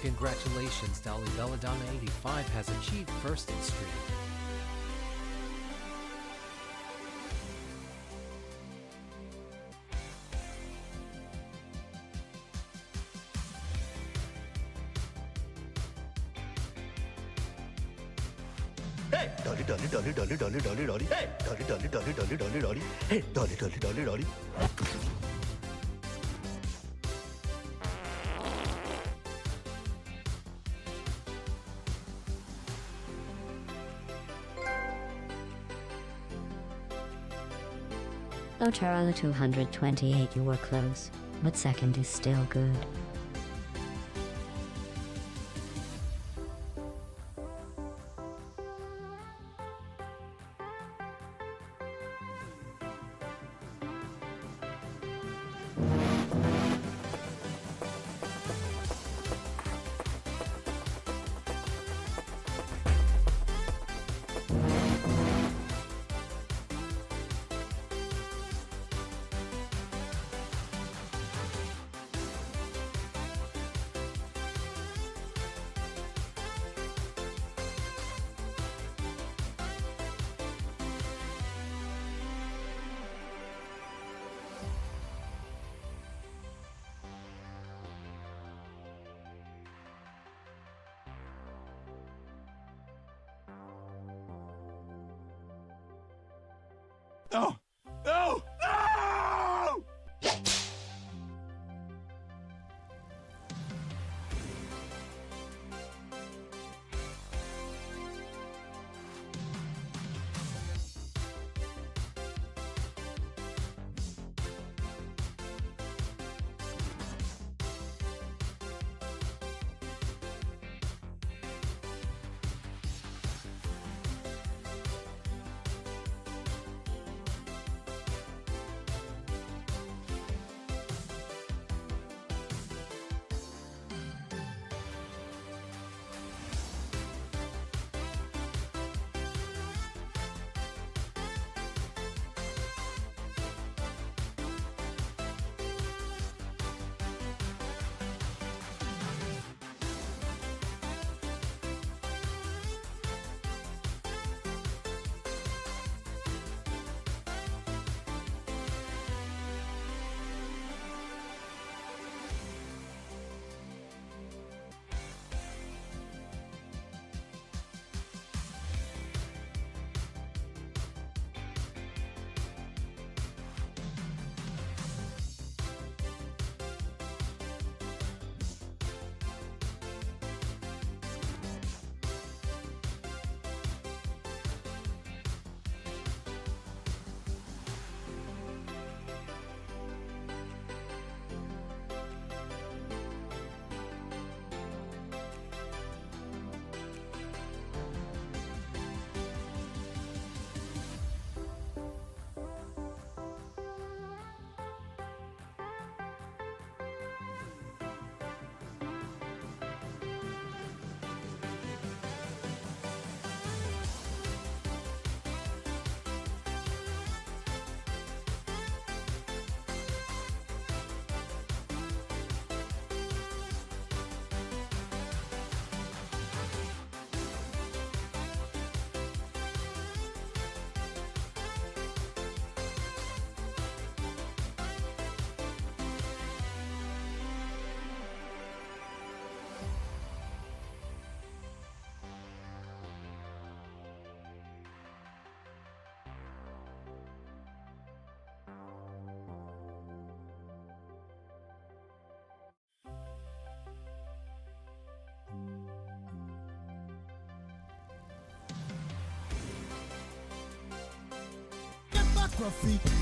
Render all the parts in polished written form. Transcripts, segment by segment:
Congratulations, Dolly Belladonna 85 has achieved first in stream. Hey, Dolly, Dolly, Dolly, Dolly, Dolly, Dolly, Dolly. Hey, Dolly, Dolly, Dolly, Dolly, Dolly, Dolly. Hey, Dolly, Dolly, Dolly, Dolly. Lotero 228, you were close, but second is still good. No! No! No!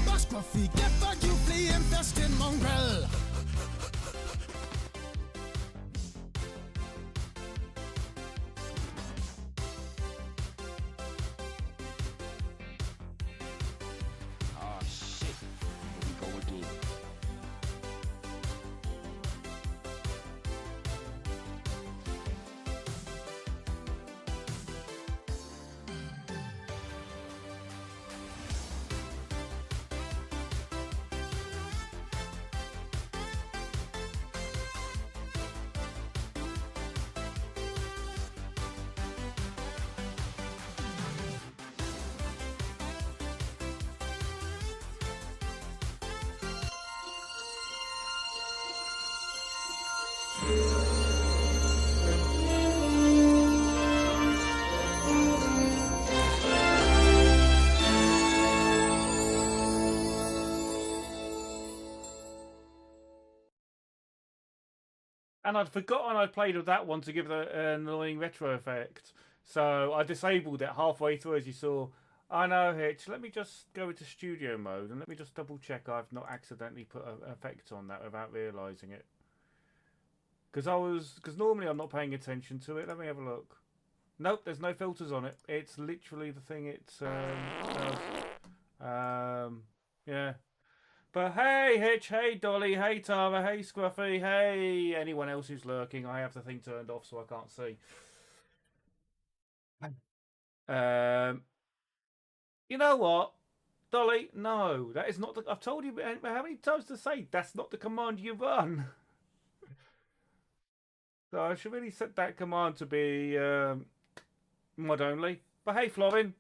Boss Gruffy, get back, you flea infested mongrel! Oh shit. Here we go again. And I'd forgotten I played with that one to give it an annoying retro effect. So I disabled it halfway through, as you saw. I know, Hitch. Let me just go into studio mode and let me just double check I've not accidentally put an effect on that without realising it. Because normally I'm not paying attention to it. Let me have a look. Nope, there's no filters on it. It's literally the thing it's yeah. But hey, Hitch, hey, Dolly, hey, Tara, hey, Scruffy, hey, anyone else who's lurking. I have the thing turned off so I can't see. You know what, Dolly? No, that is not the. I've told you how many times to say that's not the command you run. So I should really set that command to be mod only. But hey, Florin.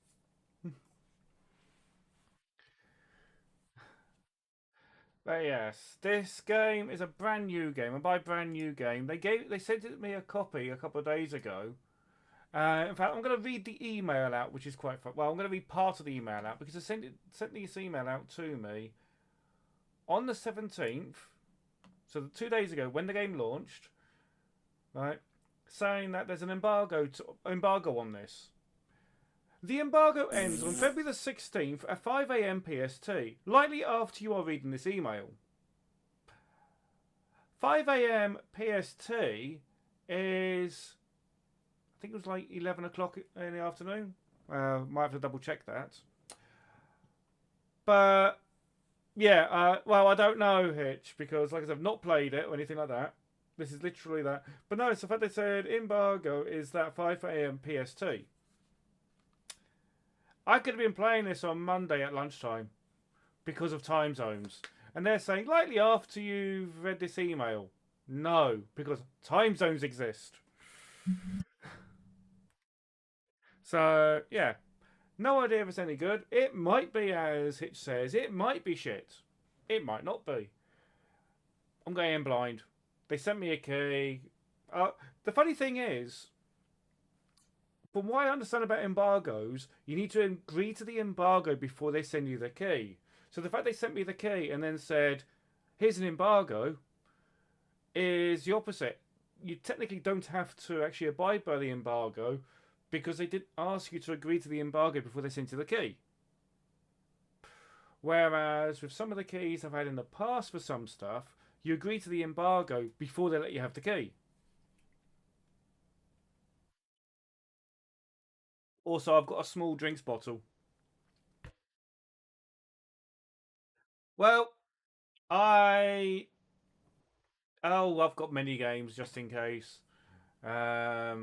But yes, this game is a brand new game, and by brand new game, they sent me a copy a couple of days ago. In fact, I'm going to read the email out, which is quite fun. Well, I'm going to read part of the email out because they sent this email out to me on the 17th, so 2 days ago when the game launched, right? Saying that there's an embargo on this. The embargo ends on February the 16th at 5 AM PST, lightly after you are reading this email. 5 AM PST is, I think it was like 11 o'clock in the afternoon. Might have to double check that. But, yeah, well, I don't know, Hitch, because, like I said, I've not played it or anything like that. This is literally that. But no, it's the fact they said embargo is that 5 AM PST. I could have been playing this on Monday at lunchtime because of time zones. And they're saying, lightly after you've read this email. No, because time zones exist. So, yeah. No idea if it's any good. It might be, as Hitch says, it might be shit. It might not be. I'm going in blind. They sent me a key. The funny thing is, from what I understand about embargoes, you need to agree to the embargo before they send you the key. So the fact they sent me the key and then said, here's an embargo, is the opposite. You technically don't have to actually abide by the embargo because they didn't ask you to agree to the embargo before they sent you the key. Whereas with some of the keys I've had in the past for some stuff, you agree to the embargo before they let you have the key. Also, I've got a small drinks bottle. Well, I've got many games just in case. I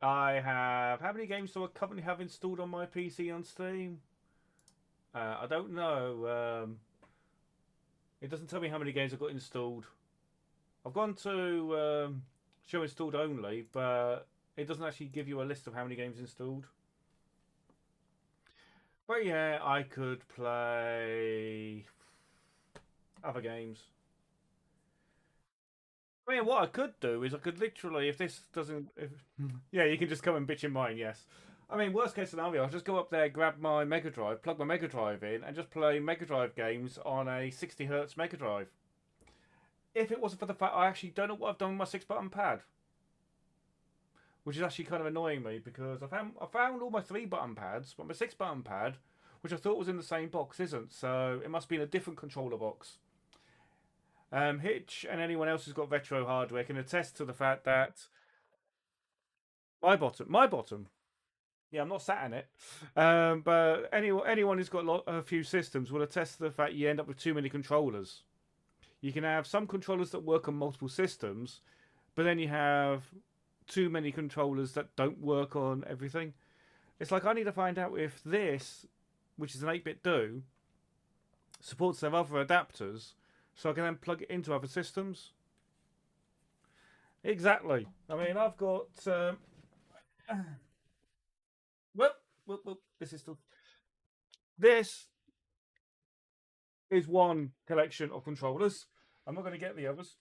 have... How many games do I currently have installed on my PC on Steam? I don't know. It doesn't tell me how many games I've got installed. I've gone to show installed only, but it doesn't actually give you a list of how many games installed. But yeah, I could play other games. I mean, what I could do is I could literally, if this doesn't... yeah, you can just come and bitch in mine, yes. I mean, worst case scenario, I'll just go up there, grab my Mega Drive, plug my Mega Drive in, and just play Mega Drive games on a 60Hz Mega Drive. If it wasn't for the fact I actually don't know what I've done with my 6-button pad. Which is actually kind of annoying me, because I found all my 3-button pads, but my 6-button pad, which I thought was in the same box, isn't. So it must be in a different controller box. Hitch and anyone else who's got retro hardware can attest to the fact that my bottom. Yeah, I'm not sat in it. But anyone who's got a few systems will attest to the fact you end up with too many controllers. You can have some controllers that work on multiple systems, but then you have too many controllers that don't work on everything. It's like I need to find out if this, which is an 8-bit do, supports their other adapters, so I can then plug it into other systems. Exactly. I mean, I've got... Whoop. This is still... This is one collection of controllers. I'm not going to get the others.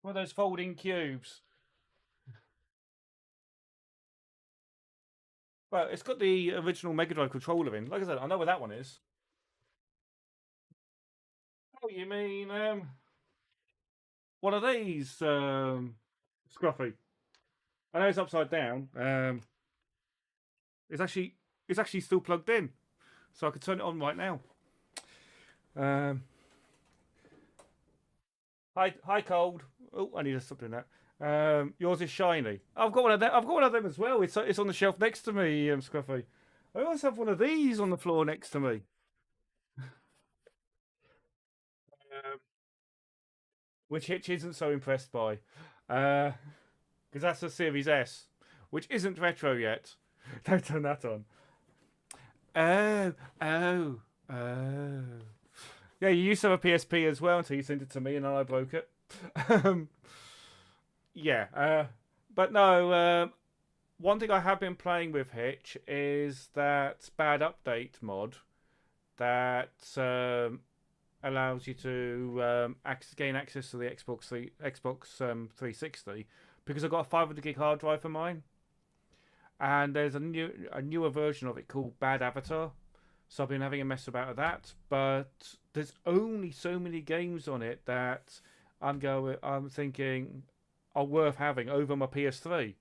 One of those folding cubes. Well, it's got the original Mega Drive controller in. Like I said, I know where that one is. Oh, you mean one of these, Scruffy? I know it's upside down. It's actually still plugged in, so I could turn it on right now. Hi, cold. Oh, I need to stop doing that. Yours is shiny. I've got one of them. I've got one of them as well. It's on the shelf next to me, Scruffy. I also have one of these on the floor next to me. Which Hitch isn't so impressed by, because that's a Series S, which isn't retro yet. Don't turn that on. Oh. Yeah, you used to have a PSP as well until you sent it to me and then I broke it. Yeah, but no, one thing I have been playing with Hitch is that bad update mod that allows you to gain access to the Xbox 360 because I've got a 500 gig hard drive for mine, and there's a newer version of it called Bad Avatar. So I've been having a mess about that, but there's only so many games on it that I'm thinking are worth having over my PS3.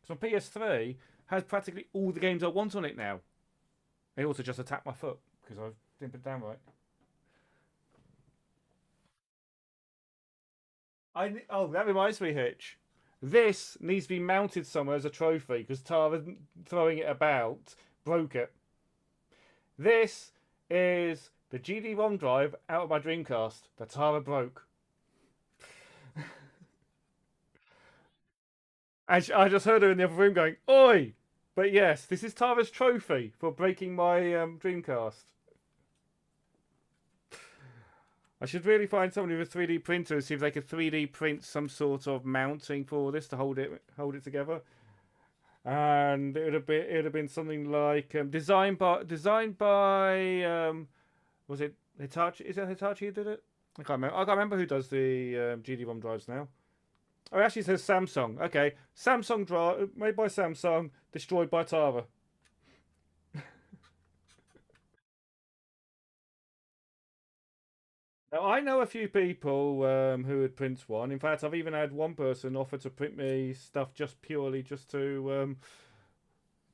So my PS3 has practically all the games I want on it now. It also just attacked my foot because I didn't put it down right. Oh, that reminds me, Hitch. This needs to be mounted somewhere as a trophy because Tara throwing it about broke it. This is the GD-ROM drive out of my Dreamcast that Tara broke. And I just heard her in the other room going, "Oi!" But yes, this is Tara's trophy for breaking my Dreamcast. I should really find somebody with a 3D printer and see if they could 3D print some sort of mounting for this to hold it together. And it would have been something like designed by was it Hitachi? Is it Hitachi who did it? I can't remember who does the GD-ROM drives now. Oh, it actually says Samsung. Okay, Samsung drive made by Samsung, destroyed by Tara. Now, I know a few people who would print one. In fact, I've even had one person offer to print me stuff just to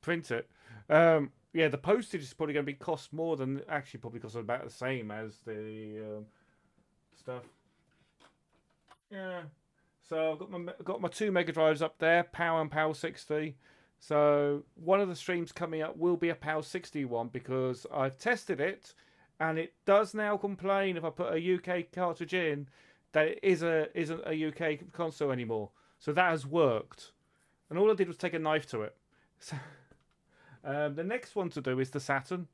print it. Yeah, the postage is probably going to be cost more than actually probably cost about the same as the stuff. Yeah. So I've got my two Mega Drives up there, PAL and PAL 60. So one of the streams coming up will be a PAL 60 one because I've tested it. And it does now complain if I put a UK cartridge in that it isn't a UK console anymore. So that has worked. And all I did was take a knife to it. So, the next one to do is the Saturn.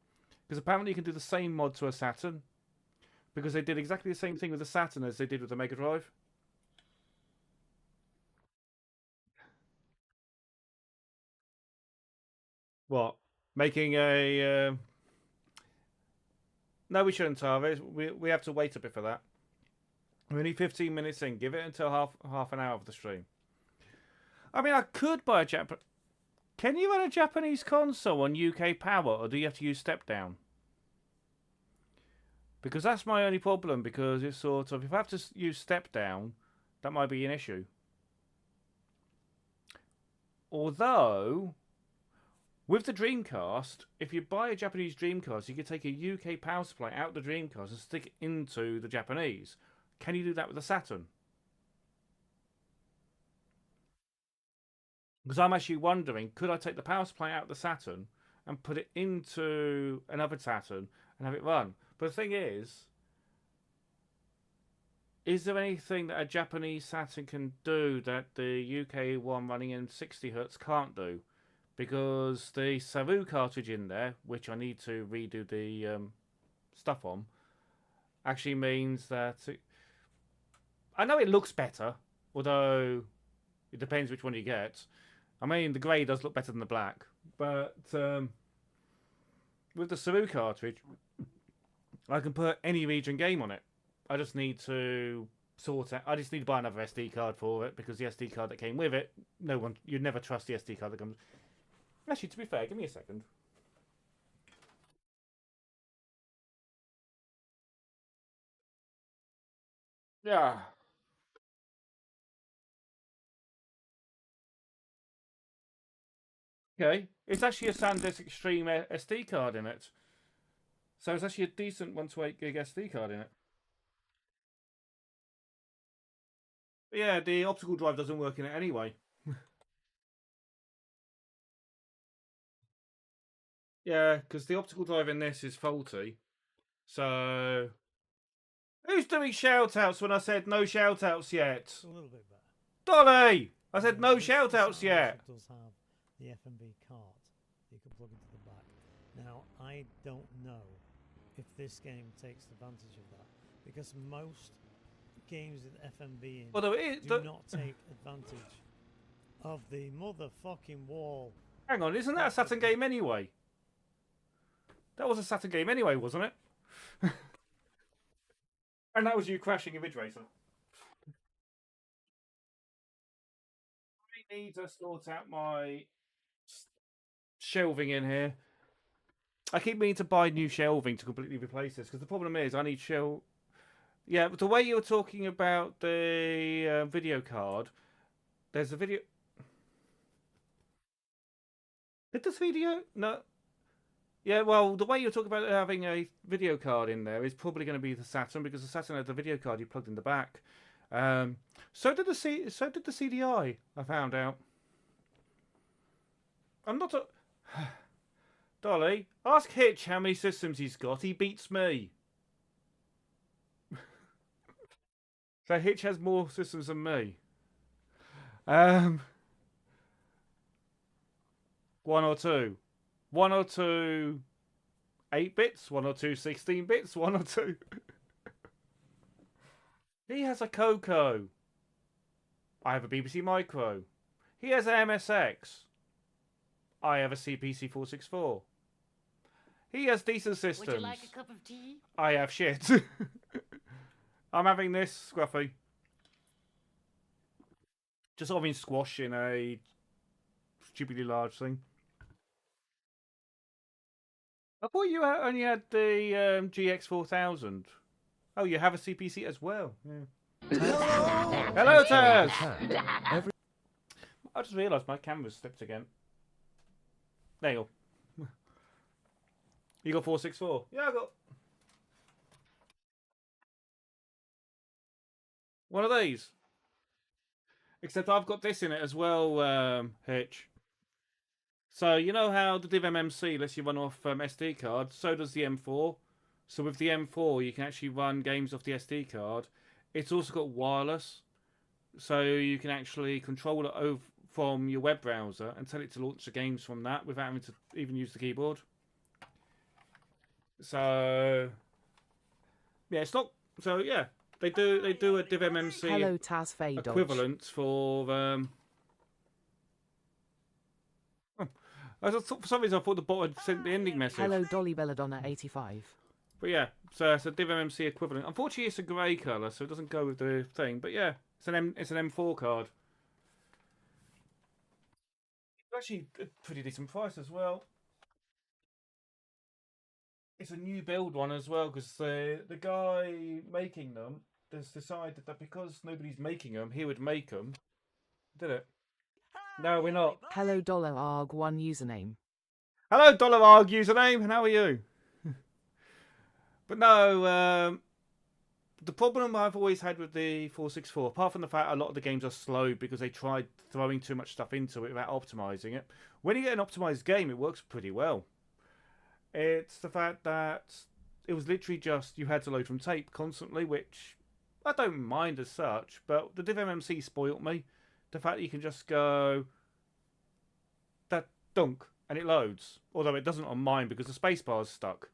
Because apparently you can do the same mod to a Saturn. Because they did exactly the same thing with the Saturn as they did with the Mega Drive. What? Making a... No, we shouldn't, Tara. We have to wait a bit for that. We're only 15 minutes in. Give it until half an hour of the stream. I mean, I could buy a Can you run a Japanese console on UK power, or do you have to use step down? Because that's my only problem. Because it's sort of if I have to use step down, that might be an issue. Although, with the Dreamcast, if you buy a Japanese Dreamcast, you can take a UK power supply out the Dreamcast and stick it into the Japanese. Can you do that with the Saturn? Because I'm actually wondering, could I take the power supply out of the Saturn and put it into another Saturn and have it run? But the thing is there anything that a Japanese Saturn can do that the UK one running in 60 Hz can't do? Because the Saru cartridge in there, which I need to redo the stuff on, actually means that... I know it looks better, although it depends which one you get. I mean, the grey does look better than the black. But with the Saru cartridge, I can put any region game on it. I just need to sort out... I just need to buy another SD card for it, because the SD card that came with it, you'd never trust the SD card that comes... Actually, to be fair, give me a second. Yeah. Okay. It's actually a SanDisk Extreme SD card in it. So it's actually a decent 128 gig SD card in it. But yeah, the optical drive doesn't work in it anyway. Yeah, because the optical drive in this is faulty. So... Who's doing shout-outs when I said no shout-outs yet? It's a little bit better. Dolly! I said no This shout-outs SanDisk yet. does have the FMB cart you can plug into the back. Now, I don't know if this game takes advantage of that, because most games with FMB in Although it do not take advantage of the motherfucking wall. Hang on, isn't that a Saturn game anyway? That was a Saturn game anyway, wasn't it? And that was you crashing your Ridge Racer. I need to sort out my shelving in here. I keep meaning to buy new shelving to completely replace this, because the problem is I need Yeah, but the way you were talking about the video card, there's a video... Did this video? No. Yeah, well, the way you're talking about having a video card in there is probably going to be the Saturn, because the Saturn had the video card you plugged in the back. So did the CDI. I found out. I'm not a Dolly. Ask Hitch how many systems he's got. He beats me. So Hitch has more systems than me. 1 or 2. 1 or 2 8 bits, 1 or 2 16 bits, 1 or 2. He has a Coco. I have a BBC Micro. He has an MSX. I have a CPC 464. He has decent systems. Would you like a cup of tea? I have shit. I'm having this, Scruffy. Just having squash in a stupidly large thing. I thought you only had the GX 4000. Oh, you have a CPC as well. Yeah. Hello, Taz! I just realised my camera's slipped again. There you go. You got 464? Yeah, I got one of these. Except I've got this in it as well, Hitch. So, you know how the Div MMC lets you run off SD cards? So does the M4. So with the M4, you can actually run games off the SD card. It's also got wireless. So you can actually control it over from your web browser and tell it to launch the games from that without having to even use the keyboard. So, yeah, it's not... So, yeah, they do a Div MMC Hello, Taz Fay equivalent for... For some reason, I thought the bot had sent the ending message. Hello, Dolly Belladonna 85. But yeah, so it's a Div MMC equivalent. Unfortunately, it's a grey colour, so it doesn't go with the thing. But yeah, it's an M4 card. It's actually a pretty decent price as well. It's a new build one as well, because the guy making them has decided that because nobody's making them, he would make them. Did it? No, we're not. Hello, Dollar Arg 1 username. Hello, Dollar Arg username, and how are you? But no, the problem I've always had with the 464, apart from the fact a lot of the games are slow because they tried throwing too much stuff into it without optimizing it. When you get an optimized game, it works pretty well. It's the fact that it was literally just you had to load from tape constantly, which I don't mind as such, but the Div MMC spoilt me. The fact that you can just go that dunk and it loads, although it doesn't on mine because the spacebar's stuck.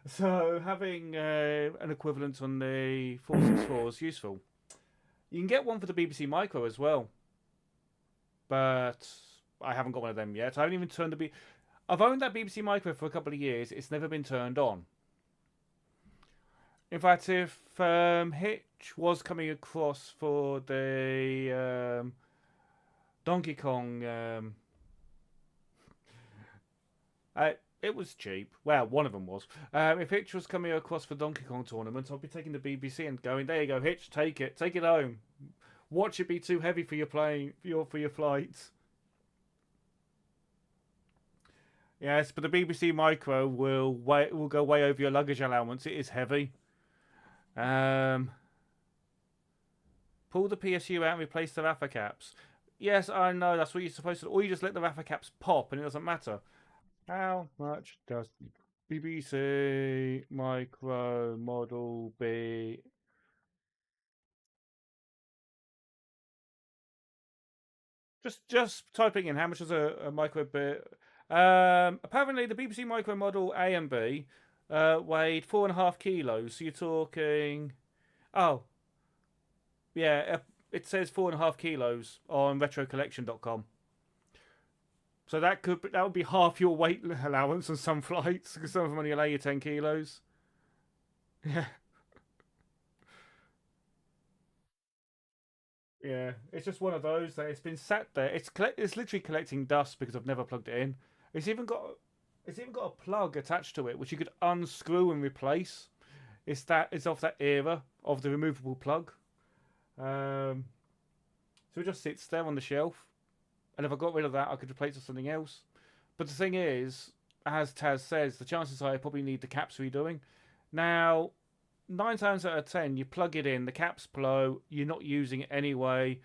So having an equivalent on the 464 is useful. You can get one for the BBC Micro as well, but I haven't got one of them yet. I haven't even turned the I've owned that BBC Micro for a couple of years. It's never been turned on. In fact, if Hitch was coming across for the Donkey Kong It was cheap. Well, one of them was. If Hitch was coming across for Donkey Kong tournament, I'd be taking the BBC and going, "There you go, Hitch, take it home. Watch it be too heavy for your for your flights." Yes, but the BBC Micro will go way over your luggage allowance. It is heavy. Pull the PSU out and replace the Rafa caps. Yes, I know, that's what you're supposed to do. Or you just let the Rafa caps pop and it doesn't matter. How much does the BBC Micro Model be? Just typing in how much does a Micro be. Apparently the BBC Micro Model A and B weighed 4.5 kilos. So you're talking... Oh. Yeah, it says 4.5 kilos on retrocollection.com. So that would be half your weight allowance on some flights, because some of them only allow you 10 kilos. Yeah. Yeah, it's just one of those that it's been sat there. It's literally collecting dust because I've never plugged it in. It's even got a plug attached to it which you could unscrew and replace. It's off that era of the removable plug. So it just sits there on the shelf. And if I got rid of that, I could replace it with something else. But the thing is, as Taz says, the chances are I probably need the caps redoing. Now, 9 times out of 10, you plug it in, the caps blow, you're not using it anyway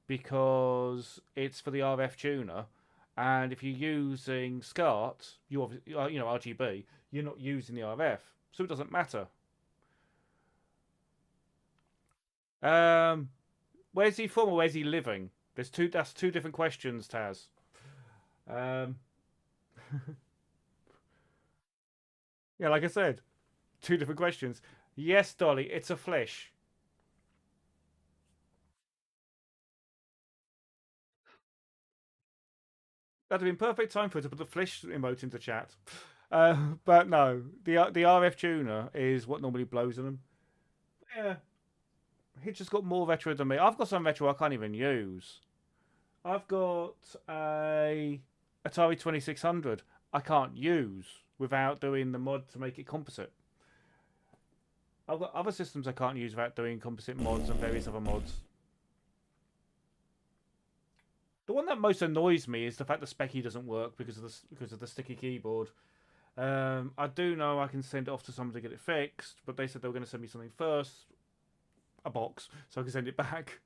because it's for the RF tuner. And if you're using SCART, you obviously, RGB, you're not using the RF, so it doesn't matter. Where's he from or where's he living? That's two different questions, Taz. Yeah, like I said, 2 different questions. Yes, Dolly, it's a flesh. That'd have been perfect time for her to put the flesh emote into chat. But no, the RF tuner is what normally blows on them. Yeah. He's just got more retro than me. I've got some retro I can't even use. I've got a Atari 2600 I can't use without doing the mod to make it composite. I've got other systems I can't use without doing composite mods and various other mods. The one that most annoys me is the fact the Specky doesn't work because of the sticky keyboard. I do know I can send it off to someone to get it fixed, but they said they were going to send me something first. A box, so I can send it back.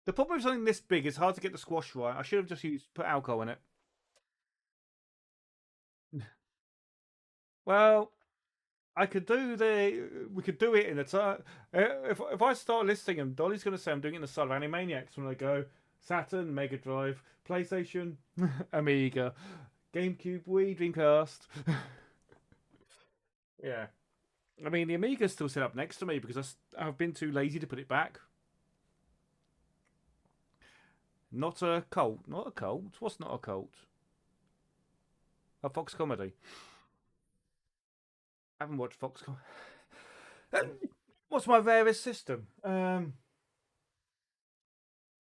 The problem with something this big is hard to get the squash right. I should have just put alcohol in it. Well, we could do it in the time. If I start listing them, Dolly's going to say I'm doing it in the style of Animaniacs when I go Saturn, Mega Drive, PlayStation, Amiga, GameCube, Wii, Dreamcast. Yeah. I mean, the Amiga's still set up next to me because I've been too lazy to put it back. Not a cult. Not a cult. What's not a cult? A Fox comedy. I haven't watched Fox comedy. What's my rarest system? Probably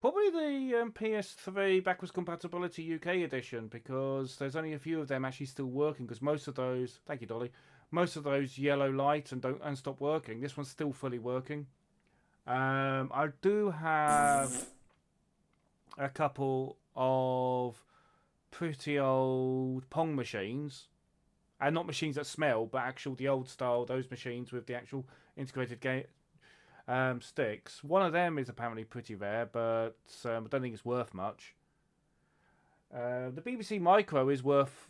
the PS3 backwards compatibility UK edition, because there's only a few of them actually still working, because most of those, thank you Dolly, most of those yellow light and stop working. This one's still fully working. I do have a couple of pretty old Pong machines, and not machines that smell, but actual the old style, those machines with the actual integrated game sticks. One of them is apparently pretty rare, but I don't think it's worth much. The BBC Micro is worth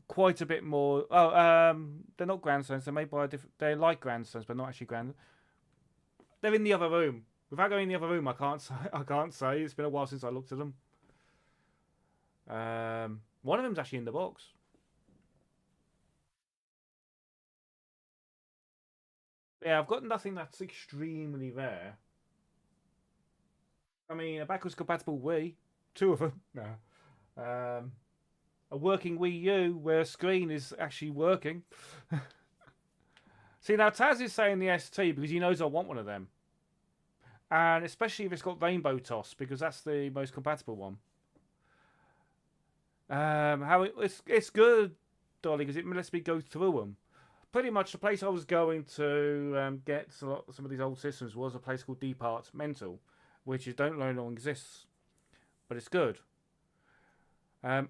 quite a bit more. Oh, they're not grandstones. They're made by a different. They're like grandstones, but not actually grand. They're in the other room. Without going in the other room, I can't say. I can't say. It's been a while since I looked at them. One of them's actually in the box. Yeah, I've got nothing that's extremely rare. I mean, a backwards compatible Wii, 2 of them. No. A working Wii U where a screen is actually working. See, now Taz is saying the ST because he knows I want one of them. And especially if it's got Rainbow Toss, because that's the most compatible one. It's good, Dolly, because it lets me go through them. Pretty much the place I was going to get some of these old systems was a place called Departmental, which no longer exists, but it's good.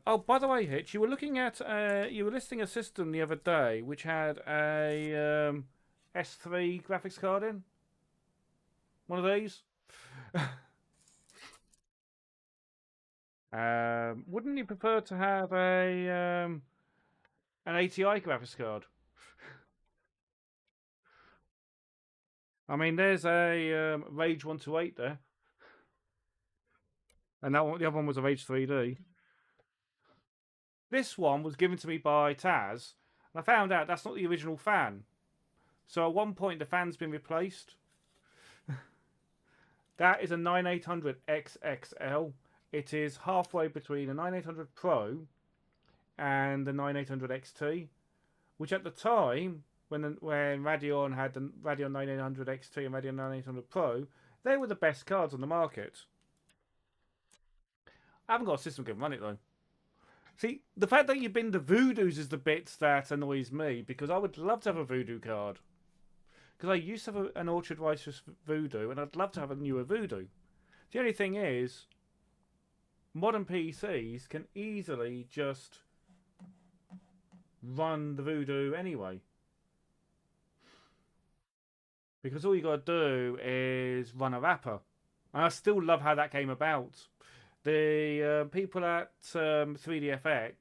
Oh, by the way, Hitch, you were listing a system the other day which had a S3 graphics card in. One of these. Wouldn't you prefer to have an ATI graphics card? I mean, there's a Rage 128 there, and the other one was a Rage 3D. This one was given to me by Taz, and I found out that's not the original fan. So at one point, the fan's been replaced. That is a 9800 XXL. It is halfway between a 9800 Pro and the 9800 XT, which at the time, when Radeon had the Radeon 9800 XT and Radeon 9800 Pro, they were the best cards on the market. I haven't got a system that can run it though. See, the fact that you've been the Voodoos is the bit that annoys me, because I would love to have a Voodoo card. Because I used to have an Orchard Righteous Voodoo, and I'd love to have a newer Voodoo. The only thing is, modern PCs can easily just run the Voodoo anyway. Because all you got to do is run a wrapper. And I still love how that came about. The people at 3DFX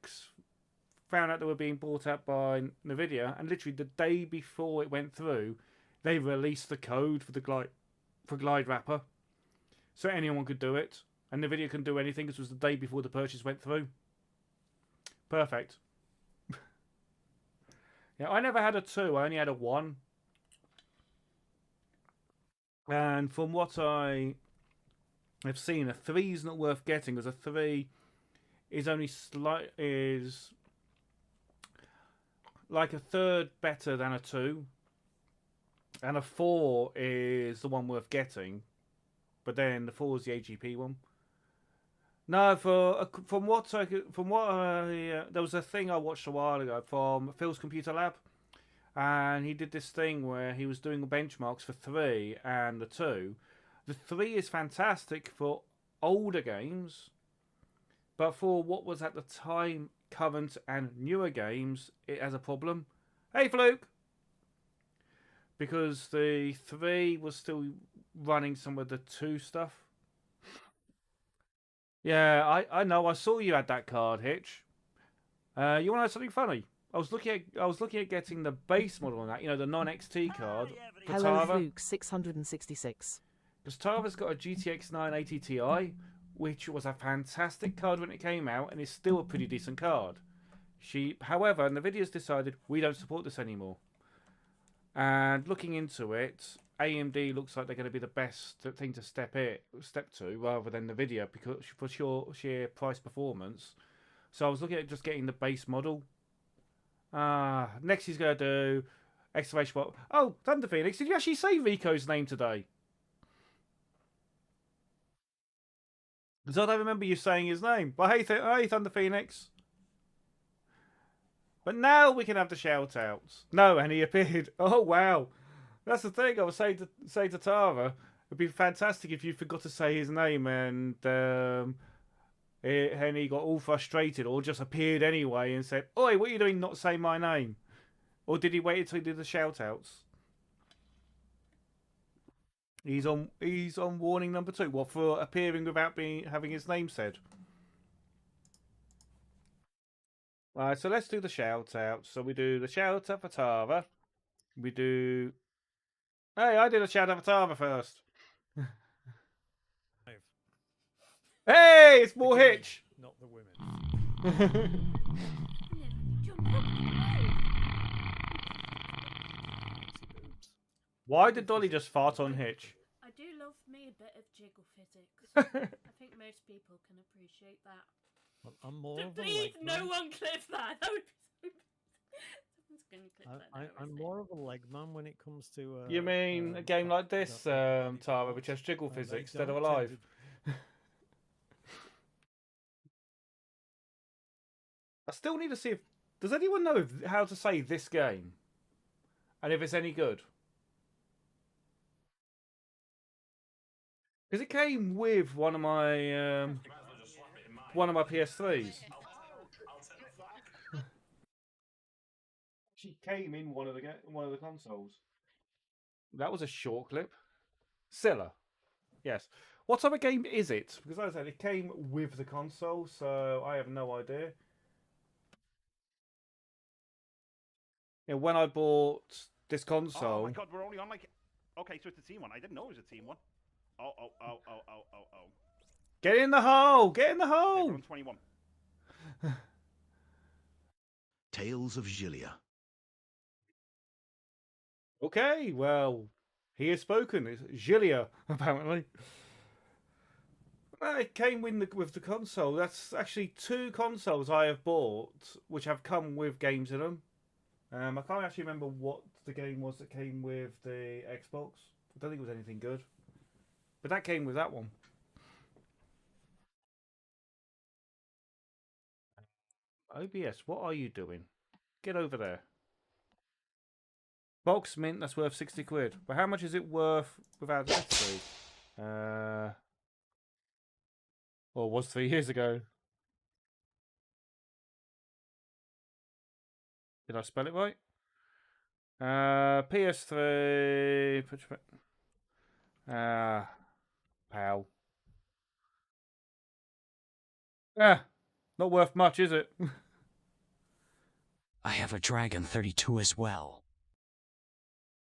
found out they were being bought out by NVIDIA, and literally the day before it went through, they released the code for the Glide wrapper, so anyone could do it, and NVIDIA couldn't do anything because it was the day before the purchase went through. Perfect. Yeah, I never had a 2, I only had a 1. And from what I've seen, a 3 is not worth getting, because a 3 is only is like a third better than a 2, and a 4 is the one worth getting, but then the 4 is the AGP one. No, from what there was a thing I watched a while ago from Phil's Computer Lab, and he did this thing where he was doing the benchmarks for 3 and the 2. The 3 is fantastic for older games, but for what was at the time current and newer games, it has a problem. Hey, Fluke! Because the 3 was still running some of the 2 stuff. Yeah, I know. I saw you had that card, Hitch. You want to know something funny? I was looking at getting the base model on that. You know, the non-XT card. For Hello, Tava. Luke 666. Because Tava's got a GTX 980 Ti, which was a fantastic card when it came out, and is still a pretty decent card. However, NVIDIA's decided we don't support this anymore. And looking into it, AMD looks like they're going to be the best thing to step to, rather than NVIDIA, because for sheer price performance. So I was looking at just getting the base model. Next he's going to do exclamation mark. Oh, Thunder Phoenix, did you actually say Rico's name today? Because I don't remember you saying his name. But hey, Thunder Phoenix. But now we can have the shout-outs. No, and he appeared. Oh, wow. That's the thing I was saying to Tara. It'd be fantastic if you forgot to say his name and he got all frustrated or just appeared anyway and said, "Oi, what are you doing not saying my name?" Or did he wait until he did the shout-outs? He's on warning number 2. What, for appearing without having his name said? Right, so let's do the shout-out. So we do the shout-out for Tara. We do... Hey, I did a shout-out for Tara first. Hey, it's more Hitch! Not the women. Why did Dolly just fart on Hitch? I do love me a bit of jiggle physics. I think most people can appreciate that. Well, I'm more of a Please, leg no man. one clip that. That would be so... Someone's going to clip that now, I'm isn't more of a leg man when it comes to. You mean a game like this, Tara, which has jiggle physics instead of alive? I still need to see if... Does anyone know how to say this game? And if it's any good? Because it came with one of my PS3s. She came in one of the consoles. That was a short clip. Scylla. Yes. What type of game is it? Because as I said, it came with the console, so I have no idea. Yeah, when I bought this console... Oh my god, we're only on like... Okay, so it's a team one. I didn't know it was a team one. Oh. Get in the hole! Get in the Okay, hole! we're on 21. Tales of Gilia. Okay, well, he has spoken. It's Gilia, apparently. Well, it came with the console. That's actually 2 consoles I have bought, which have come with games in them. I can't actually remember what the game was that came with the Xbox. I don't think it was anything good. But that came with that one. OBS, what are you doing? Get over there. Box mint, that's worth 60 quid. But how much is it worth without the history? Or was 3 years ago. Did I spell it right? PS3. Pal. Not worth much, is it? I have a Dragon 32 as well.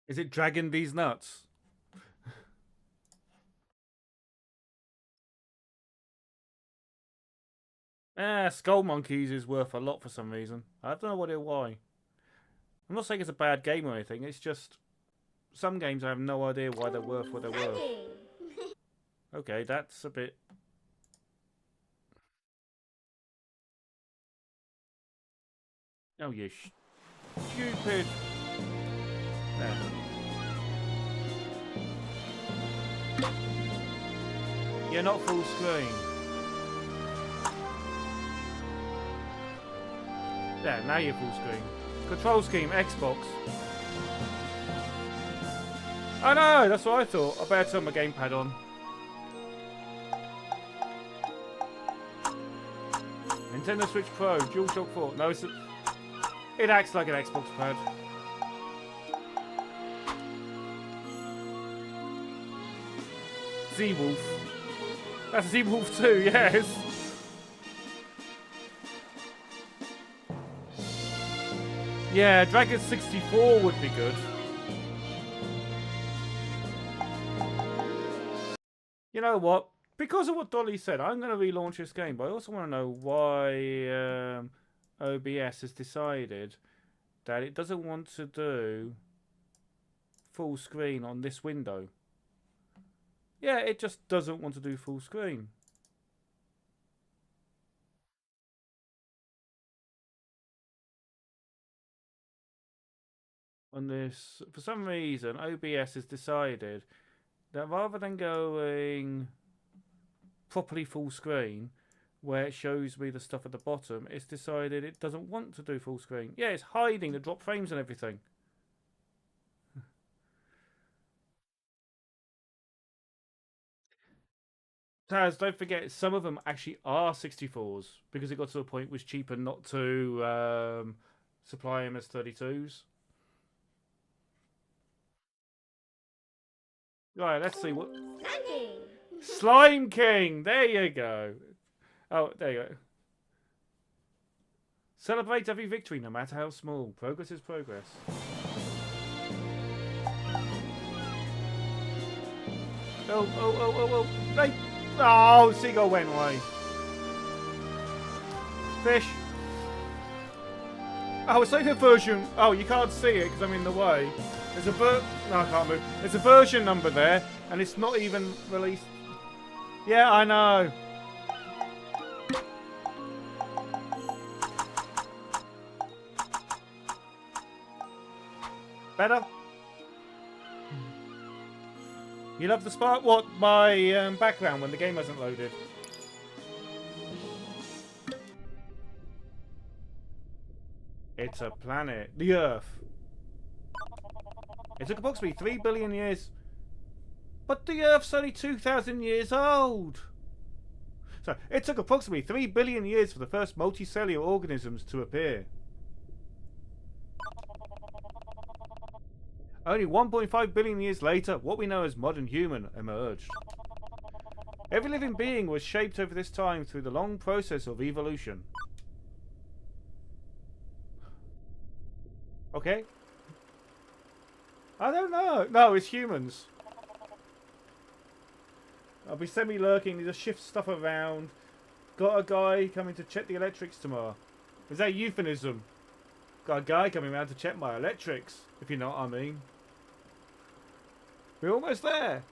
Is it dragging these nuts? Skull Monkeys is worth a lot for some reason. I don't know why. I'm not saying it's a bad game or anything. It's just some games I have no idea why they're worth what they're worth. Okay, that's a bit... Oh, you stupid... There. You're not full screen. There, now you're full screen. Control scheme, Xbox. Oh no, that's what I thought. I better turn my gamepad on. Nintendo Switch Pro, DualShock 4. No, it acts like an Xbox pad. Z-Wolf. That's Z-Wolf 2, yes. Yeah, Dragon 64 would be good. You know what? Because of what Dolly said, I'm going to relaunch this game, but I also want to know why OBS has decided that it doesn't want to do full screen on this window. Yeah, it just doesn't want to do full screen. On this, for some reason, OBS has decided that rather than going properly full screen, where it shows me the stuff at the bottom, it's decided it doesn't want to do full screen. Yeah, it's hiding the drop frames and everything. Taz, don't forget, some of them actually are 64s because it got to the point it was cheaper not to supply them as 32s. Right, let's see what... Slime King! There you go. Oh, there you go. Celebrate every victory, no matter how small. Progress is progress. Oh. Hey! Oh, seagull went away. Fish. Oh, it's like a version... Oh, you can't see it because I'm in the way. There's a No, I can't move. There's a version number there, and it's not even released. Yeah, I know. Better? You love the spark? What? My background when the game hasn't loaded. It's a planet. The Earth. It took approximately 3 billion years. But the Earth's only 2,000 years old. So, it took approximately 3 billion years for the first multicellular organisms to appear. Only 1.5 billion years later, what we know as modern human emerged. Every living being was shaped over this time through the long process of evolution. Okay. I don't know. No, it's humans. I'll be semi-lurking, just shift stuff around. Got a guy coming to check the electrics tomorrow. Is that euphemism? Got a guy coming around to check my electrics, if you know what I mean. We're almost there.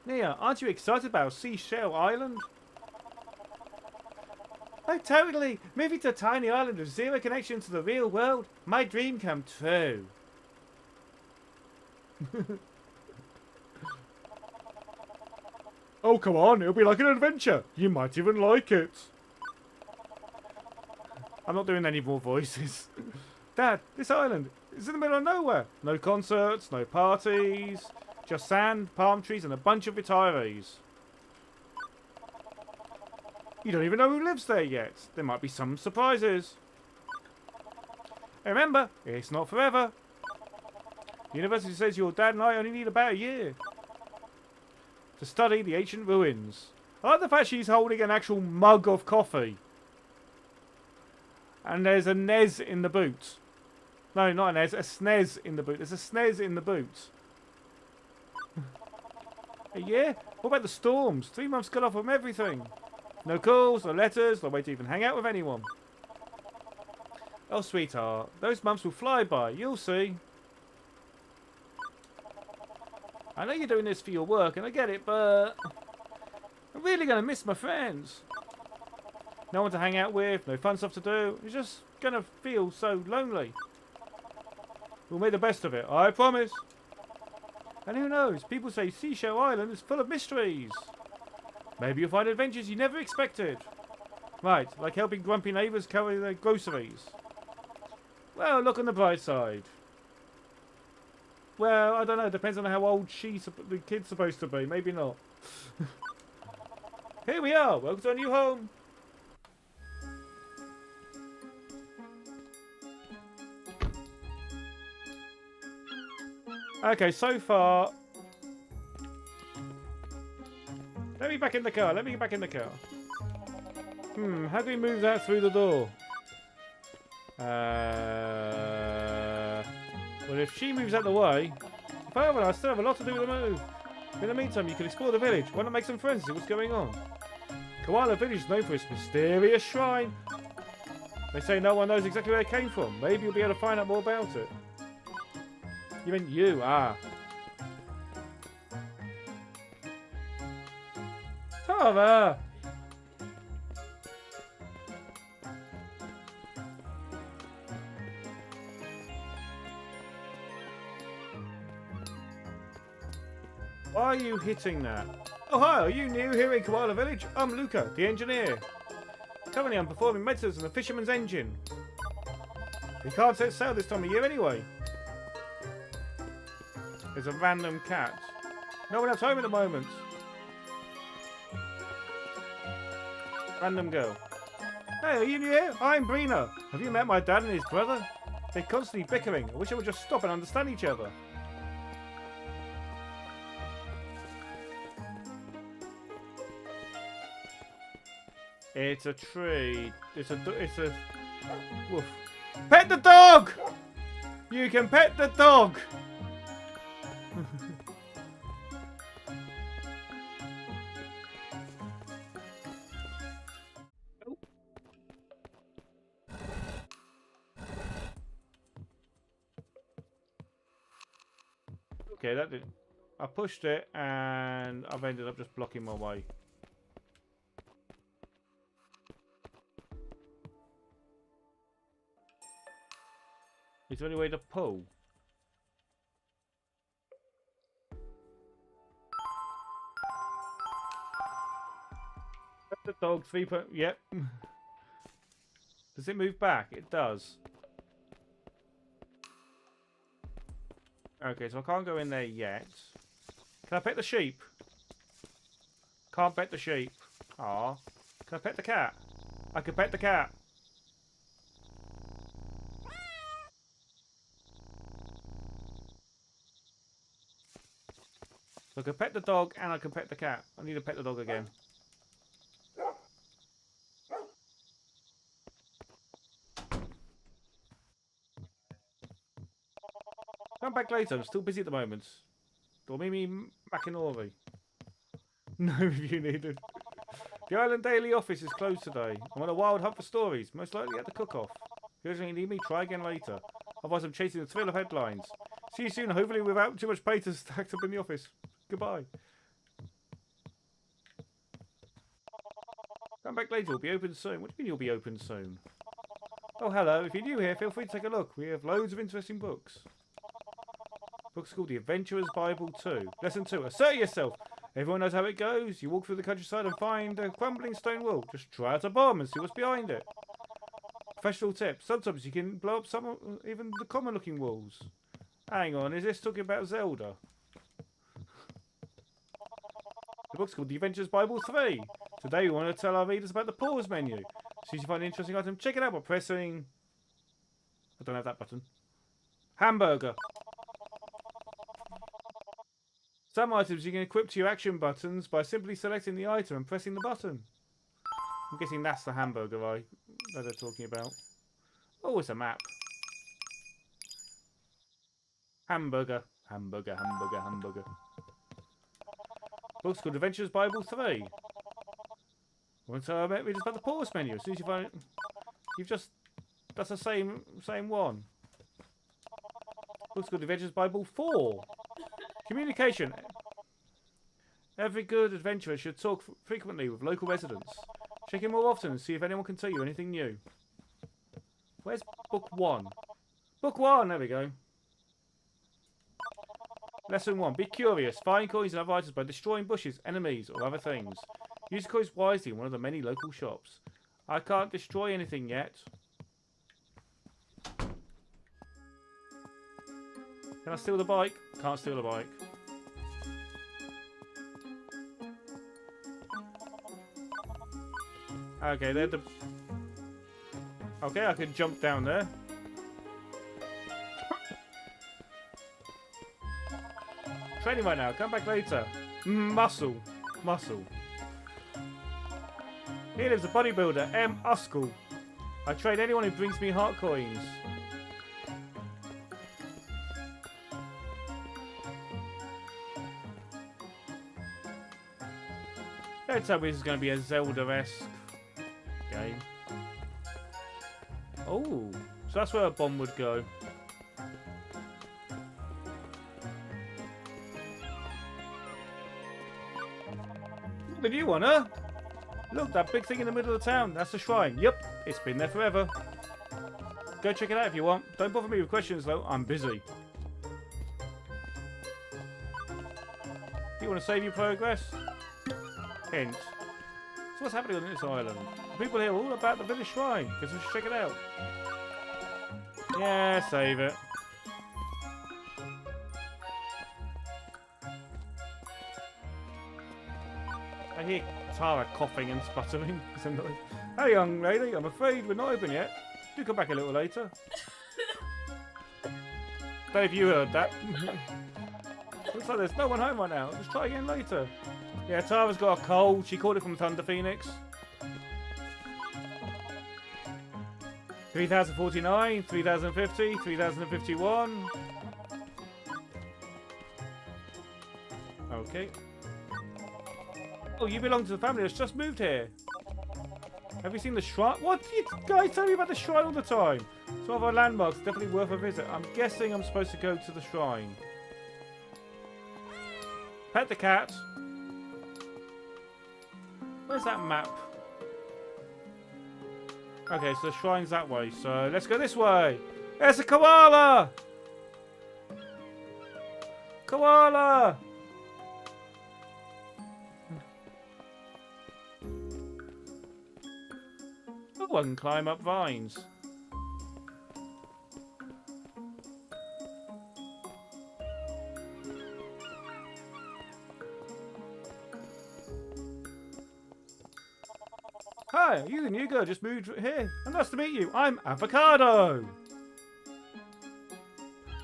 Nia, aren't you excited about Seashell Island? Oh, totally! Moving to a tiny island with zero connection to the real world. My dream come true. Oh, come on. It'll be like an adventure. You might even like it. I'm not doing any more voices. Dad, this island is in the middle of nowhere. No concerts, no parties. Just sand, palm trees, and a bunch of retirees. You don't even know who lives there yet. There might be some surprises. And remember, it's not forever. The university says your dad and I only need about a year to study the ancient ruins. I like the fact she's holding an actual mug of coffee. And there's a NES in the boot. No, not a NES, a SNES in the boot. There's a SNES in the boot. A year? What about the storms? 3 months cut off from everything. No calls, no letters, no way to even hang out with anyone. Oh, sweetheart, those months will fly by. You'll see. I know you're doing this for your work, and I get it, but I'm really going to miss my friends. No one to hang out with, no fun stuff to do. It's just going to feel so lonely. We'll make the best of it, I promise. And who knows, people say Seashell Island is full of mysteries. Maybe you'll find adventures you never expected. Right, like helping grumpy neighbours carry their groceries. Well, look on the bright side. Well, I don't know, depends on how old the kid's supposed to be. Maybe not. Here we are, welcome to our new home. Okay, so far... Let me back in the car. Let me get back in the car. How do we move that through the door? Well, if she moves out the way... However, I still have a lot to do with the move. In the meantime, you can explore the village. Why not make some friends and see what's going on? Koala Village is known for its mysterious shrine. They say no one knows exactly where it came from. Maybe you'll be able to find out more about it. You meant you, ah. Tara! Why are you hitting that? Oh hi, are you new here in Koala Village? I'm Luca, the engineer. Currently I'm performing maintenance on the fisherman's engine. We can't set sail this time of year anyway. There's a random cat. No one has home at the moment. Random girl. Hey, are you new here? I'm Brina. Have you met my dad and his brother? They're constantly bickering. I wish they would just stop and understand each other. It's a tree. It's a... Woof. Pet the dog! You can pet the dog! Okay, that did. I pushed it and I've ended up just blocking my way. Is there any way to pull? The dog, 3 point. Yep. Does it move back? It does. Okay, so I can't go in there yet. Can I pet the sheep? Can't pet the sheep. Ah. Can I pet the cat? I can pet the cat. So I can pet the dog and I can pet the cat. I need to pet the dog again. Come back later. I'm still busy at the moment. Dormimi Makinori. No review needed. The Island Daily office is closed today. I'm on a wild hunt for stories, most likely at the cook-off. If you urgently need me, try again later. Otherwise, I'm chasing the thrill of headlines. See you soon, hopefully without too much papers stacked up in the office. Goodbye. Come back later, we'll be open soon. What do you mean you'll be open soon? Oh, hello. If you're new here, feel free to take a look. We have loads of interesting books. Book's called The Adventurer's Bible 2. Lesson 2. Assert yourself. Everyone knows how it goes. You walk through the countryside and find a crumbling stone wall. Just try out a bomb and see what's behind it. Professional tip. Sometimes you can blow up even the common looking walls. Hang on, is this talking about Zelda? The book's called The Adventurer's Bible 3. Today we want to tell our readers about the pause menu. As soon as you find an interesting item, check it out by pressing... I don't have that button. Hamburger. Some items you can equip to your action buttons by simply selecting the item and pressing the button. I'm guessing that's the hamburger that they're talking about. Oh, it's a map. Hamburger. Hamburger, hamburger, hamburger. Book's called Adventurer's Bible 3. Once I met readers about the pause menu. As soon as you find it, you've just... That's the same one. Book's called Adventurer's Bible 4. Communication. Every good adventurer should talk frequently with local residents. Check in more often and see if anyone can tell you anything new. Where's book 1? Book 1! There we go. Lesson 1. Be curious. Find coins and other items by destroying bushes, enemies, or other things. Use coins wisely in one of the many local shops. I can't destroy anything yet. Can I steal the bike? Can't steal the bike. Okay, they're the... Okay, I can jump down there. Training right now. Come back later. Muscle. Muscle. Here lives a bodybuilder, M. Uskell. I trade anyone who brings me heart coins. Don't tell me this is going to be a Zelda-esque game. Oh, so that's where a bomb would go. The new one, huh? Look, that big thing in the middle of the town. That's the shrine. Yep, it's been there forever. Go check it out if you want. Don't bother me with questions, though. I'm busy. Do you want to save your progress? Hint. So what's happening on this island? The people here are all about the village shrine. Guess we should check it out. Yeah, save it. I hear Tara coughing and sputtering. Hey, young lady, I'm afraid we're not open yet. Do come back a little later. Don't know if you heard that. Looks like there's no one home right now. Just try again later. Yeah, Tara's got a cold. She caught it from Thunder Phoenix. 3049, 3050, 3051. Okay. Oh, you belong to the family that's just moved here. Have you seen the shrine? What? You guys tell me about the shrine all the time. Some of our landmarks definitely worth a visit. I'm guessing I'm supposed to go to the shrine. Pet the cat. Where's that map? Okay, so the shrine's that way. So let's go this way. There's a koala! Koala! Ooh, I can climb up vines. Hi, you the new girl just moved here. And nice to meet you. I'm Avocado.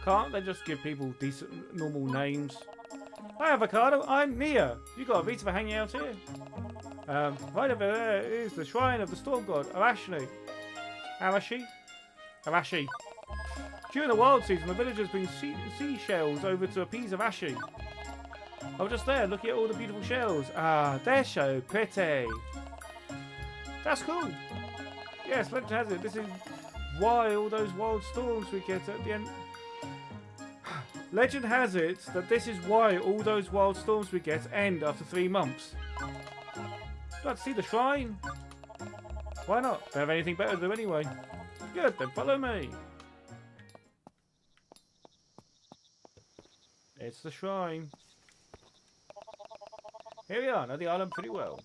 Can't they just give people decent, normal names? Hi, Avocado. I'm Nia. You got a reason for hanging out here? Right over there is the shrine of the storm god, Arashi. Arashi. During the wild season, the villagers bring seashells over to appease Arashi. I was just there looking at all the beautiful shells. Ah, they're so pretty. That's cool. Yes, legend has it. This is why all those wild storms we get at the end. Legend has it that this is why all those wild storms we get end after 3 months. I'd like to see the shrine. Why not? Don't have anything better to do anyway. Good, then follow me. It's the shrine. Here we are, know the island pretty well.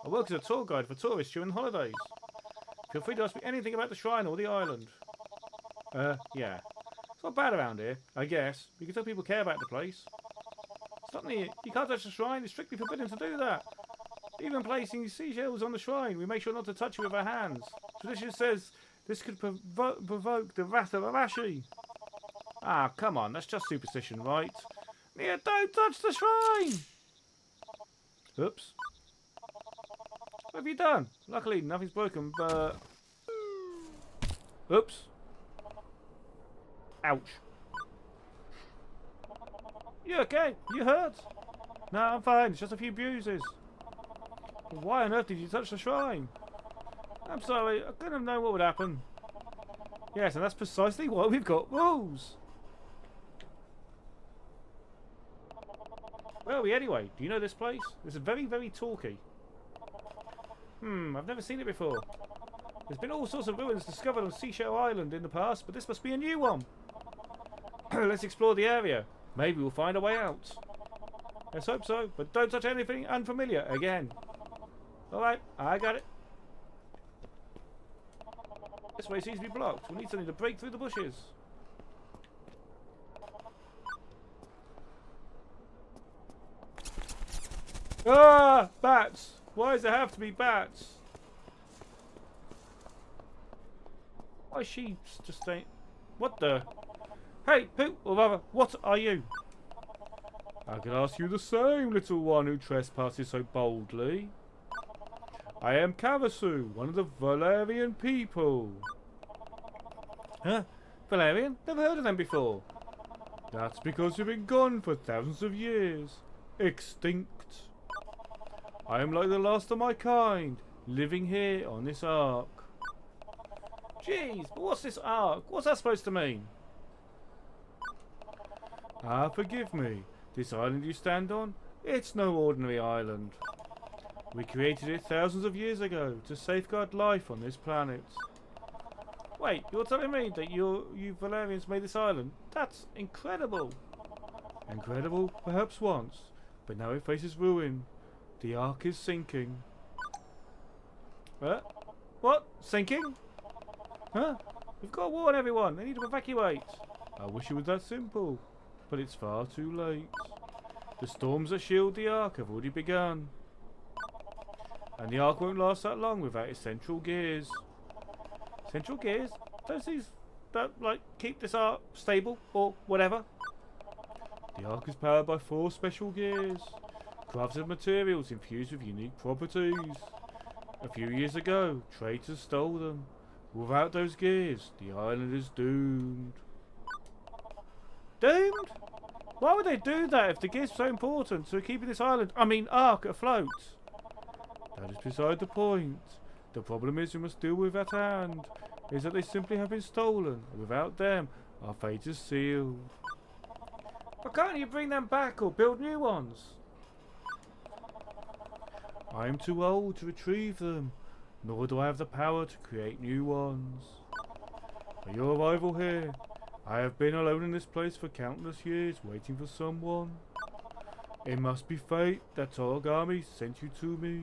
I work as a tour guide for tourists during the holidays. Feel free to ask me anything about the shrine or the island. Yeah. It's not bad around here, I guess. You can tell people care about the place. Suddenly, you can't touch the shrine. It's strictly forbidden to do that. Even placing seashells on the shrine, we make sure not to touch it with our hands. Tradition says this could provoke the wrath of Arashi. Ah, come on. That's just superstition, right? Nia, don't touch the shrine! Oops. What have you done? Luckily, nothing's broken, but... Oops. Ouch. You okay? You hurt? No, I'm fine. It's just a few bruises. Why on earth did you touch the shrine? I'm sorry. I couldn't have known what would happen. Yes, and that's precisely why we've got rules. Where are we anyway? Do you know this place? It's very, very talky. I've never seen it before. There's been all sorts of ruins discovered on Seashell Island in the past, but this must be a new one. Let's explore the area. Maybe we'll find a way out. Let's hope so, but don't touch anything unfamiliar again. Alright, I got it. This way seems to be blocked. We'll need something to break through the bushes. Ah! Bats! Why does there have to be bats? Why is she just saying... What the... Hey, who, or rather, what are you? I could ask you the same, little one who trespasses so boldly. I am Kavasu, one of the Valerian people. Huh? Valerian? Never heard of them before. That's because you've been gone for thousands of years. Extinct. I am like the last of my kind, living here on this ark. Jeez, but what's this ark? What's that supposed to mean? Ah, forgive me. This island you stand on, it's no ordinary island. We created it thousands of years ago to safeguard life on this planet. Wait, you're telling me that you Valerians made this island? That's incredible. Incredible, perhaps once, but now it faces ruin. The ark is sinking. What? Sinking? Huh? We've got to warn everyone. They need to evacuate. I wish it was that simple, but it's far too late. The storms that shield the ark have already begun. And the ark won't last that long without its central gears. Central gears? Those things that, like, keep this ark stable or whatever. The ark is powered by 4 special gears. Crafted materials infused with unique properties. A few years ago, traitors stole them. Without those gears, the island is doomed. Doomed? Why would they do that if the gears are so important to keeping this ark afloat? That is beside the point. The problem is we must deal with at hand, is that they simply have been stolen, and without them, our fate is sealed. Why can't you bring them back or build new ones? I am too old to retrieve them, nor do I have the power to create new ones. By your arrival here, I have been alone in this place for countless years, waiting for someone. It must be fate that Toragami sent you to me.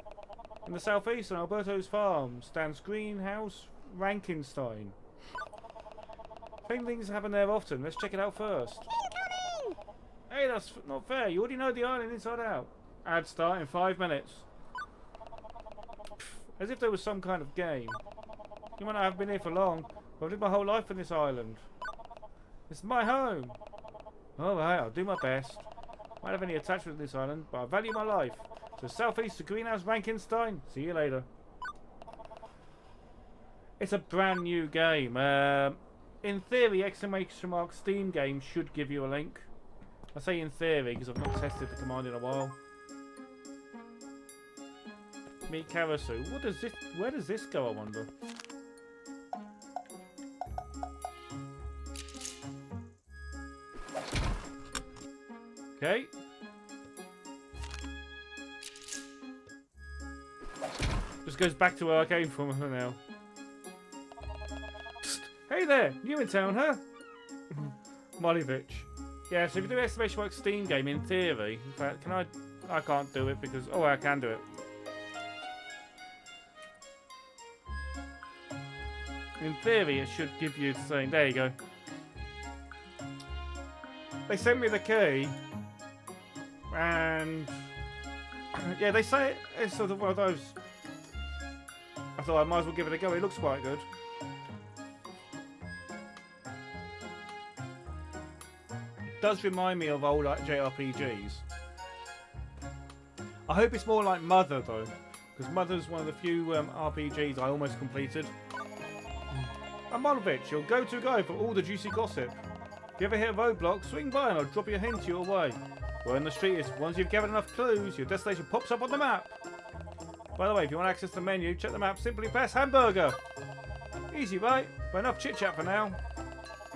In the southeast on Alberto's farm stands Greenhouse Rankenstein. Things happen there often. Let's check it out first. Hey, that's not fair. You already know the island inside out. Ad start in 5 minutes. As if there was some kind of game. You might not have been here for long, but I've lived my whole life on this island. It's my home. Alright, I'll do my best. Might have any attachment to this island, but I value my life. So southeast to Greenhouse Rankenstein. See you later. It's a brand new game. In theory, ! Steam Games should give you a link. I say in theory because I've not tested the command in a while. Meet Karasu. What does this? Where does this go? I wonder. Okay. Just goes back to where I came from now. Psst. Hey there, new in town, huh? Molivich. Yeah, so if you do ! Steam game, in theory, in fact, can I can't do it because, oh, I can do it. In theory, it should give you the same. There you go. They sent me the key, and yeah, they say it's sort of one of those. I thought I might as well give it a go. It looks quite good. It does remind me of old like JRPGs. I hope it's more like Mother though, because Mother's one of the few RPGs I almost completed. I'm Monovich, your go-to guy for all the juicy gossip. If you ever hit a roadblock, swing by and I'll drop you a hint your way. Where in the street is, once you've gathered enough clues, your destination pops up on the map. By the way, if you want to access the menu, check the map, simply press hamburger. Easy, right? But enough chit-chat for now.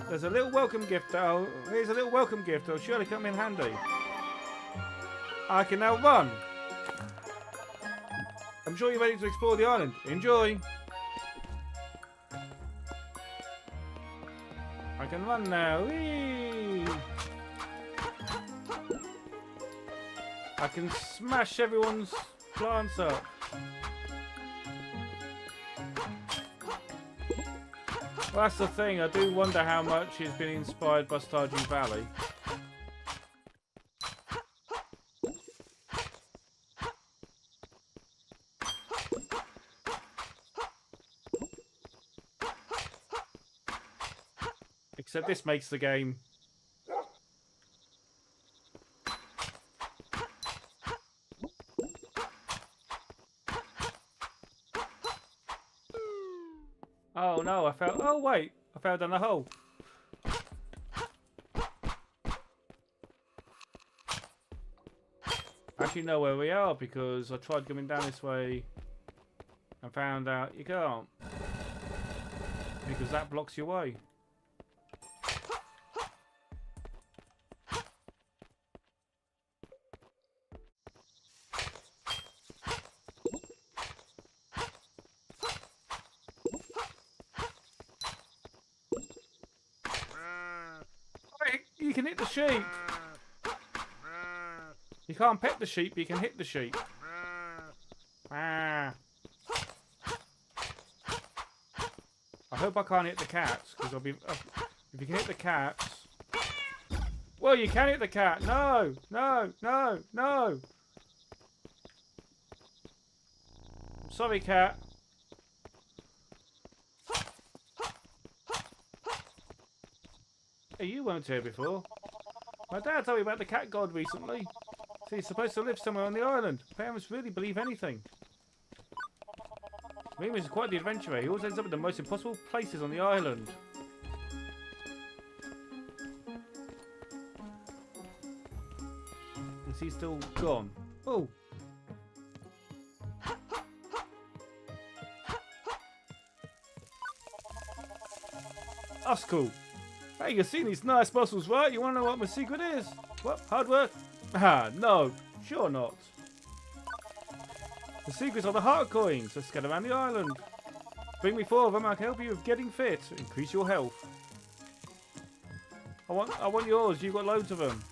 There's a little welcome gift. Here's a little welcome gift. It'll surely come in handy. I can now run. I'm sure you're ready to explore the island. Enjoy. I can run now. Whee! I can smash everyone's plants up. Well, that's the thing. I do wonder how much he's been inspired by Stardew Valley. Except this makes the game. Oh no, I fell. Oh wait, I fell down the hole. I actually know where we are because I tried coming down this way and found out you can't. Because that blocks your way. You can hit the sheep. You can't pet the sheep, you can hit the sheep. Ah. I hope I can't hit the cats, because I'll be. If you can hit the cats. Well, you can hit the cat. No, no, no, no. I'm sorry, cat. Hey, you weren't here before. My dad told me about the cat god recently. So he's supposed to live somewhere on the island. Parents really believe anything. Remus is quite the adventurer. He always ends up in the most impossible places on the island. Is he still gone? Oh. That's cool. Hey, you've seen these nice muscles, right? You want to know what my secret is? What? Hard work? Ah, no. Sure not. The secrets are the heart coins. Let's get around the island. Bring me 4 of them. I can help you with getting fit. Increase your health. I want yours. You've got loads of them.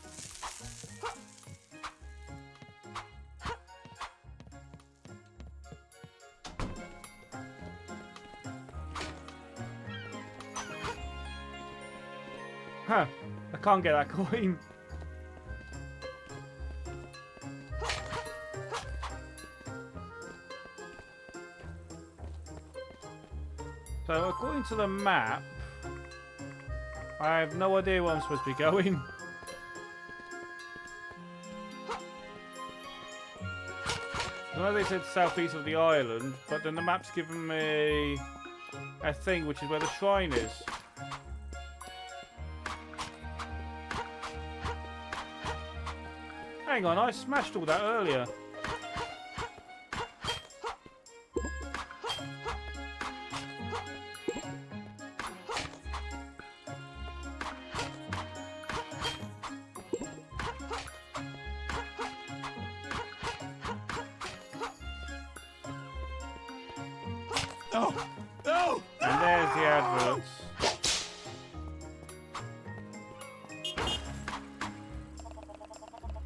Huh. I can't get that coin. So according to the map, I have no idea where I'm supposed to be going. I know they said southeast of the island, but then the map's given me a thing which is where the shrine is. Hang on, I smashed all that earlier. No! No! And there's the adverts.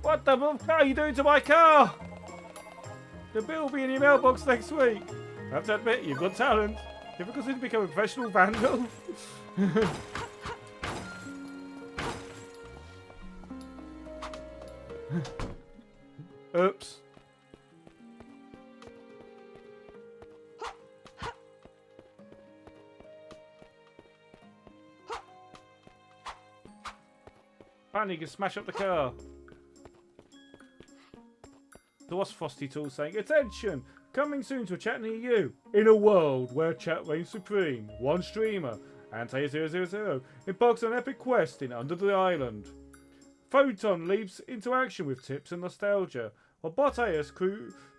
What the fuck are you doing to my car? The bill will be in your mailbox next week. I have to admit, you've got talent. You ever considered becoming a professional vandal? Oops. Apparently you can smash up the car. So what's Frosty Tool saying? Attention! Coming soon to a chat near you. In a world where chat reigns supreme, one streamer, Antaeus000, embarks on an epic quest in Under the Island. Photon leaps into action with tips and nostalgia, while Botaeus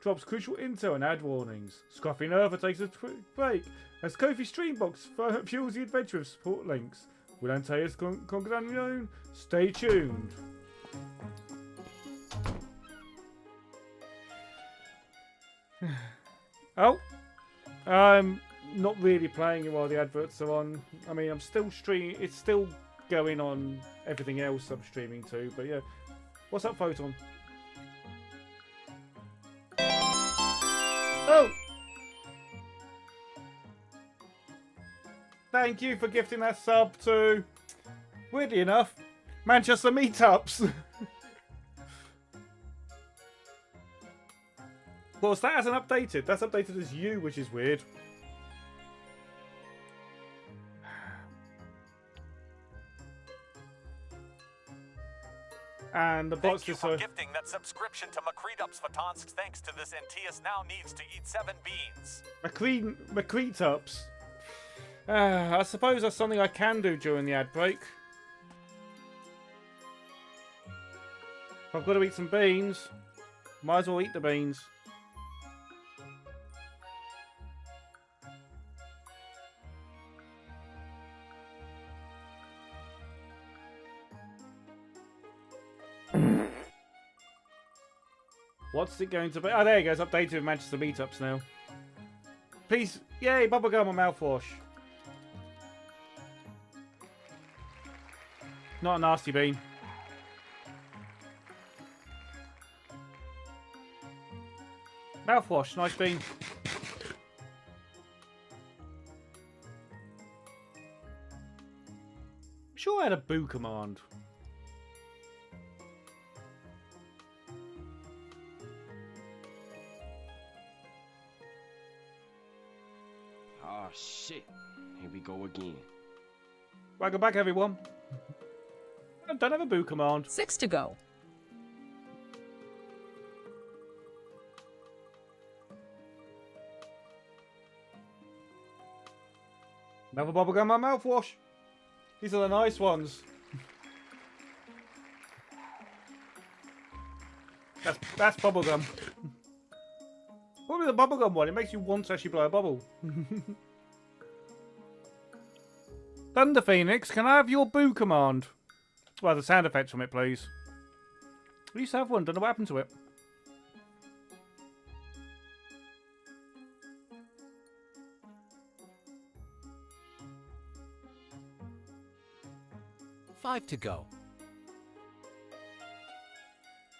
drops crucial intel and ad warnings. Scruffy Nerva takes a break as Kofi Streambox fuels the adventure with support links. Will Antaeus conquer the unknown? Stay tuned. Oh, I'm not really playing it while the adverts are on. I mean, I'm still streaming. It's still going on everything else I'm streaming to. But yeah, what's up, Photon? Oh, thank you for gifting that sub to, weirdly enough, Manchester Meetups. Of course, that hasn't updated. That's updated as you, which is weird. And the bots Thank you for gifting that subscription to Macreetups, Photonsk. Thanks to this, Antaeus now needs to eat 7 beans. Macreetups. I suppose that's something I can do during the ad break. If I've got to eat some beans, might as well eat the beans. What's it going to be? Oh, there it goes. Updated with Manchester Meetups now. Please. Yay, bubblegum and mouthwash. Not a nasty bean. Mouthwash, nice bean. I'm sure I had a boo command. Oh shit. Here we go again. Welcome back, everyone. I don't have a boo command. 6 to go. Another bubblegum and mouthwash. These are the nice ones. That's bubblegum. Probably the bubblegum one. It makes you want to actually blow a bubble. Thunder Phoenix, can I have your boo command? Well, the sound effects from it, please. I used to have one. Don't know what happened to it. Five to go.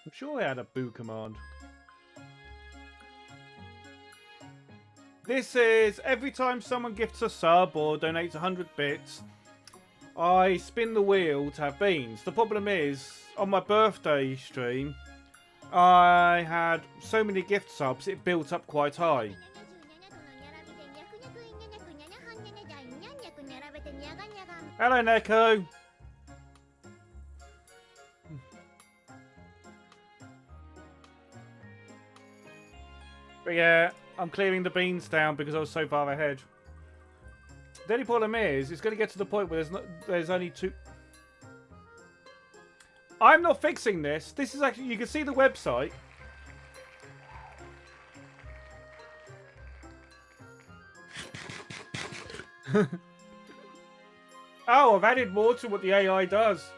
I'm sure I had a boo command. This is every time someone gifts a sub or donates 100 bits, I spin the wheel to have beans. The problem is, on my birthday stream, I had so many gift subs, it built up quite high. Hello, Neko. But yeah, I'm clearing the beans down because I was so far ahead. The only problem is, it's going to get to the point where there's only two... I'm not fixing this. This is actually... You can see the website. Oh, I've added more to what the AI does.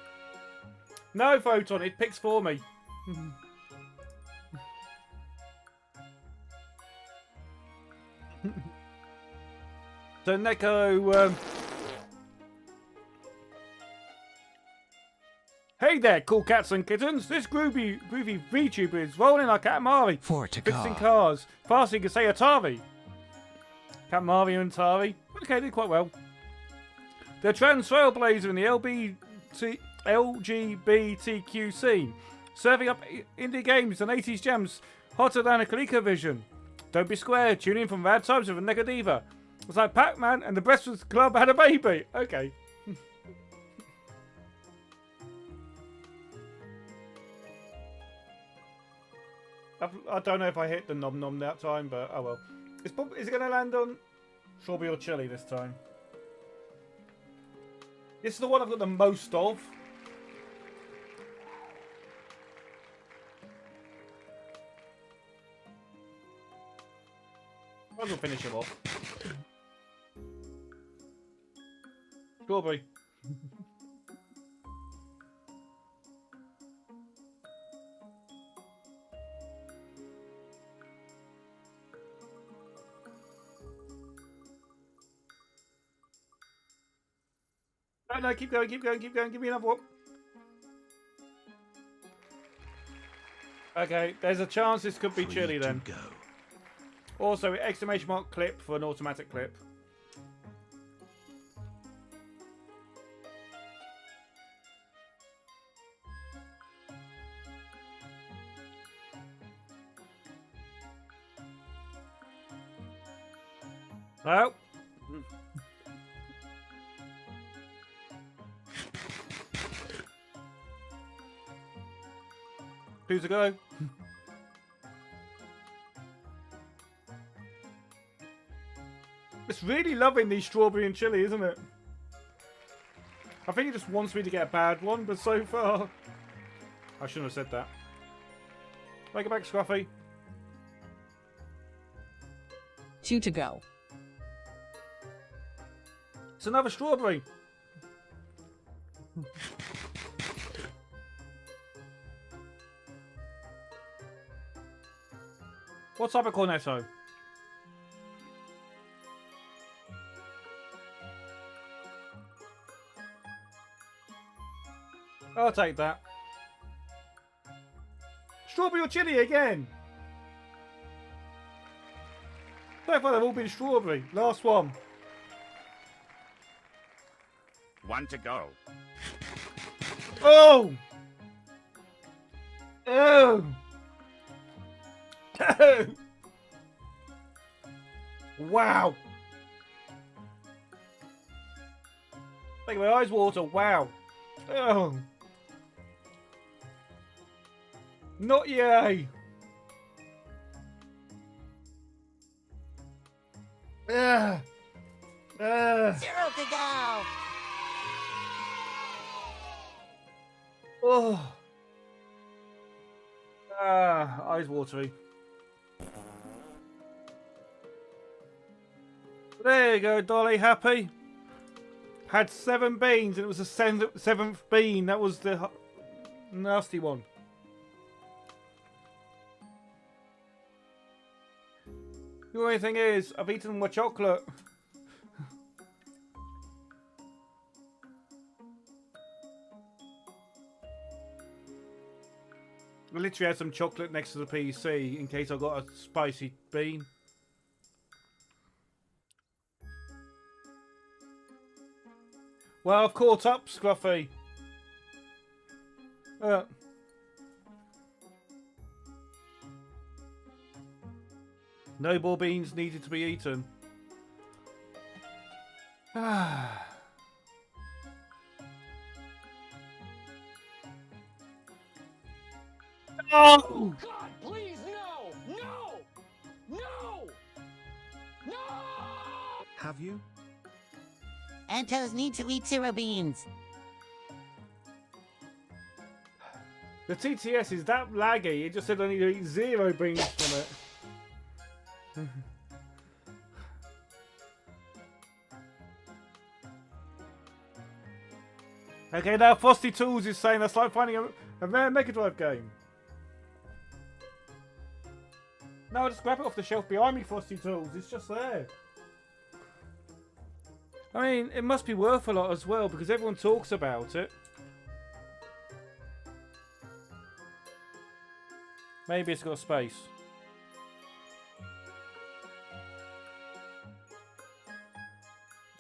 No, Photon, it picks for me. So, Neko, hey there, cool cats and kittens. This groovy VTuber is rolling like Katamari. Four to fixing go. cars. Faster you can say Atari. Katamari and Atari. Okay, did quite well. The trans trailblazer in the LGBTQ scene. Serving up indie games and 80s gems hotter than a ColecoVision. Don't be square. Tune in from Rad Times with a Negadiva. It's like Pac-Man and the Breakfast Club had a baby. Okay. I don't know if I hit the nom nom that time, but oh well. Is it going to land on strawberry or chili this time? This is the one I've got the most of. Might as well finish him off. Strawberry. No, keep going. Give me another one. Okay, there's a chance this could be chili then. Go. Also, exclamation mark clip for an automatic clip. Oh. Who's a go? It's really loving these strawberry and chili, isn't it? I think it just wants me to get a bad one, but so far... I shouldn't have said that. Make it back, Scruffy. 2 to go. It's another strawberry. What type of cornetto? I'll take that. Strawberry or chili again? So far they've all been strawberry. Last one. 1 to go. Oh! Oh! Oh! Wow! Making my eyes water. Wow! Oh! Not yay! Ah! Ah! 0 to go. Oh! Ah! Eyes watery. There you go, Dolly. Happy? Had 7 beans and it was the 7th bean. That was the nasty one. The only thing is, I've eaten my chocolate. I literally had some chocolate next to the PC in case I got a spicy bean. Well, I've caught up, Scruffy. No more beans needed to be eaten. Oh! God, please, no! No! No! No! Have you? Antos need to eat zero beans. The TTS is that laggy, it just said I need to eat 0 beans from it. Okay, now Frosty Tools is saying that's like finding a rare Mega Drive game. No, just grab it off the shelf behind me, Frosty Tools. It's just there. I mean, it must be worth a lot as well because everyone talks about it. Maybe it's got space.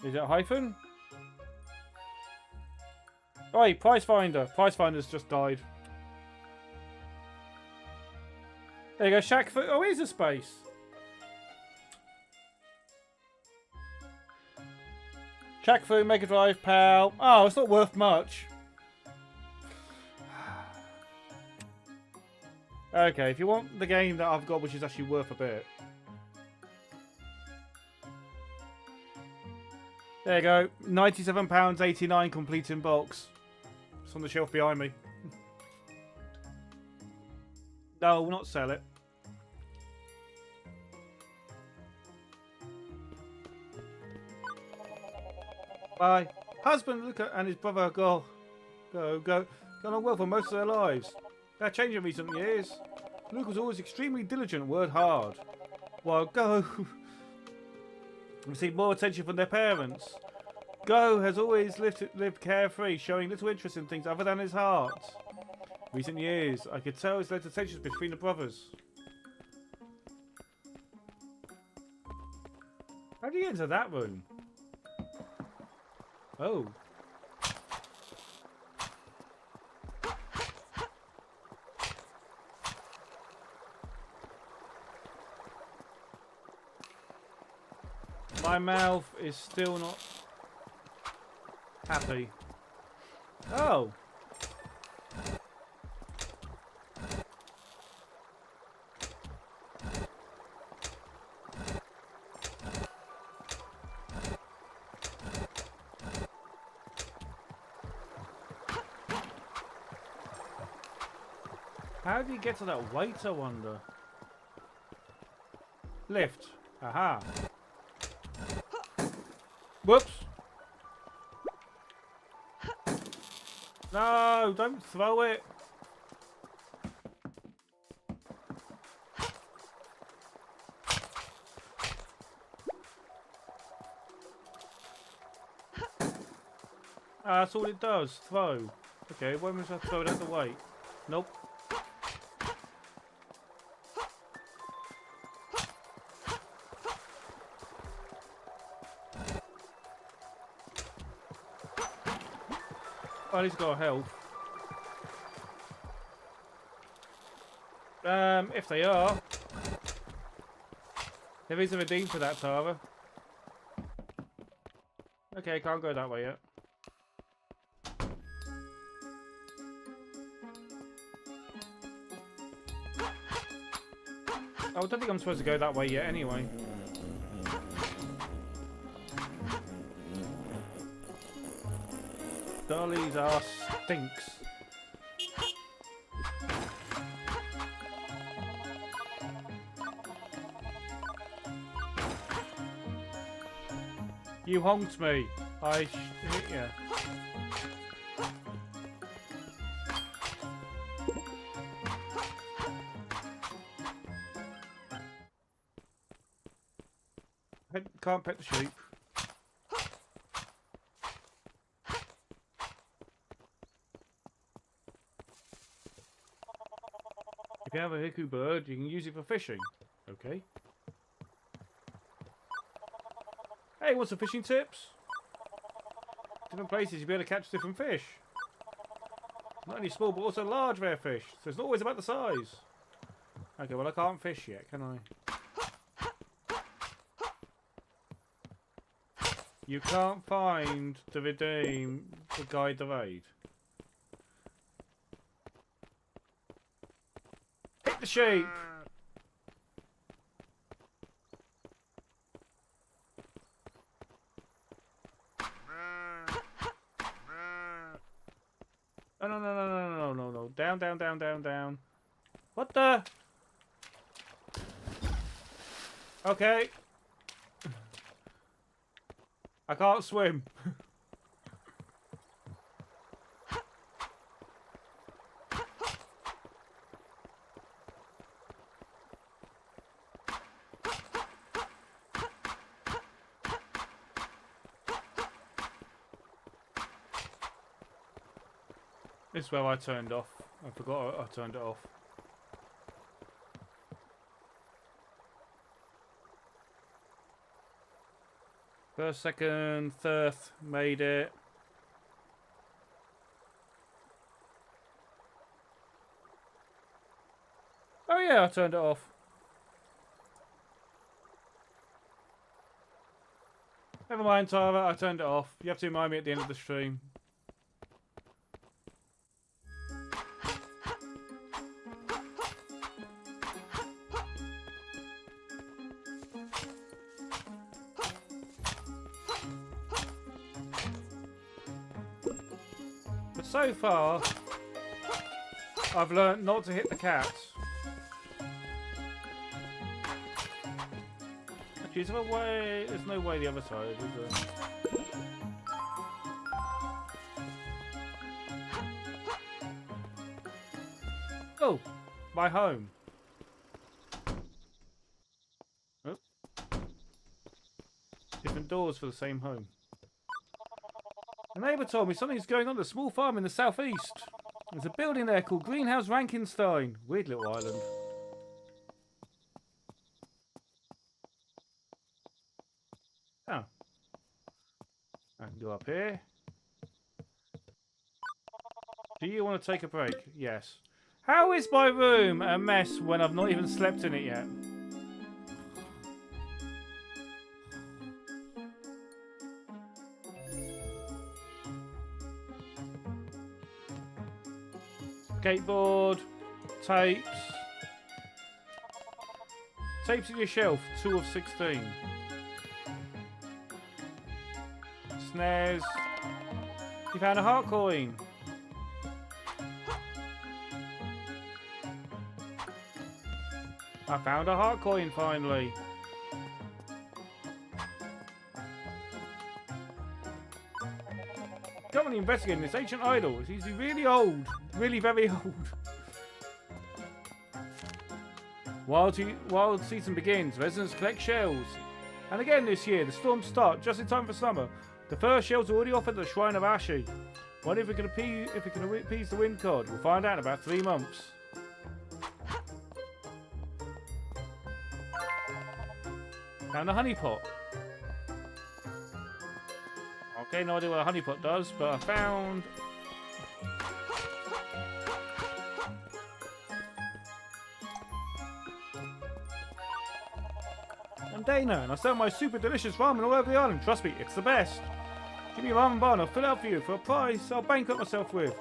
Is it a hyphen? Oi, Price Finder. Price Finder's just died. There you go, Shaq. Oh, here's a space. Shaq Fu, Mega Drive, PAL. Oh, it's not worth much. Okay, if you want the game that I've got, which is actually worth a bit. There you go. £97.89 complete in box. It's on the shelf behind me. No, we'll not sell it. Bye. Husband, look at, and his brother go on well for most of their lives. That changed in recent years. Luke was always extremely diligent, worked hard. While Go received more attention from their parents. Go has always lived carefree, showing little interest in things other than his heart. Recent years, I could tell it's led to tensions between the brothers. How do you get into that room? Oh. My mouth is still not happy. Oh. How do you get to that weight, I wonder? Lift. Aha. Whoops. No, don't throw it. That's all it does, throw. Okay, when was I throw it at the weight? Nope. Well, he's got health. If they are. There is a redeem for that, Tara. Okay, can't go that way yet. I don't think I'm supposed to go that way yet anyway. Dolly's ass stinks. You honked me. I hit you. Can't pet the sheep. If you have a hickory bird, you can use it for fishing. Okay. Hey, what's the fishing tips? Different places you'll be able to catch different fish. Not only small, but also large rare fish. So it's not always about the size. Okay, well I can't fish yet, can I? You can't find to redeem the guide the raid. Hit the sheep! Oh, no. Down. What the? Okay. I can't swim. This is where I turned off. I forgot I turned it off. First, second, third, made it. Oh yeah, I turned it off. Never mind, Tara, I turned it off. You have to remind me at the end of the stream. But so far, I've learnt not to hit the cats. Actually, is there a way? There's no way the other side, is there? Oh, my home. Oh. Different doors for the same home. A neighbour told me something's going on at a small farm in the southeast. There's a building there called Greenhouse Rankenstein. Weird little island. Oh. I can go up here. Do you want to take a break? Yes. How is my room a mess when I've not even slept in it yet? Skateboard, tapes. Tapes in your shelf, 2 of 16. Snares. You found a heart coin. I found a heart coin finally. Currently investigating this ancient idol. He's really old. Really very old. Wild season begins. Residents collect shells. And again this year, the storms start just in time for summer. The first shells are already offered at the Shrine of Ashi. Wonder if we can appease the wind god. We'll find out in about 3 months. Found a honey pot. Okay, no idea what a honey pot does, but I found... I'm Dana, and I sell my super delicious ramen all over the island. Trust me, it's the best. Give me a ramen bowl and I'll fill it up for you for a price I'll bankrupt myself with.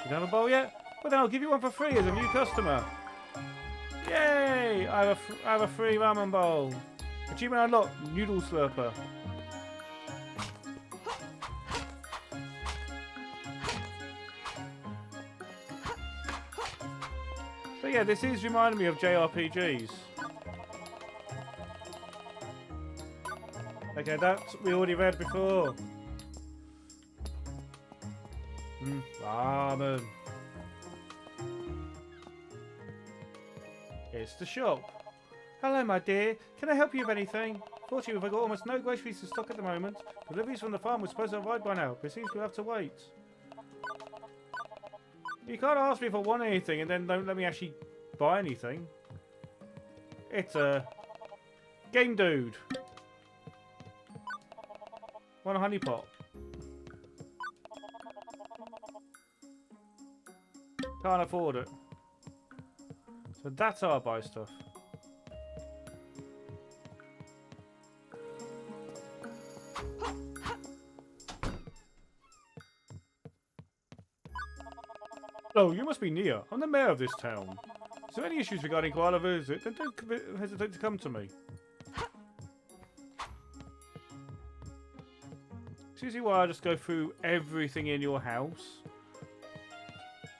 You don't have a bowl yet? Well then I'll give you one for free as a new customer. Yay! I have a free ramen bowl. Achievement unlocked, noodle slurper. So yeah, this is reminding me of JRPGs. Okay, that we already read before. Ramen. It's the shop. Hello, my dear. Can I help you with anything? Fortunately, we've got almost no groceries in stock at the moment. Deliveries from the farm were supposed to arrive by now, but it seems we'll have to wait. You can't ask me if I want anything and then don't let me actually buy anything. It's a game dude. Want a honey pot? Can't afford it. So that's how I buy stuff. Oh, you must be Nia. I'm the mayor of this town. Is there any issues regarding koala visit? Then don't hesitate to come to me. So you see why I just go through everything in your house?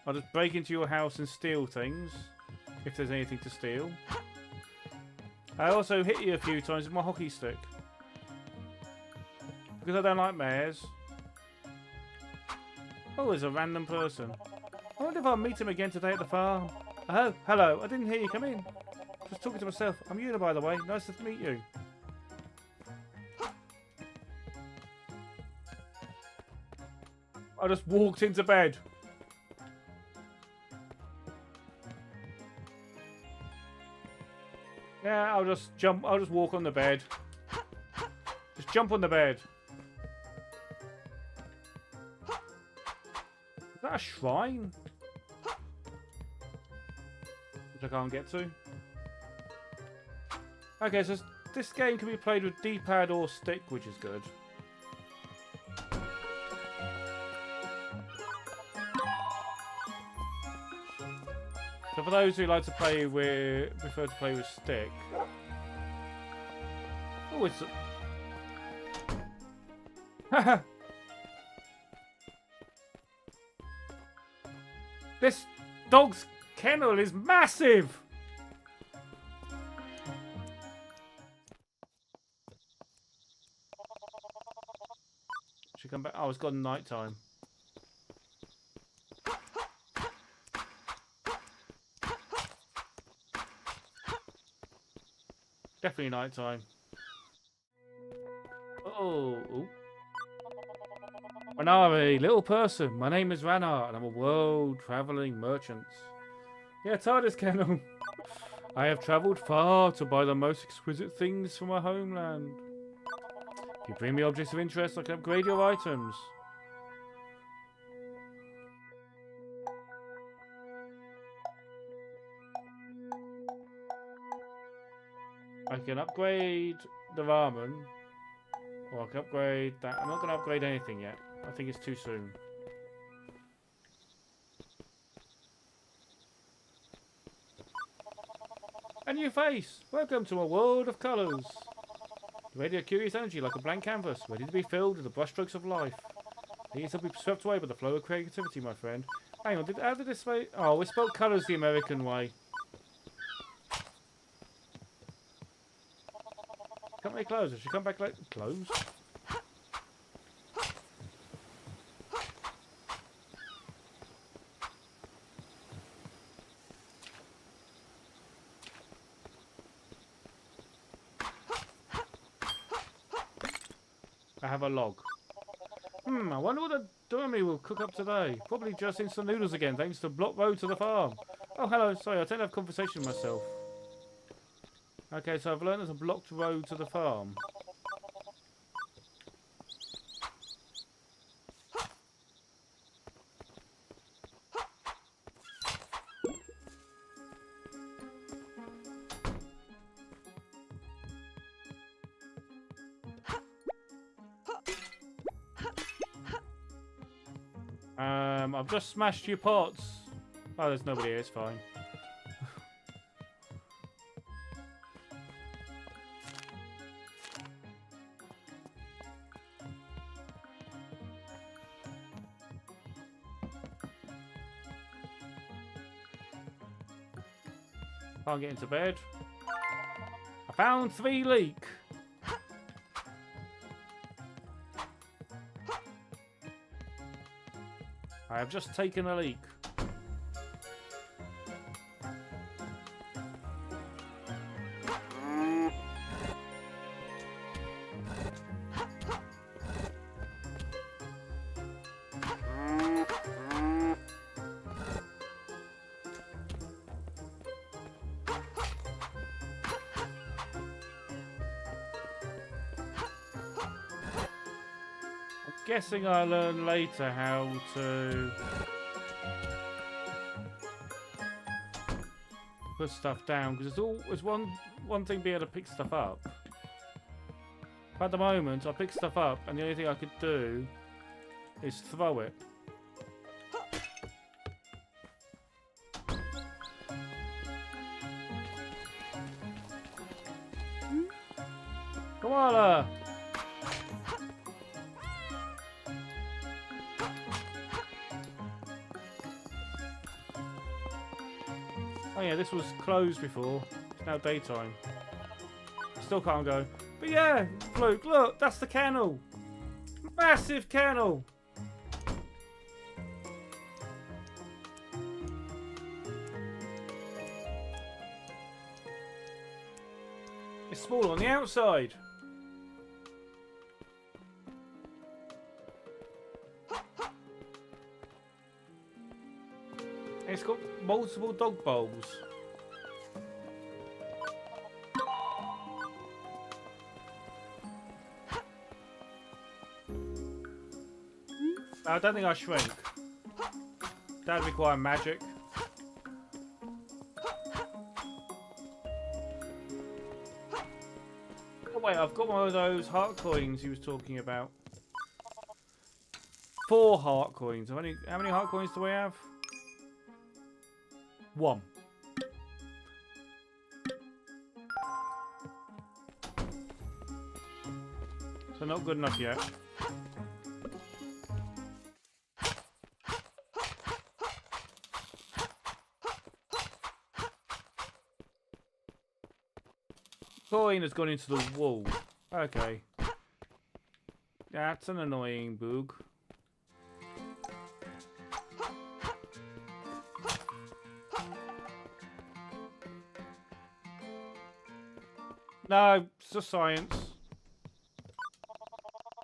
I'll just break into your house and steal things, if there's anything to steal. I also hit you a few times with my hockey stick. Because I don't like mayors. Oh, there's a random person. I wonder if I'll meet him again today at the farm. Oh, hello. I didn't hear you come in. Just talking to myself. I'm Una, by the way. Nice to meet you. I just walked into bed. Yeah, I'll just jump. I'll just walk on the bed. Just jump on the bed. Is that a shrine? Which I can't get to. Okay, so this game can be played with D-pad or stick, which is good. So for those who like to play with, prefer to play with stick. Oh, it's. Haha. This dog's kennel is massive. Should come back. Oh, it's gone night time. Definitely night time. Oh. I'm a little person. My name is Ranar, and I'm a world-traveling merchant. Yeah, TARDIS Kennel. I have travelled far to buy the most exquisite things from my homeland. If you bring me objects of interest, I can upgrade your items. I can upgrade the ramen, or I can upgrade that. I'm not going to upgrade anything yet. I think it's too soon. A new face! Welcome to a world of colours. Radio curious energy like a blank canvas, ready to be filled with the brushstrokes of life. These will be swept away by the flow of creativity, my friend. Hang on, how did this way? Oh, we spelled colours the American way. Come any closer. She come back like close. I have a log. I wonder what the Dormy will cook up today. Probably just instant noodles again, thanks to block road to the farm. Oh, hello. Sorry, I tend to have a conversation with myself. Okay, so I've learned there's a blocked road to the farm. I've just smashed your pots. Oh, there's nobody here, it's fine. Can't get into bed. I found 3 leek. I have just taken a leak. Guessing I'll learn later how to put stuff down because there's one thing being able to pick stuff up. At the moment, I pick stuff up, and the only thing I could do is throw it. Koala! Oh yeah, this was closed before. It's now daytime. Still can't go. But yeah, Fluke, look, that's the kennel. Massive kennel. It's small on the outside. It's got multiple dog bowls. I don't think I shrink. That'd require magic. Oh wait, I've got one of those heart coins he was talking about. 4 heart coins. How many heart coins do we have? 1. So not good enough yet. Coin has gone into the wall. Okay. That's an annoying boog. No, it's just science.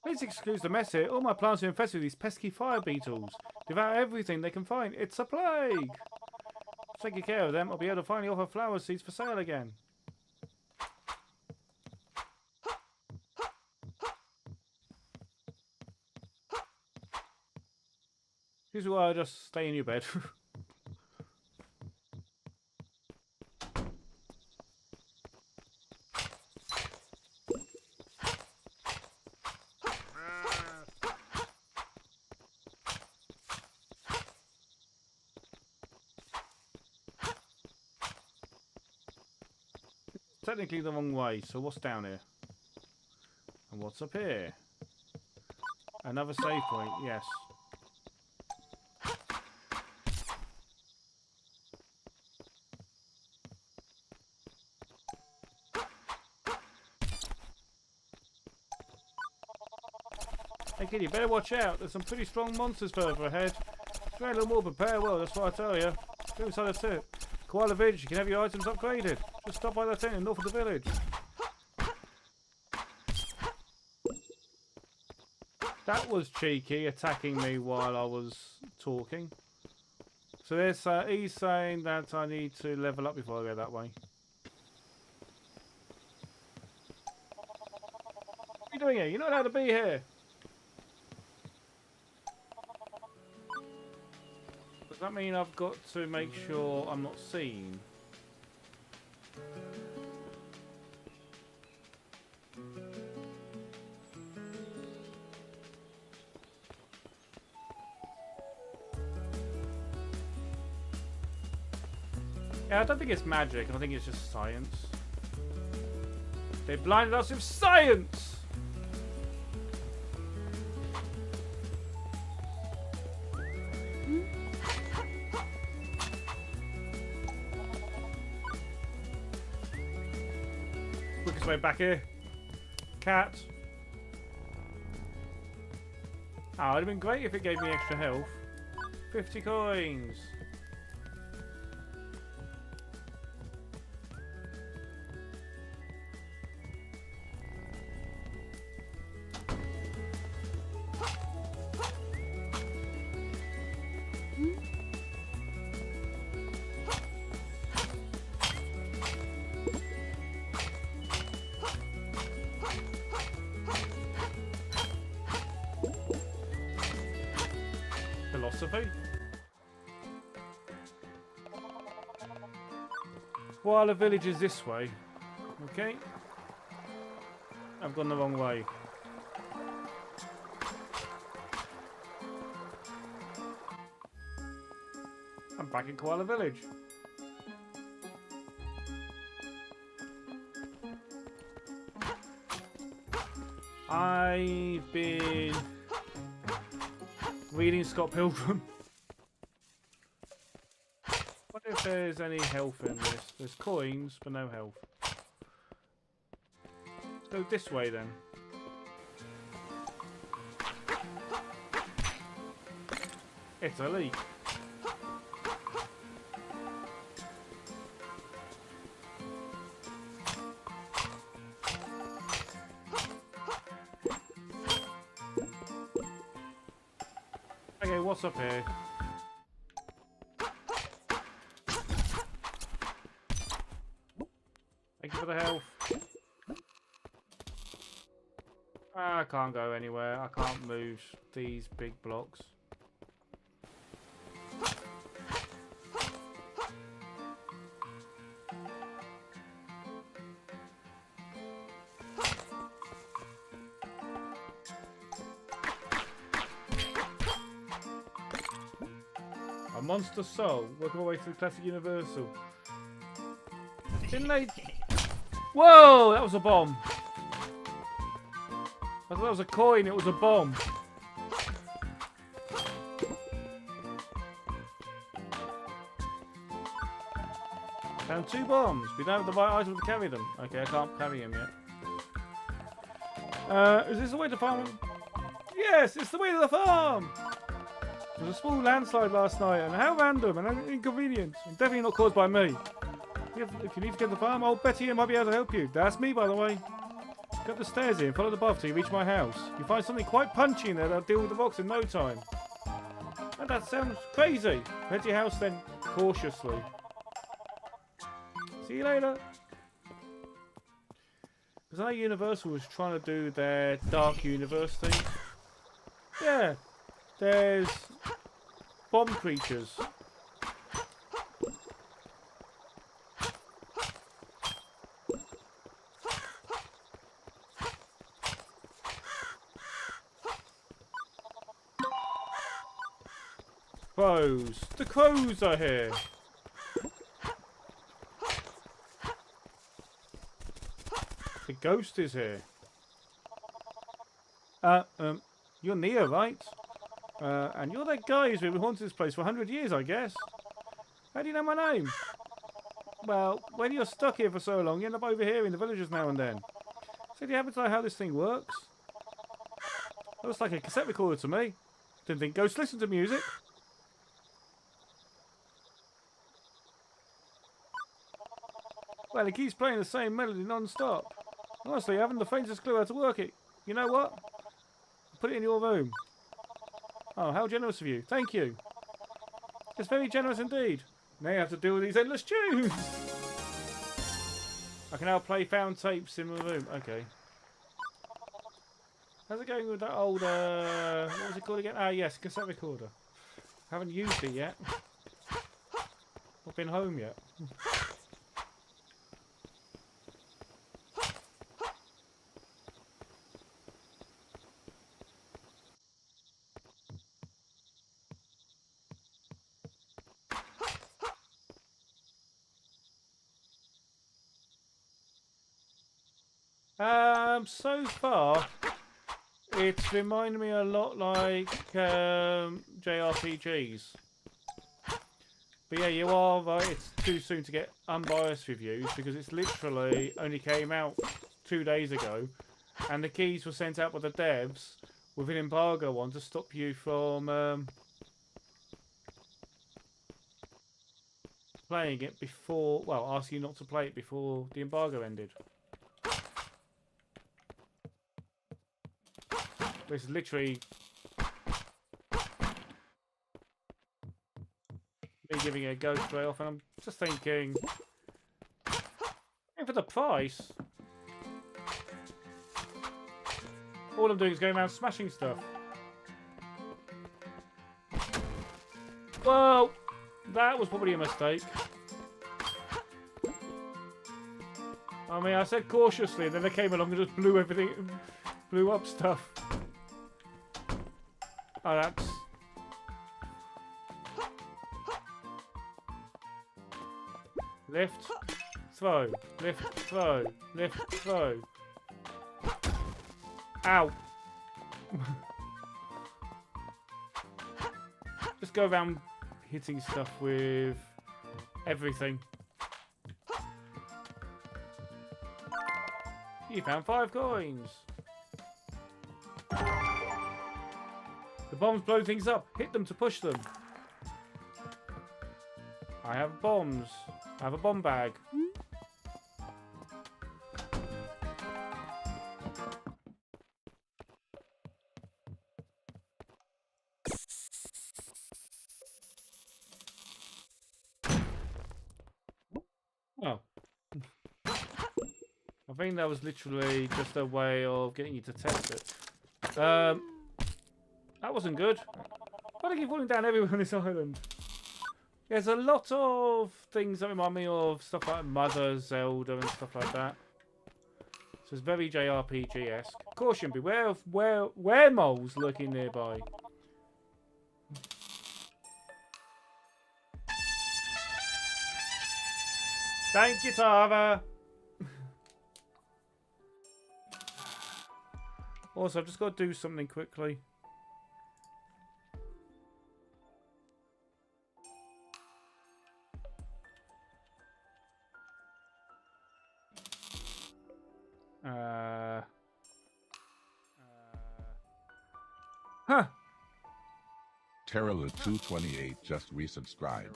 Please excuse the mess here. All my plants are infested with these pesky fire beetles. Devour everything they can find. It's a plague. Taking care of them, I'll be able to finally offer flower seeds for sale again. Here's why I just stay in your bed. Technically the wrong way, so what's down here? And what's up here? Another save point, yes. Hey kid, you better watch out. There's some pretty strong monsters further ahead. Try a little more, prepare well, that's what I tell you. Go inside the tip. Koala Village, you can have your items upgraded. Just stop by that tent in north of the village. That was cheeky, attacking me while I was talking. So there's, he's saying that I need to level up before I go that way. What are you doing here? You're not allowed to be here. Does that mean I've got to make sure I'm not seen? Yeah, I don't think it's magic. I think it's just science. They blinded us with science! Quickest way back here. Cat. Oh, it'd have been great if it gave me extra health. 50 coins. Philosophy. Koala Village is this way. Okay. I've gone the wrong way. I'm back in Koala Village. I've been reading Scott Pilgrim. Wonder if there's any health in this. There's coins, but no health. Let's go this way then. Italy. Okay, what's up here? Thank you for the health. I can't go anywhere. I can't move these big blocks. A Monster Soul. Work our way through Classic Universal. Didn't they? Whoa! That was a bomb. I thought that was a coin. It was a bomb. Found 2 bombs. We don't have the right item to carry them. Okay, I can't carry them yet. Is this the way to farm? Yes, it's the way to the farm. There was a small landslide last night, and how random and inconvenient. And definitely not caused by me. If you need to get to the farm, old Betty here might be able to help you. That's me, by the way. Go up the stairs here and follow the path till you reach my house. You find something quite punchy in there that'll deal with the rocks in no time. And that sounds crazy. Head to your house then, cautiously. See you later. Because I know Universal was trying to do their Dark Universe thing. Yeah. There's bomb creatures. Crows. The crows are here. The ghost is here. You're Nia, right? And you're that guy who's been haunting this place for 100 years, I guess. How do you know my name? Well, when you're stuck here for so long, you end up overhearing the villagers now and then. So do you happen to know how this thing works? Looks like a cassette recorder to me. Didn't think ghosts listen to music. Well, it keeps playing the same melody non-stop. Honestly, I haven't the faintest clue how to work it. You know what? Put it in your room. Oh, how generous of you. Thank you. It's very generous indeed. Now you have to deal with these endless tunes. I can now play found tapes in my room. Okay. How's it going with that old, what was it called again? Ah, yes, cassette recorder. Haven't used it yet. Not been home yet. So far, it's reminded me a lot like JRPGs. But yeah, you are right, it's too soon to get unbiased reviews because it's literally only came out 2 days ago and the keys were sent out by the devs with an embargo on to stop you from playing it before, well, ask you not to play it before the embargo ended. This is literally me giving it a go straight off, and I'm just thinking, and for the price, all I'm doing is going around smashing stuff. Well, that was probably a mistake. I mean, I said cautiously, and then they came along and just blew everything, blew up stuff. Oh, that's... Lift, throw, lift, throw, lift, throw. Ow. Just go around hitting stuff with everything. You found 5 coins. The bombs blow things up. Hit them to push them. I have bombs. I have a bomb bag. Oh. I think that was literally just a way of getting you to test it. That wasn't good. Why do I keep falling down everywhere on this island? There's a lot of things that remind me of stuff like Mother, Zelda and stuff like that. So it's very JRPG-esque. Caution, beware of weremoles lurking nearby. Thank you, Tara! Also, I've just got to do something quickly. Huh. Terrala228 just resubscribed.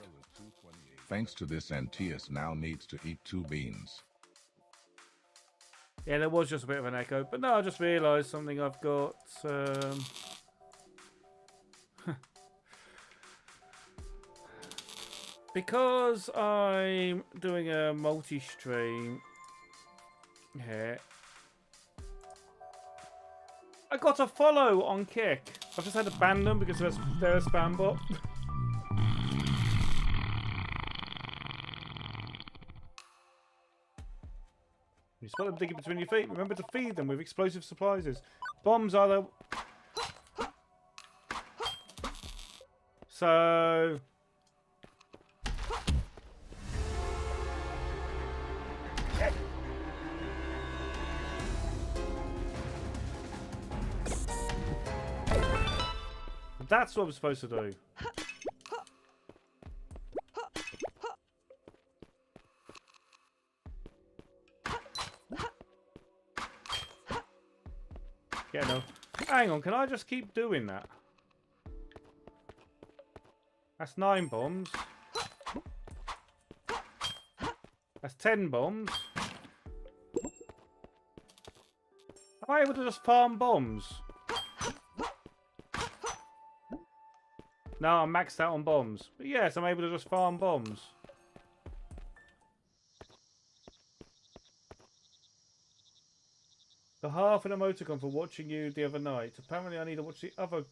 Thanks to this, Antius now needs to eat 2 beans. Yeah, there was just a bit of an echo, but no, I just realised something I've got. Because I'm doing a multi-stream here, I got a follow on Kick. I've just had to ban them because they're a spam bot. You spot them digging between your feet. Remember to feed them with explosive surprises. Bombs are the... So... That's what I'm supposed to do. Yeah, no. Hang on, can I just keep doing that? That's 9 bombs. That's 10 bombs. Am I able to just farm bombs? No, I'm maxed out on bombs. But yes, I'm able to just farm bombs. The half an emoticon for watching you the other night. Apparently I need to watch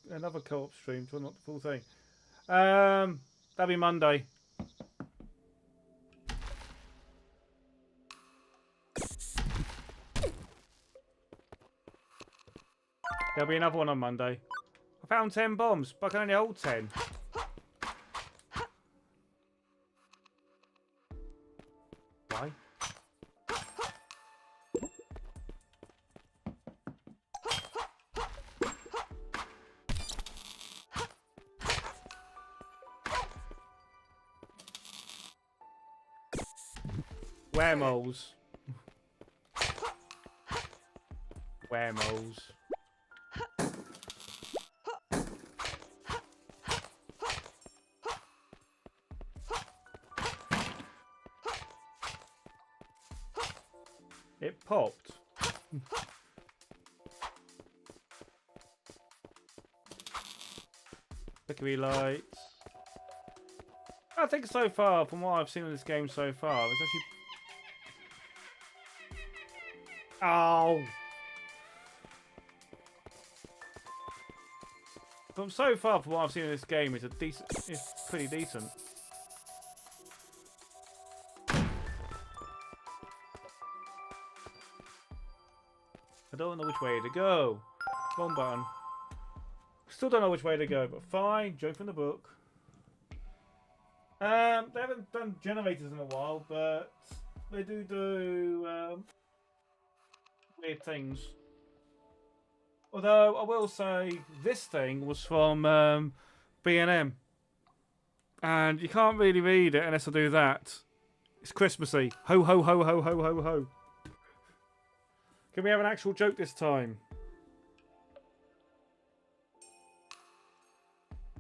another co-op stream to unlock the full thing. That'll be Monday. There'll be another one on Monday. I found 10 bombs, but I can only hold 10. Why? Weremoles. Weremoles. It popped. Flickery lights. I think so far, from what I've seen in this game so far, it's actually... Ow! From so far, from what I've seen in this game, it's pretty decent. I don't know which way to go. Wrong button. Still don't know which way to go, but fine. Joke from the book. They haven't done generators in a while, but they do weird things. Although I will say this thing was from B&M, and you can't really read it unless I do that. It's Christmassy. Ho ho ho ho ho ho ho. Can we have an actual joke this time?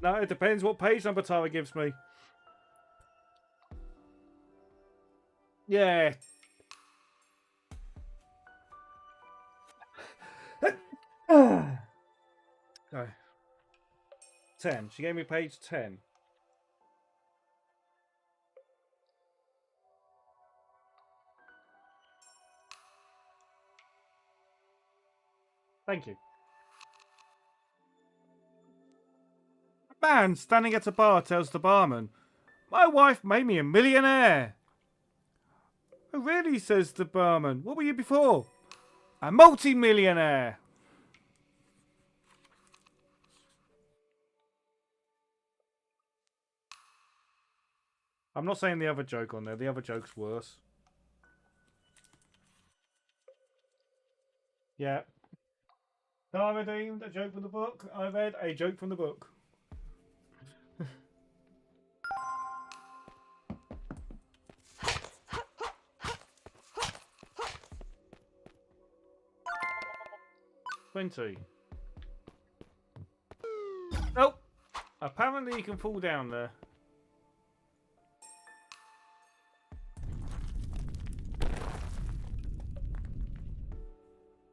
No, it depends what page number Tara gives me. Yeah. No. 10. She gave me page 10. Thank you. A man standing at a bar tells the barman, "My wife made me a millionaire." "Oh, really?" says the barman. "What were you before?" "A multi-millionaire." I'm not saying the other joke on there. The other joke's worse. Yeah. I redeemed a joke from the book. I read a joke from the book. $20. Nope. Apparently you can fall down there.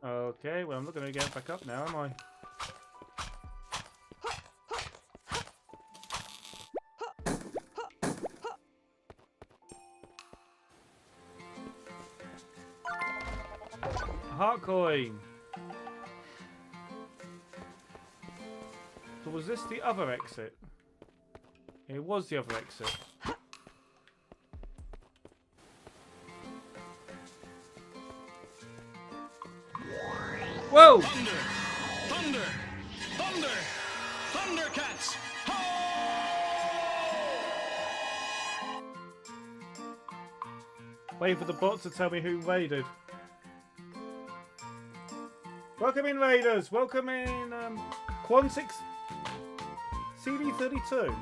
Okay, well I'm not going to get back up now, am I? Heart coin. So was this the other exit? It was the other exit. Whoa! Thunder! Thunder! Thunder! Thundercats! Wait for the bot to tell me who raided. Welcome in, raiders. Welcome in, Quantix CD32.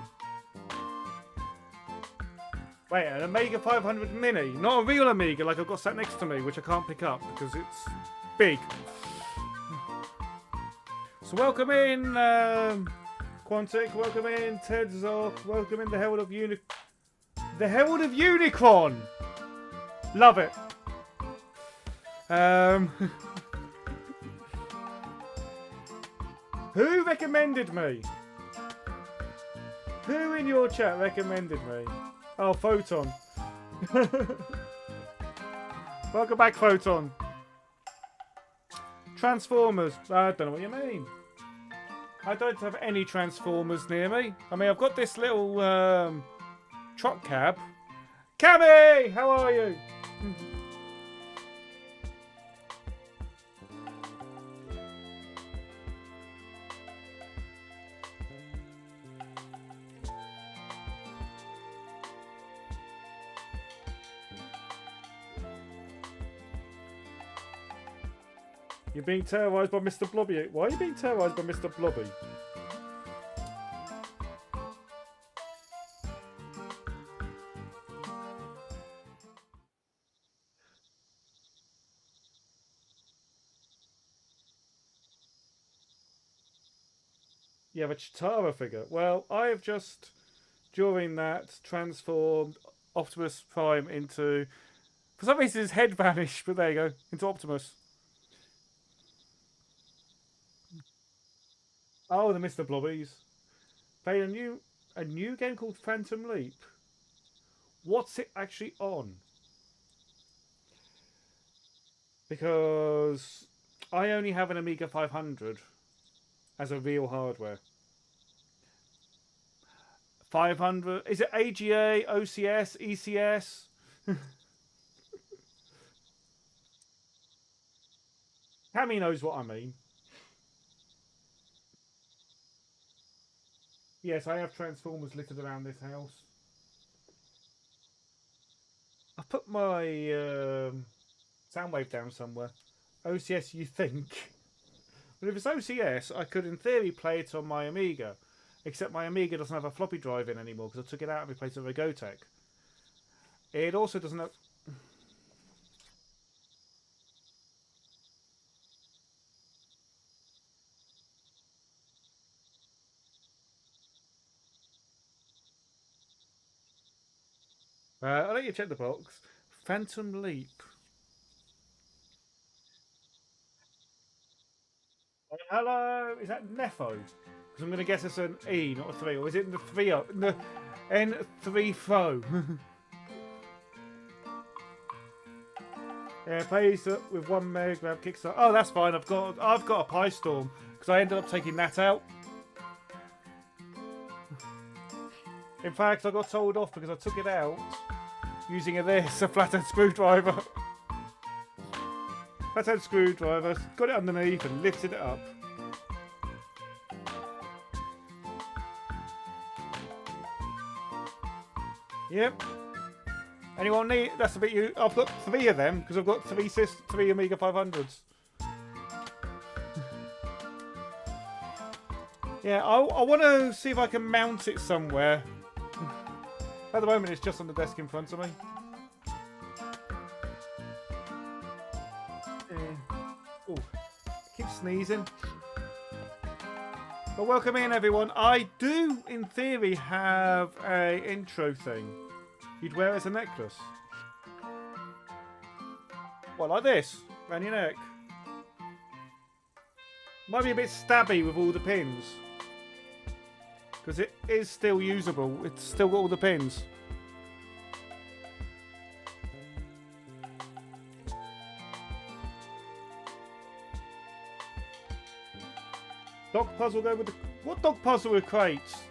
Wait, an Amiga 500 Mini, not a real Amiga like I've got sat next to me, which I can't pick up because it's big. So welcome in, Quantic. Welcome in, Ted Zork. Welcome in, the Herald of Unicron. Love it. Who recommended me? Who in your chat recommended me? Oh, Photon. Welcome back, Photon. Transformers. I don't know what you mean. I don't have any Transformers near me. I mean, I've got this little truck cab. Cammy, how are you? You're being terrorised by Mr. Blobby. Why are you being terrorised by Mr. Blobby? You have a Chitara figure. Well, I have just, during that, transformed Optimus Prime into... For some reason his head vanished, but there you go. Into Optimus. Oh, the Mr. Blobbies. Playing a new game called Phantom Leap. What's it actually on? Because I only have an Amiga 500 as a real hardware. 500. Is it AGA, OCS, ECS? Cammy knows what I mean. Yes, I have Transformers littered around this house. I put my Soundwave down somewhere. OCS, you think? But if it's OCS, I could in theory play it on my Amiga. Except my Amiga doesn't have a floppy drive in anymore because I took it out and replaced it with a Gotek. It also doesn't have... I'll let you check the box. Phantom Leap. Hello, is that Nefo? Because I'm going to guess it's an E, not a 3. Or is it the 3? The N3 Fo? Yeah, plays with 1 meg grab Kickstarter. Oh, that's fine. I've got a Pi Storm because I ended up taking that out. In fact, I got told off because I took it out using a flathead screwdriver. Flathead screwdriver, got it underneath and lifted it up. Yep. Anyone need? That's a bit you. I've got 3 of them because I've got 3 Amiga 500s. Yeah, I want to see if I can mount it somewhere. At the moment, it's just on the desk in front of me. Oh, keep sneezing. But welcome in, everyone. I do, in theory, have a intro thing. You'd wear it as a necklace. What, like this? Around your neck? Might be a bit stabby with all the pins. Because it is still usable. It's still got all the pins. Dog puzzle go with the... What dog puzzle with crates?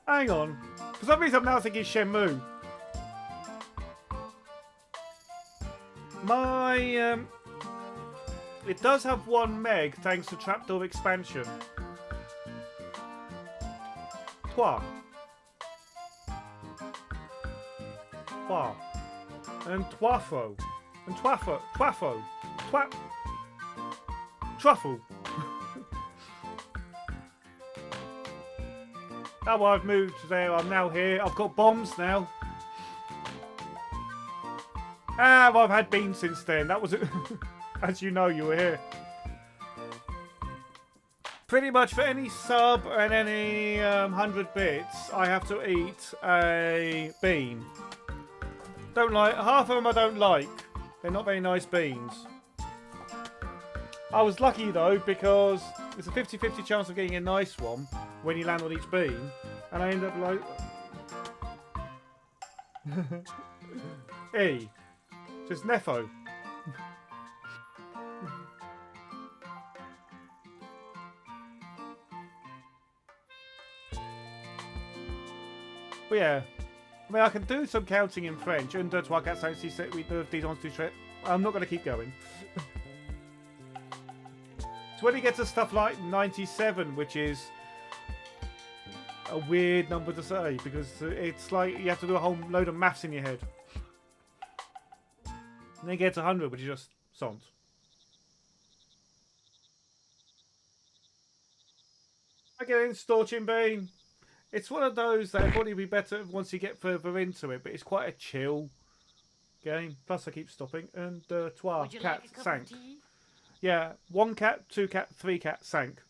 Hang on. For some reason I'm now thinking Shenmue. My... It does have 1 meg thanks to Trapdoor expansion. Trois. And Twafo. And Twafo. Truffle. Now I've moved there, I'm now here. I've got bombs now. I've had beans since then. That was it. As you know, you were here. Pretty much for any sub and any 100 bits, I have to eat a bean. Don't like half of them. I don't like. They're not very nice beans. I was lucky though because it's a 50-50 chance of getting a nice one when you land on each bean, and I end up like E. Just Nefo. But yeah, I mean, I can do some counting in French. Un, deux, trois, quatre, cinq, six, sept, huit, neuf, dix, onze, douze, treize. I'm not going to keep going. So when you get to stuff like 97, which is a weird number to say, because it's like you have to do a whole load of maths in your head. And then you get to 100, which is just sont. I get in Storching Bean. It's one of those that would probably be better once you get further into it, but it's quite a chill game. Plus I keep stopping. And trois, cat, sank. Yeah, 1 cat, 2 cat, 3 cat, sank.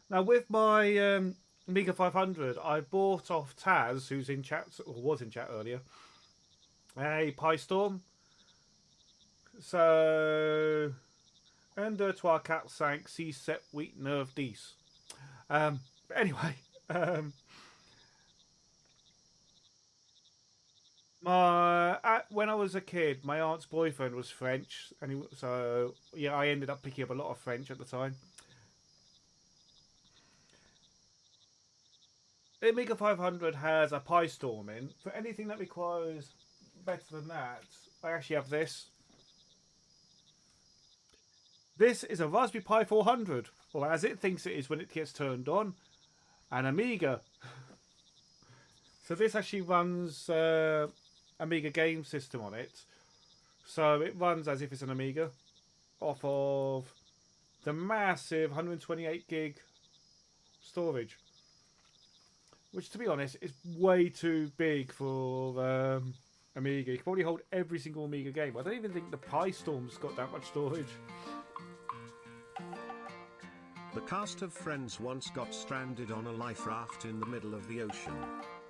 Now with my Amiga 500, I bought off Taz, who's in chat, or was in chat earlier, a Pi Storm. So, un, deux, trois, quatre, cinq, six, sept, huit, neuf, dix. Anyway, when I was a kid, my aunt's boyfriend was French, and so yeah, I ended up picking up a lot of French at the time. the Amiga 500 has a Pi Storm in. For anything that requires better than that, I actually have this. This is a Raspberry Pi 400, or as it thinks it is when it gets turned on, an Amiga. So this actually runs Amiga game system on it. So it runs as if it's an Amiga off of the massive 128 gig storage. Which, to be honest, is way too big for Amiga. You can probably hold every single Amiga game. I don't even think the Pi Storm's got that much storage. The cast of Friends once got stranded on a life raft in the middle of the ocean.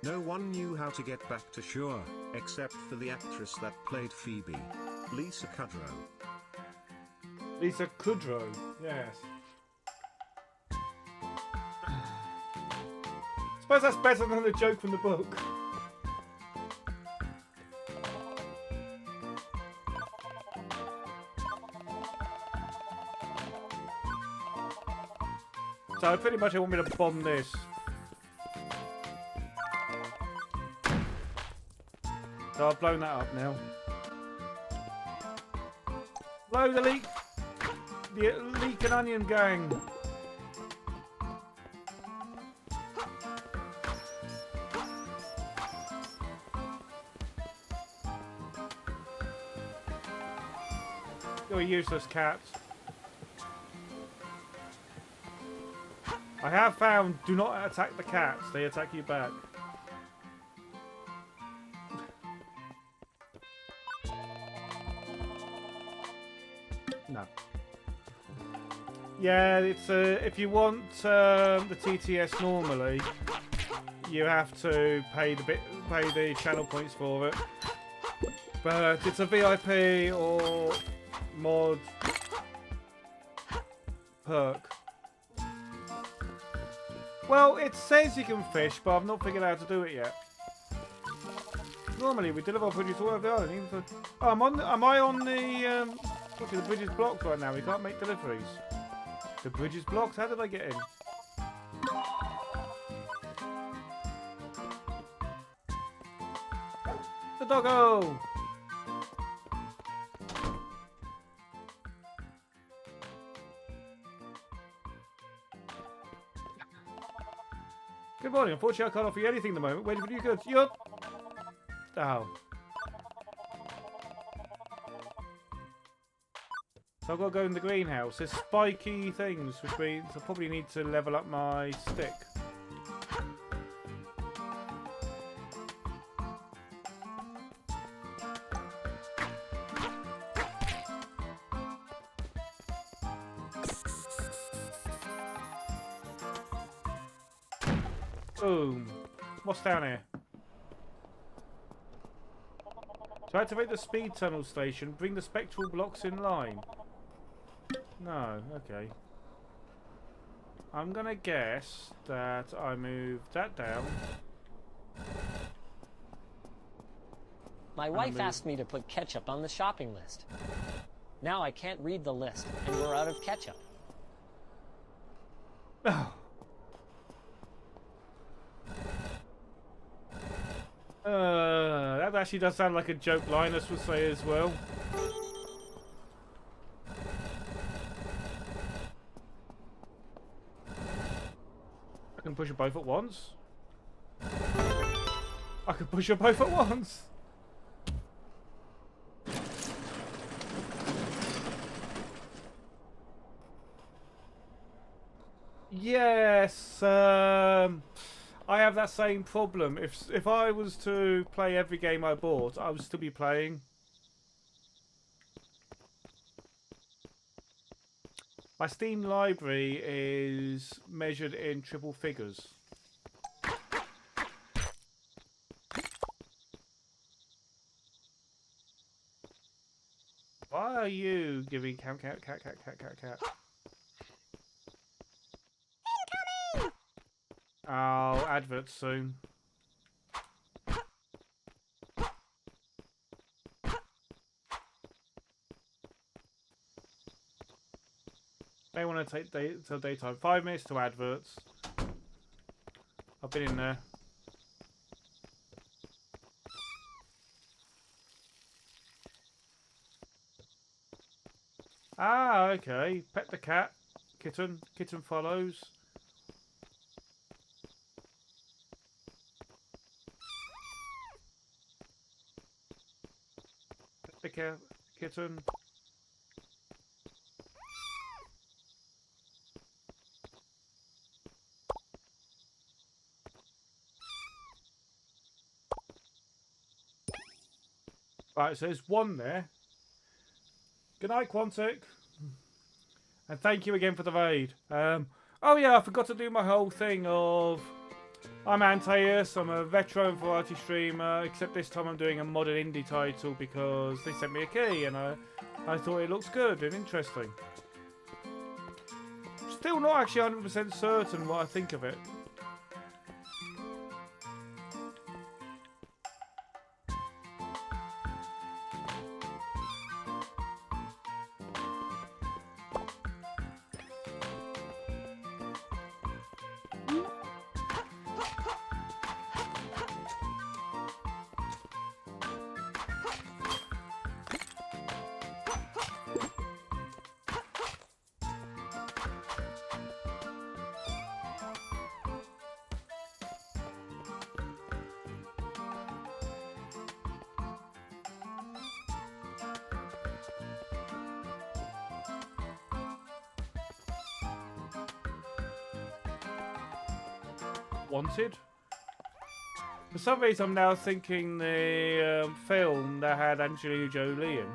No one knew how to get back to shore, except for the actress that played Phoebe, Lisa Kudrow. Lisa Kudrow, yes. Suppose that's better than the joke from the book. So pretty much I want me to bomb this. So I've blown that up now. Blow the leak and onion gang. You're a useless cat. I have found do not attack the cats, they attack you back. No. Yeah, it's if you want the TTS normally, you have to pay the channel points for it. But it's a VIP or mod perk. Well, it says you can fish, but I've not figured out how to do it yet. Normally, we deliver our produce all over the island. Even for... Oh, am I on the the bridge is blocked right now? We can't make deliveries. The bridge is blocked. How did I get in? The doggo. Good morning. Unfortunately, I can't offer you anything at the moment. Waiting for you goods. Yup. Oh. So I've got to go in the greenhouse. There's spiky things, which means I probably need to level up my stick. Boom. What's down here? To activate the speed tunnel station, bring the spectral blocks in line. No, okay. I'm gonna guess that I move that down. My wife asked me to put ketchup on the shopping list. Now I can't read the list, and we're out of ketchup. Oh. That actually does sound like a joke Linus would say as well. I can push them both at once. I can push them both at once. Yes, I have that same problem. If I was to play every game I bought, I would still be playing. My Steam library is measured in triple figures. Why are you giving cat? Oh, adverts soon. They want to take till daytime. 5 minutes to adverts. I've been in there. Ah, okay. Pet the cat. Kitten. Kitten follows. Pet the kitten. Right, so there's one there. Good night, Quantic. And thank you again for the raid. Oh yeah, I forgot to do my whole thing of... I'm Antaeus, I'm a veteran variety streamer, except this time I'm doing a modern indie title because they sent me a key and I thought it looks good and interesting. Still not actually 100% certain what I think of it. Wanted. For some reason, I'm now thinking the film that had Angelina Jolie in.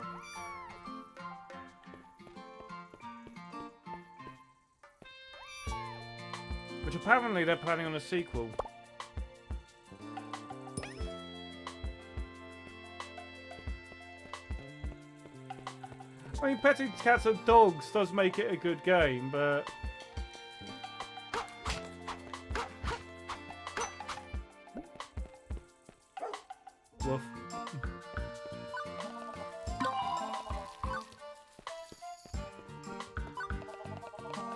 Which apparently they're planning on a sequel. I mean, petting cats and dogs does make it a good game, but... Woof.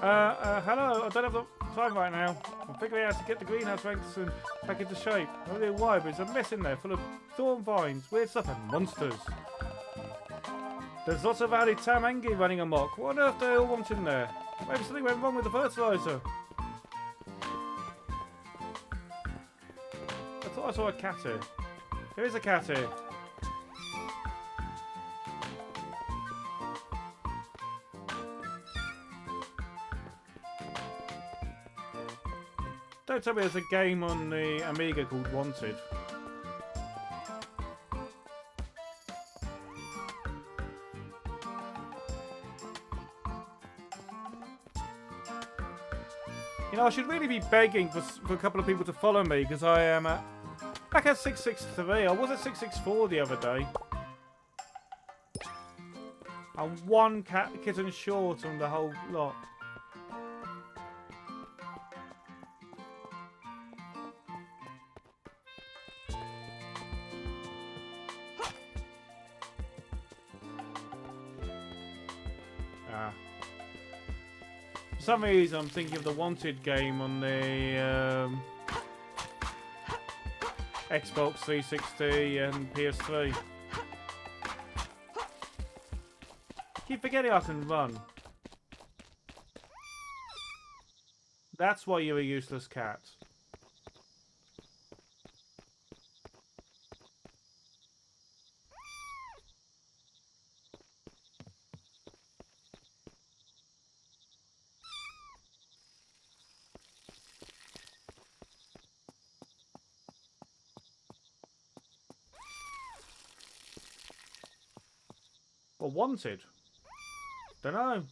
Hello, I don't have the time right now. I'm figuring out how to get the greenhouse ranks and back into shape. I don't know why, but there's a mess in there full of thorn vines, weird stuff, and monsters. There's lots of Valley Tamangi running amok. What on earth do they all want in there? Maybe something went wrong with the fertilizer. I thought I saw a cat here. There is a cat here. Don't tell me there's a game on the Amiga called Wanted. You know, I should really be begging for a couple of people to follow me because I am back at 663. I was at 664 the other day. I'm one kitten short on the whole lot. For some reason, I'm thinking of the Wanted game on the Xbox 360 and PS3. Keep forgetting I can run. That's why you're a useless cat. Or Wanted? Dunno.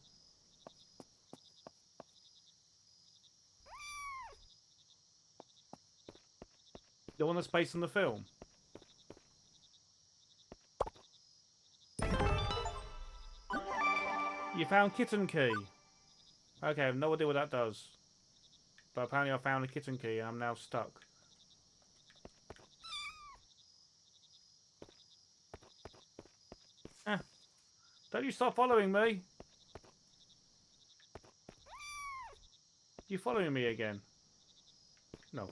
The one that's based on the film? You found kitten key. Okay, I have no idea what that does. But apparently I found a kitten key and I'm now stuck. Don't you stop following me. You following me again? No.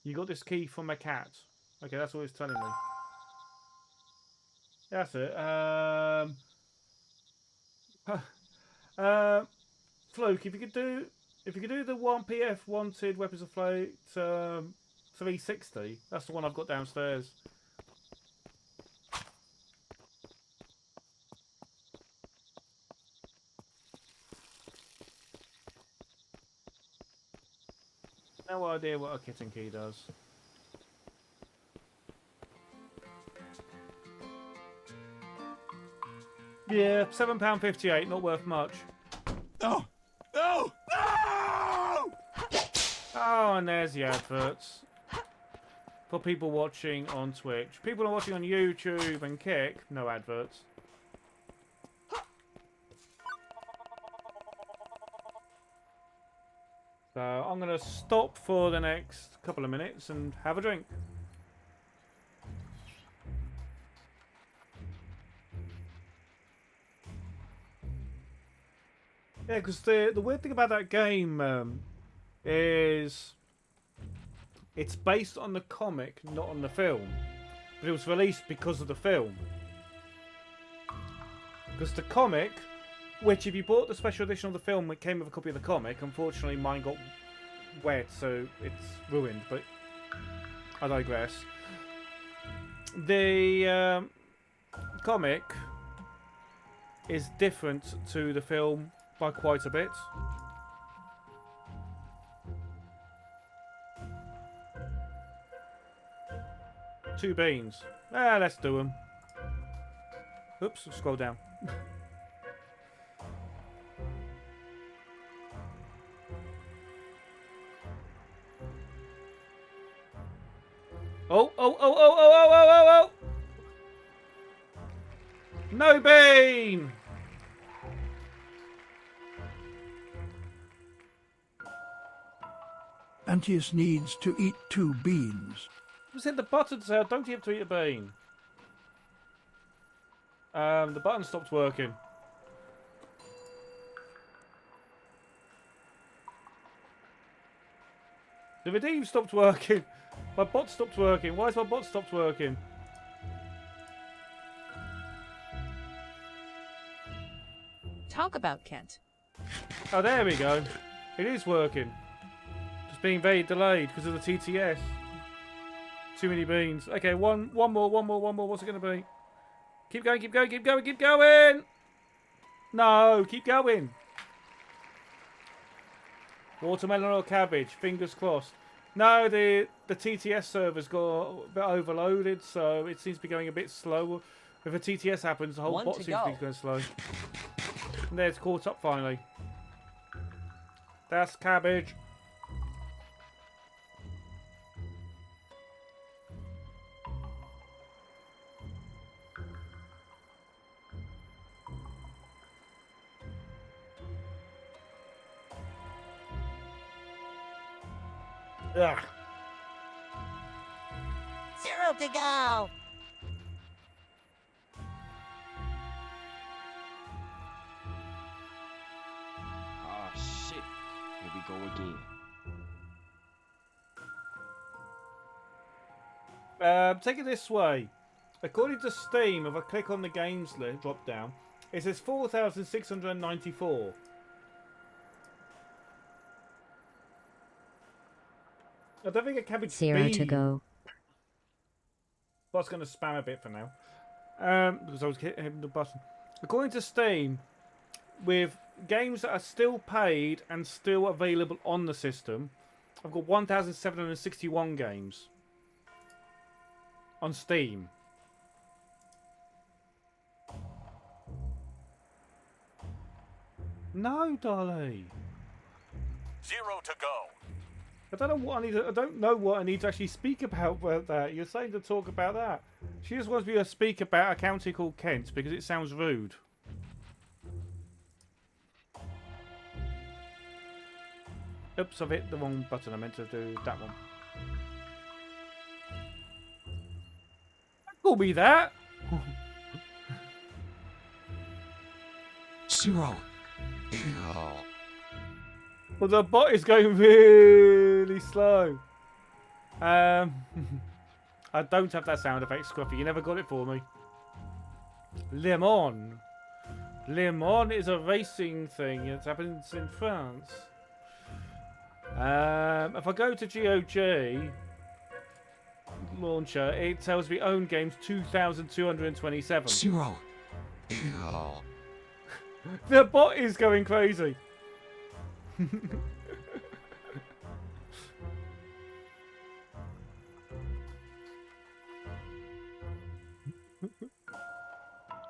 You got this key from a cat. Okay, that's what it's telling me. That's it. Fluke, if you could do the 1PF wanted Weapons of Flight 360, that's the one I've got downstairs. No idea what a kitten key does. Yeah, £7.58, not worth much. No! No! No! Oh, and there's the adverts. For people watching on Twitch. People are watching on YouTube and Kick, no adverts. So I'm going to stop for the next couple of minutes and have a drink. Yeah, because the weird thing about that game is it's based on the comic, not on the film. But it was released because of the film. Because the comic, which if you bought the special edition of the film, it came with a copy of the comic. Unfortunately, mine got wet, so it's ruined, but I digress. The comic is different to the film by quite a bit. Two beans. Let's do them. Oops, scroll down. Oh! No bean! Antius needs to eat 2 beans. Just hit the button, sir. Don't you have to eat a bean? The button stopped working. The redeem stopped working. My bot stopped working. Why has my bot stopped working? Talk about Kent. Oh, there we go. It is working. Just being very delayed because of the TTS. Too many beans. Okay, one more. What's it going to be? Keep going. No, keep going. Watermelon or cabbage? Fingers crossed. No, the TTS server's got a bit overloaded, so it seems to be going a bit slower. If a TTS happens, the whole bot seems to be going slow. And there, it's caught up finally. That's cabbage. Ugh. 0 to go. Oh shit. Here we go again. Take it this way. According to Steam, if I click on the games list, drop down, it says 4,694. I don't think a cabbage 0 bean. to go. I was going to spam a bit for now. Because I was hitting the button. According to Steam, with games that are still paid and still available on the system, I've got 1,761 games. On Steam. No, Dolly. 0 to go. I don't know what I need. I don't know what I need to actually speak about that. You're saying to talk about that. She just wants me to speak about a county called Kent because it sounds rude. Oops, I've hit the wrong button. I meant to do that one. Don't call me that. 0. Well, the bot is going really slow. I don't have that sound effect, Scruffy. You never got it for me. Le Mans. Le Mans is a racing thing. It happens in France. If I go to GOG launcher, it tells me own games 2,227. 0. The bot is going crazy.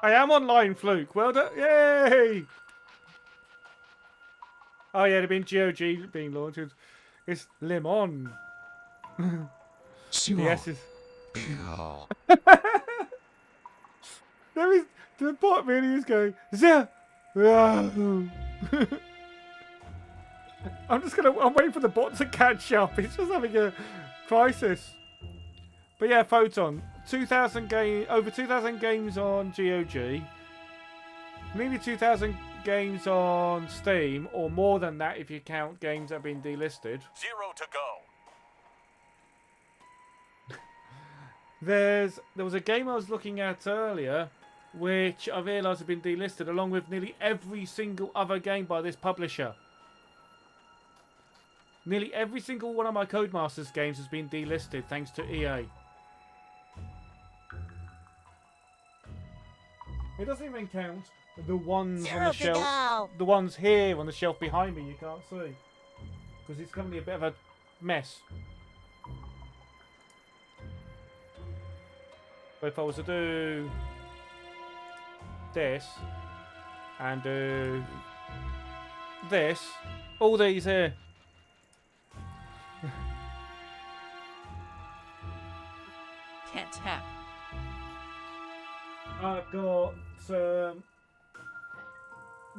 I am online, Fluke. Well done. Yay! Oh, yeah, there'd been GOG being launched. It's Le Mans. Yes, it's... There is... The bot really is going... Zia! I'm waiting for the bot to catch up. It's just having a crisis. But yeah, Photon. 2,000 over 2,000 games on GOG. Nearly 2,000 games on Steam, or more than that if you count games that have been delisted. 0 to go. There was a game I was looking at earlier, which I realised had been delisted, along with nearly every single other game by this publisher. Nearly every single one of my Codemasters games has been delisted thanks to EA. It doesn't even count the ones on the shelf. The ones here on the shelf behind me you can't see. Because it's going to be a bit of a mess. But if I was to do this and do this, all these here. Can't tap. I've got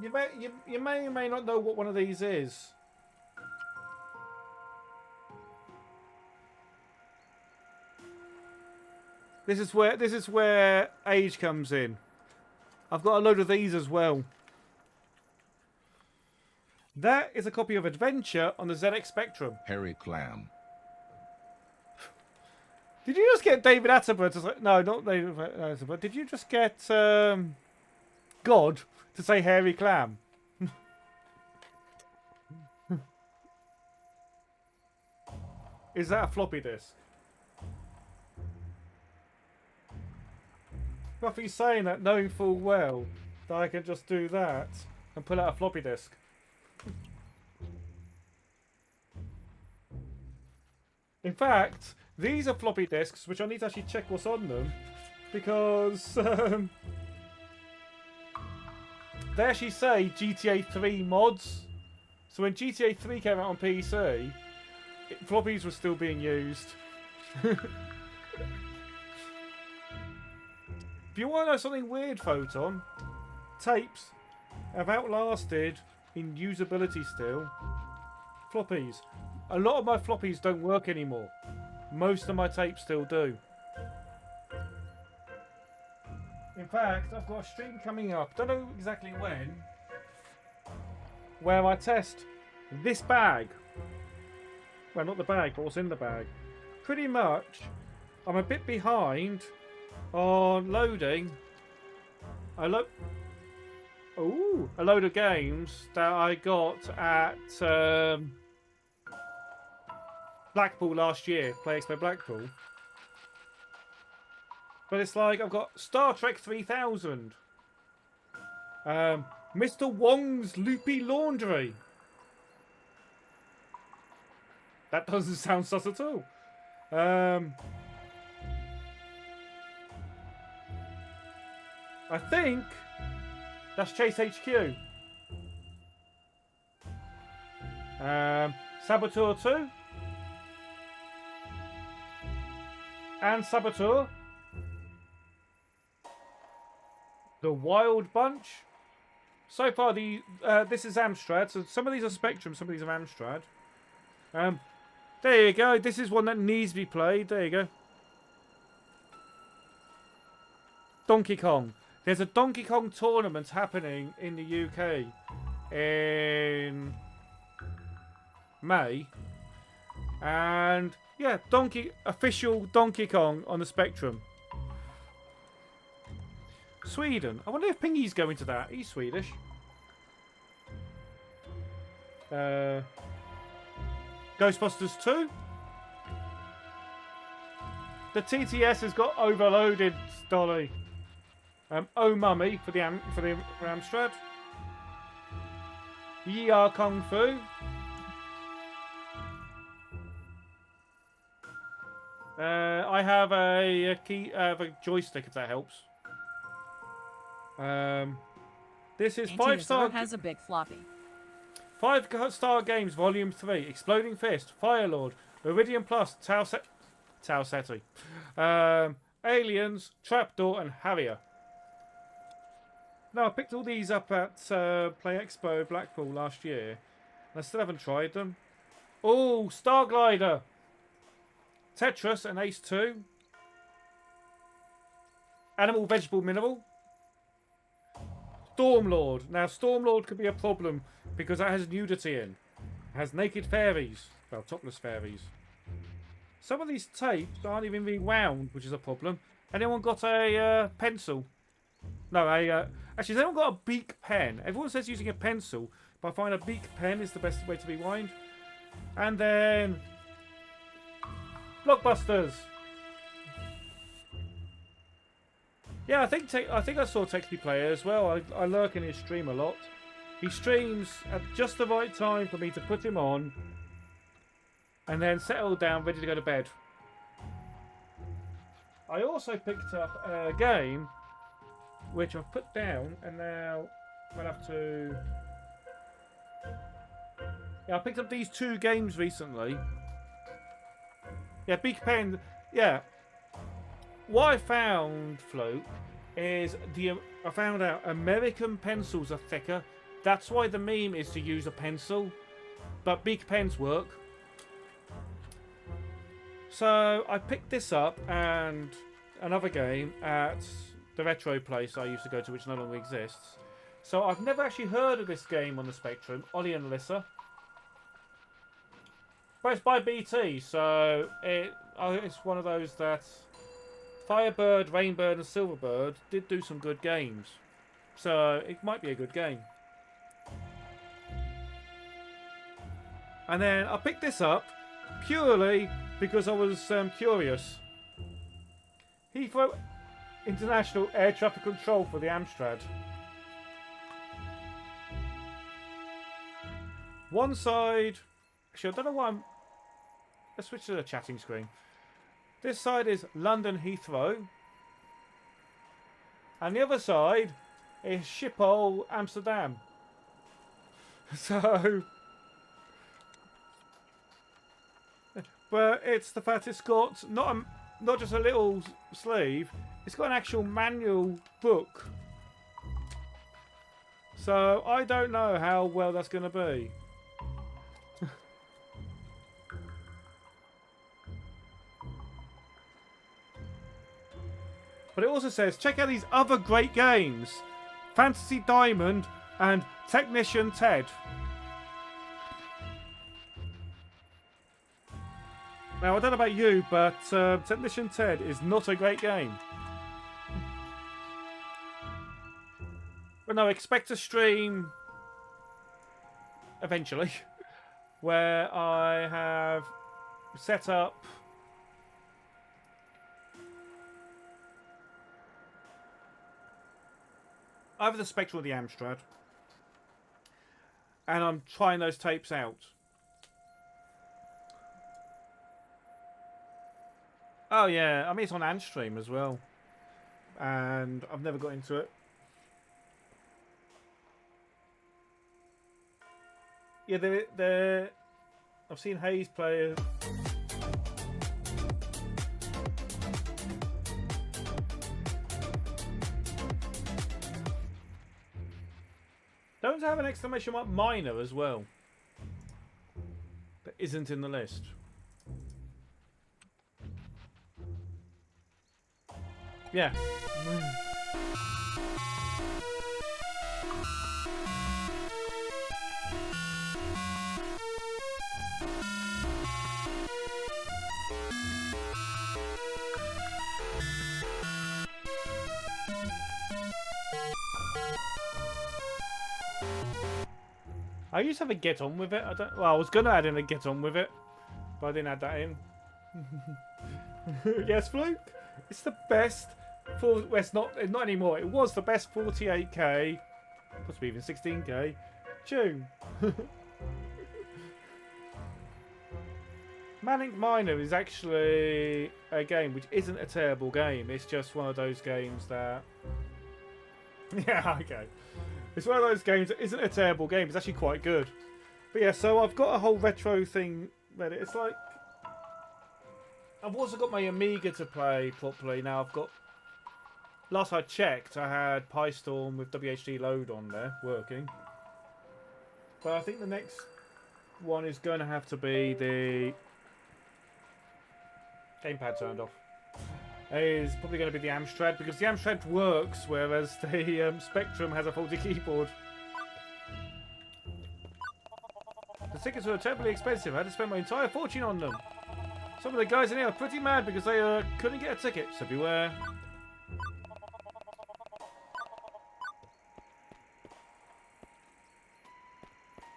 you may or may not know what one of these is. This is where age comes in. I've got a load of these as well. That is a copy of Adventure on the ZX Spectrum. Harry Clam. Did you just get David Attenborough to say... No, not David Attenborough. Did you just get God to say hairy clam? Is that a floppy disk? Ruffy's saying that knowing full well that I can just do that and pull out a floppy disk. In fact... These are floppy disks, which I need to actually check what's on them, because they actually say GTA 3 mods. So when GTA 3 came out on PC, floppies were still being used. If you want to know something weird, Photon, tapes have outlasted in usability still floppies. A lot of my floppies don't work anymore. Most of my tapes still do. In fact, I've got a stream coming up, don't know exactly when, where I test this bag. Well, not the bag, but what's in the bag. Pretty much, I'm a bit behind on loading a load of games that I got at Blackpool last year, Play Expo Blackpool. But it's like I've got Star Trek 3000, Mr. Wong's Loopy Laundry. That doesn't sound sus at all. I think that's Chase HQ. Saboteur 2. And Saboteur. The Wild Bunch. So far, this is Amstrad. So some of these are Spectrum, some of these are Amstrad. There you go. This is one that needs to be played. There you go. Donkey Kong. There's a Donkey Kong tournament happening in the UK in May. And Yeah, official Donkey Kong on the Spectrum. Sweden. I wonder if Pingy's going to that. He's Swedish. Ghostbusters 2. The TTS has got overloaded, Dolly. Oh Mummy for the Amstrad. Ye Are Kung Fu. I have a joystick if that helps. This is 5-star. Has a big floppy. 5-star games, Volume 3. Exploding Fist, Firelord, Iridium Plus, Tau Ceti, Aliens, Trapdoor, and Harrier. Now I picked all these up at Play Expo Blackpool last year, and I still haven't tried them. Oh, Star Glider, Tetris and Ace 2, Animal, Vegetable, Mineral, Stormlord. Now Stormlord could be a problem because that has nudity in. It has naked fairies, well, topless fairies. Some of these tapes aren't even rewound, which is a problem. Anyone got a pencil? No, actually, has anyone got a beak pen? Everyone says using a pencil, but I find a beak pen is the best way to rewind. And then Blockbusters. Yeah, I think I saw Texty Player as well. I lurk in his stream a lot. He streams at just the right time for me to put him on and then settle down, ready to go to bed. I also picked up a game which I've put down, and now I'll have to... Yeah, I picked up these 2 games recently. Yeah, Beak Pen. Yeah. What I found, Fluke, is I found out American pencils are thicker. That's why the meme is to use a pencil. But Beak Pens work. So I picked this up and another game at the retro place I used to go to, which no longer exists. So I've never actually heard of this game on the Spectrum, Ollie and Alyssa. But it's by BT, so it's one of those that Firebird, Rainbird and Silverbird did do some good games. So it might be a good game. And then I picked this up purely because I was curious. Heathrow International Air Traffic Control for the Amstrad. One side... Actually, I don't know why I'm... Let's switch to the chatting screen. This side is London Heathrow. And the other side is Schiphol, Amsterdam. So... But it's the fact it's got not just a little sleeve, it's got an actual manual book. So I don't know how well that's going to be. But it also says, check out these other great games. Fantasy Diamond and Technician Ted. Now, I don't know about you, but Technician Ted is not a great game. But no, expect a stream eventually where I have set up either the Spectrum or the Amstrad, and I'm trying those tapes out. Oh yeah, I mean it's on Antstream as well, and I've never got into it. Yeah, they're I've seen Hayes play. Don't have an exclamation mark minor as well. That isn't in the list. Yeah. I used to have a get on with it. Well, I was gonna add in a get on with it, but I didn't add that in. Yes, Fluke. It's the best. Well, it's not anymore. It was the best 48k, possibly even 16k tune. Manic Miner is actually a game which isn't a terrible game. It's just one of those games that... Yeah, okay. It's one of those games that isn't a terrible game. It's actually quite good. But yeah, so I've got a whole retro thing ready. It's like... I've also got my Amiga to play properly. Now I've got... Last I checked, I had PyStorm with WHD load on there, working. But I think the next one is going to have to be the... Gamepad turned off. Is probably going to be the Amstrad, because the Amstrad works, whereas the Spectrum has a faulty keyboard. The tickets were terribly expensive. I had to spend my entire fortune on them. Some of the guys in here are pretty mad because they couldn't get a ticket, so beware.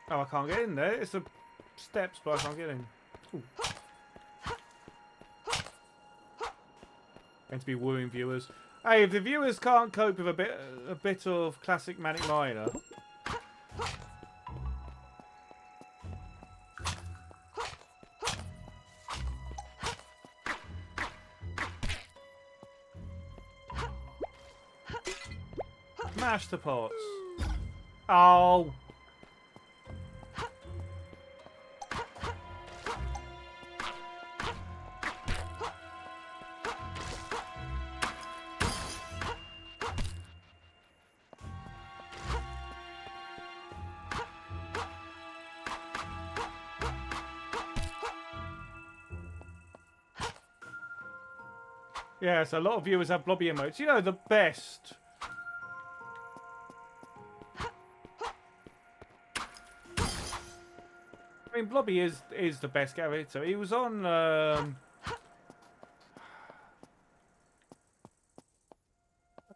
Oh, I can't get in there. It's the steps, but I can't get in. Ooh. Going to be wooing viewers. Hey, if the viewers can't cope with a bit of classic Manic Miner, smash the pots. Oh. Yes, a lot of viewers have blobby emotes. You know, the best. I mean, Blobby is the best character. He was on... I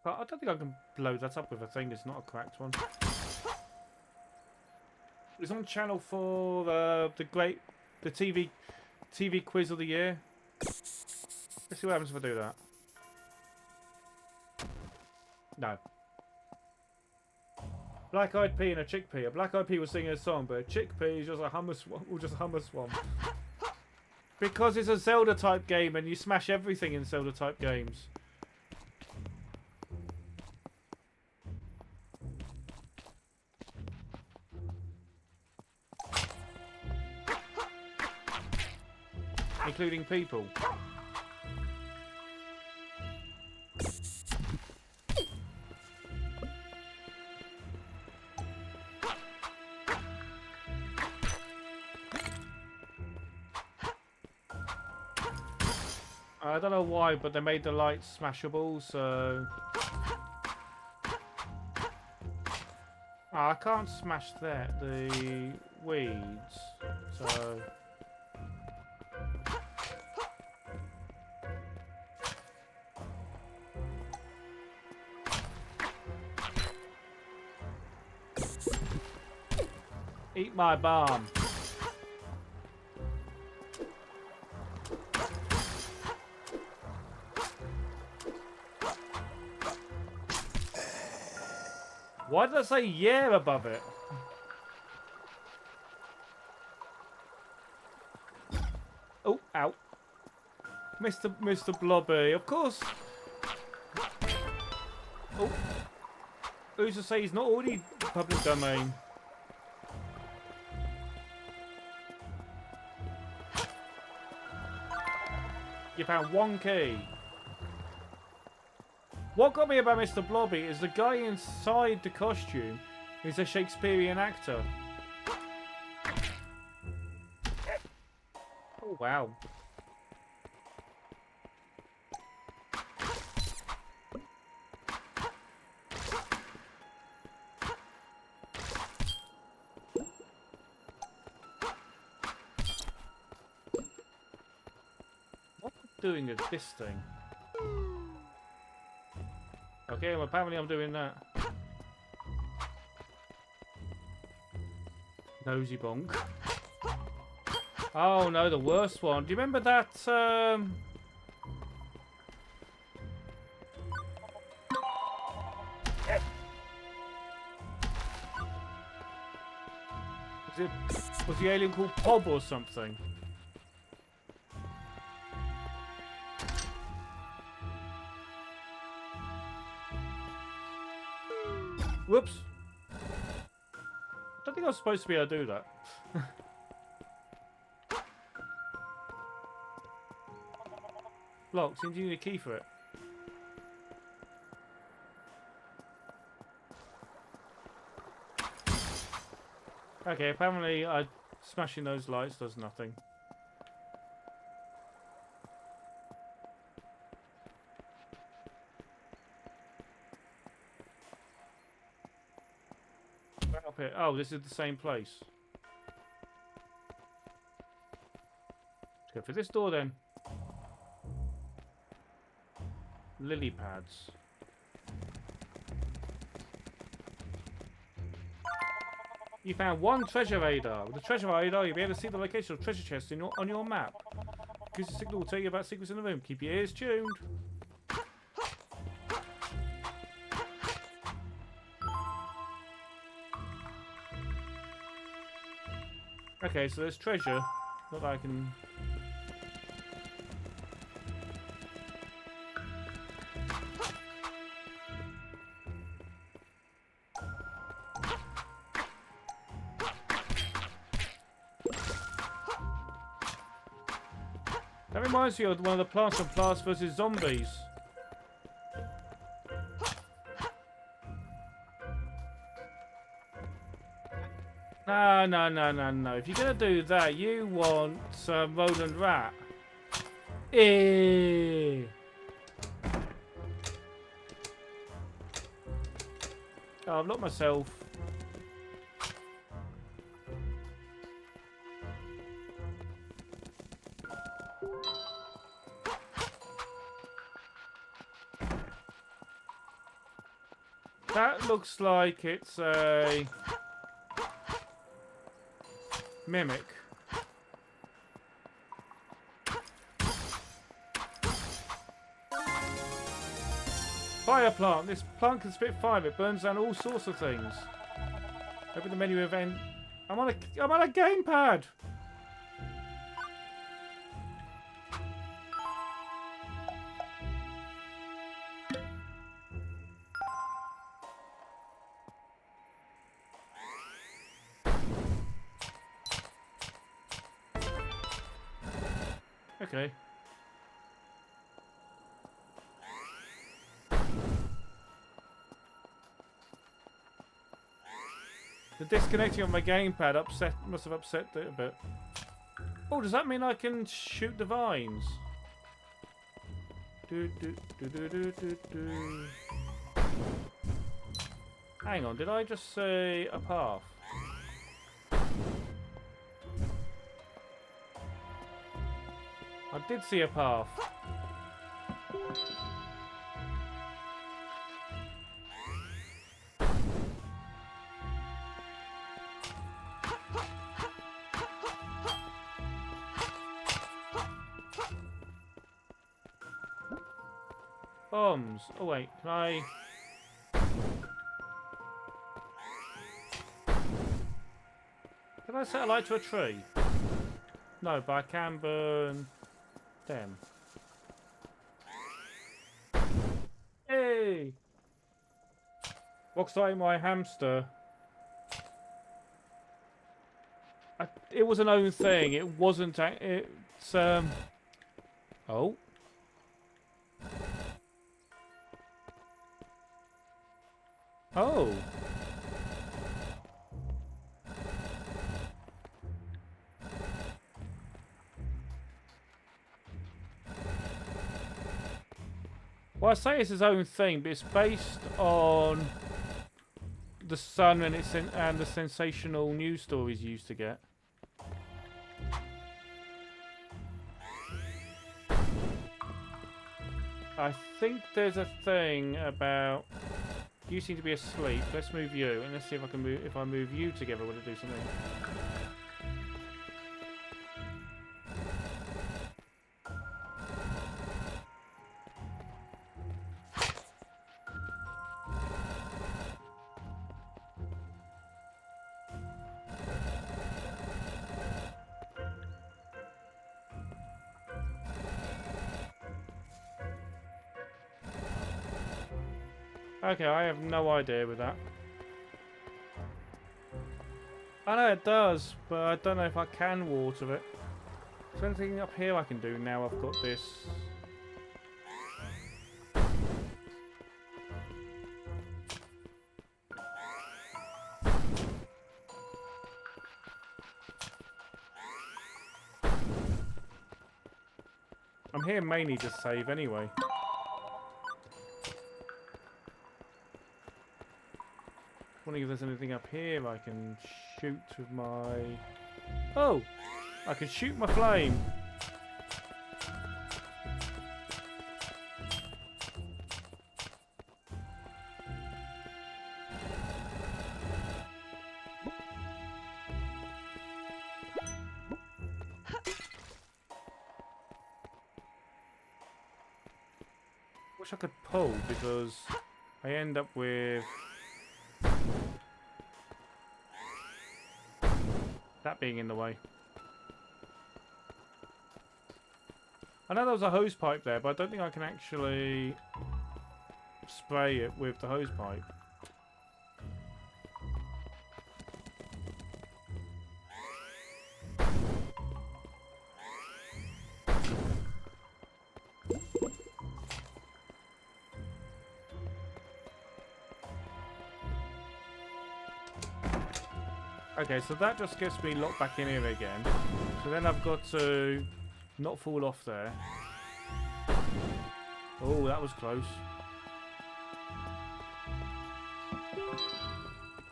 don't think I can blow that up with a thing. It's not a cracked one. He was on Channel 4, the TV quiz of the year. Let's see what happens if I do that. No. Black Eyed Pea and a chickpea. A Black Eyed Pea was singing a song, but a chickpea is just a hummus one. Because it's a Zelda type game and you smash everything in Zelda type games. Including people. I don't know why, but they made the lights smashable, so... Oh, I can't smash that, the weeds, so... Eat my bomb. Why did I say yeah above it? Oh, ow. Mr. Blobby, of course. Oh. Who's to say he's not already public domain? You found one key. What got me about Mr. Blobby is the guy inside the costume is a Shakespearean actor. Oh, wow. What am I doing with this thing? Okay, well apparently I'm doing that. Nosy bonk. Oh no, the worst one. Do you remember that? Was the alien called Pob or something? Whoops. I don't think I was supposed to be able to do that. Locked. Seems you need a key for it. Okay, apparently smashing those lights does nothing. Right up here. Oh, this is the same place. Let's go for this door then. Lily pads. You found one treasure radar. With the treasure radar, you'll be able to see the location of treasure chests on your map. Use the signal will tell you about secrets in the room. Keep your ears tuned. Okay, so there's treasure. Not that I can... That reminds me of one of the Plants and Plants vs. Zombies. No. If you're going to do that, you want Roland Rat. Eh. Oh, I've locked myself. That looks like it's a mimic. Fire plant. This plant can spit fire. It burns down all sorts of things. Open the menu event. I'm on a gamepad. Okay. The disconnecting of my gamepad must have upset it a bit. Oh, does that mean I can shoot the vines? Hang on, did I just say a path? I did see a path. Bombs. Oh wait, can I... Can I set a light to a tree? No, but I can burn... them. Hey! Looks like my hamster. It was an own thing. It wasn't... It's... Oh. Oh. Well, I say it's his own thing, but it's based on the Sun and the sensational news stories you used to get. I think there's a thing about You seem to be asleep. Let's move you, and let's see if I can move. If I move you together, will it do something? Okay, I have no idea with that. I know it does, but I don't know if I can water it. Is there anything up here I can do now I've got this? I'm here mainly to save anyway. Wondering if there's anything up here I can shoot with my... Oh! I can shoot my flame! Wish I could pull because I end up with... that being in the way. I know there was a hose pipe there, but I don't think I can actually spray it with the hose pipe. Okay, so that just gets me locked back in here again. So then I've got to not fall off there. Oh, that was close.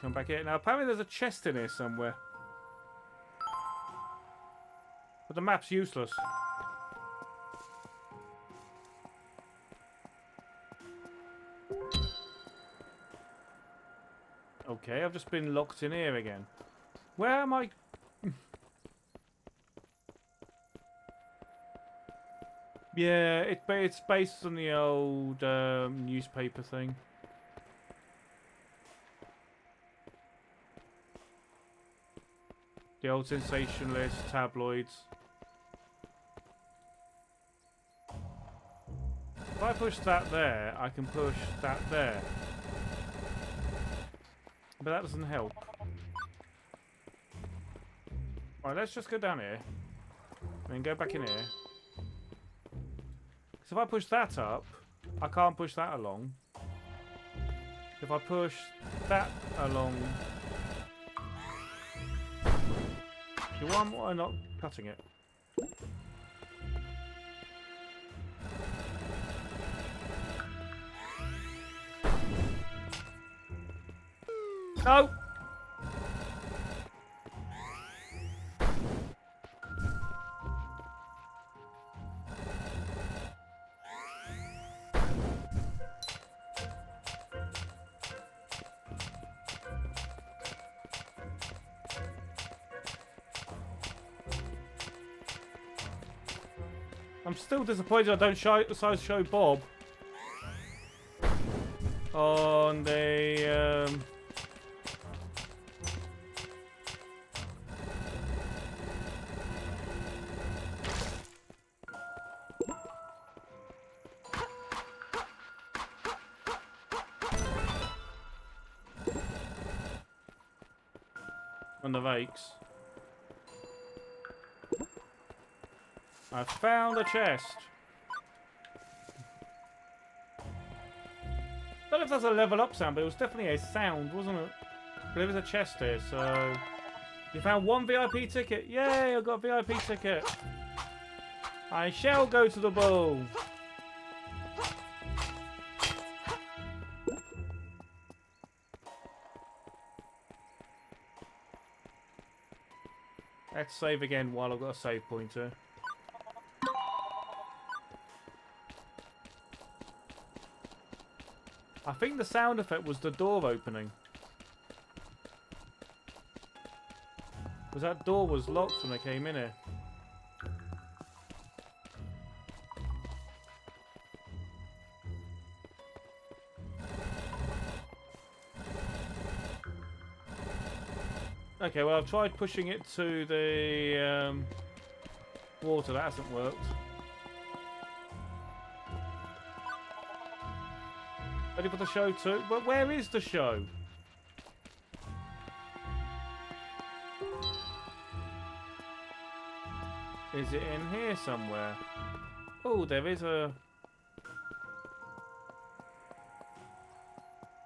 Come back here. Now, apparently there's a chest in here somewhere. But the map's useless. Okay, I've just been locked in here again. Where am I? Yeah, it's based on the old newspaper thing. The old sensationalist tabloids. If I push that there, I can push that there. But that doesn't help. Alright, let's just go down here. And then go back in here. So if I push that up, I can't push that along. If I push that along... why am I not cutting it? No! I'm still disappointed I don't show Bob on the on the rakes. I found a chest. I don't know if that's a level up sound, but it was definitely a sound, wasn't it? But there was a chest here, so... You found one VIP ticket. Yay, I got a VIP ticket. I shall go to the ball. Let's save again while I've got a save pointer. I think the sound effect was the door opening. Because that door was locked when I came in here. Okay, well, I've tried pushing it to the water. That hasn't worked. Ready for the show too? But where is the show? Is it in here somewhere? Oh, there is a...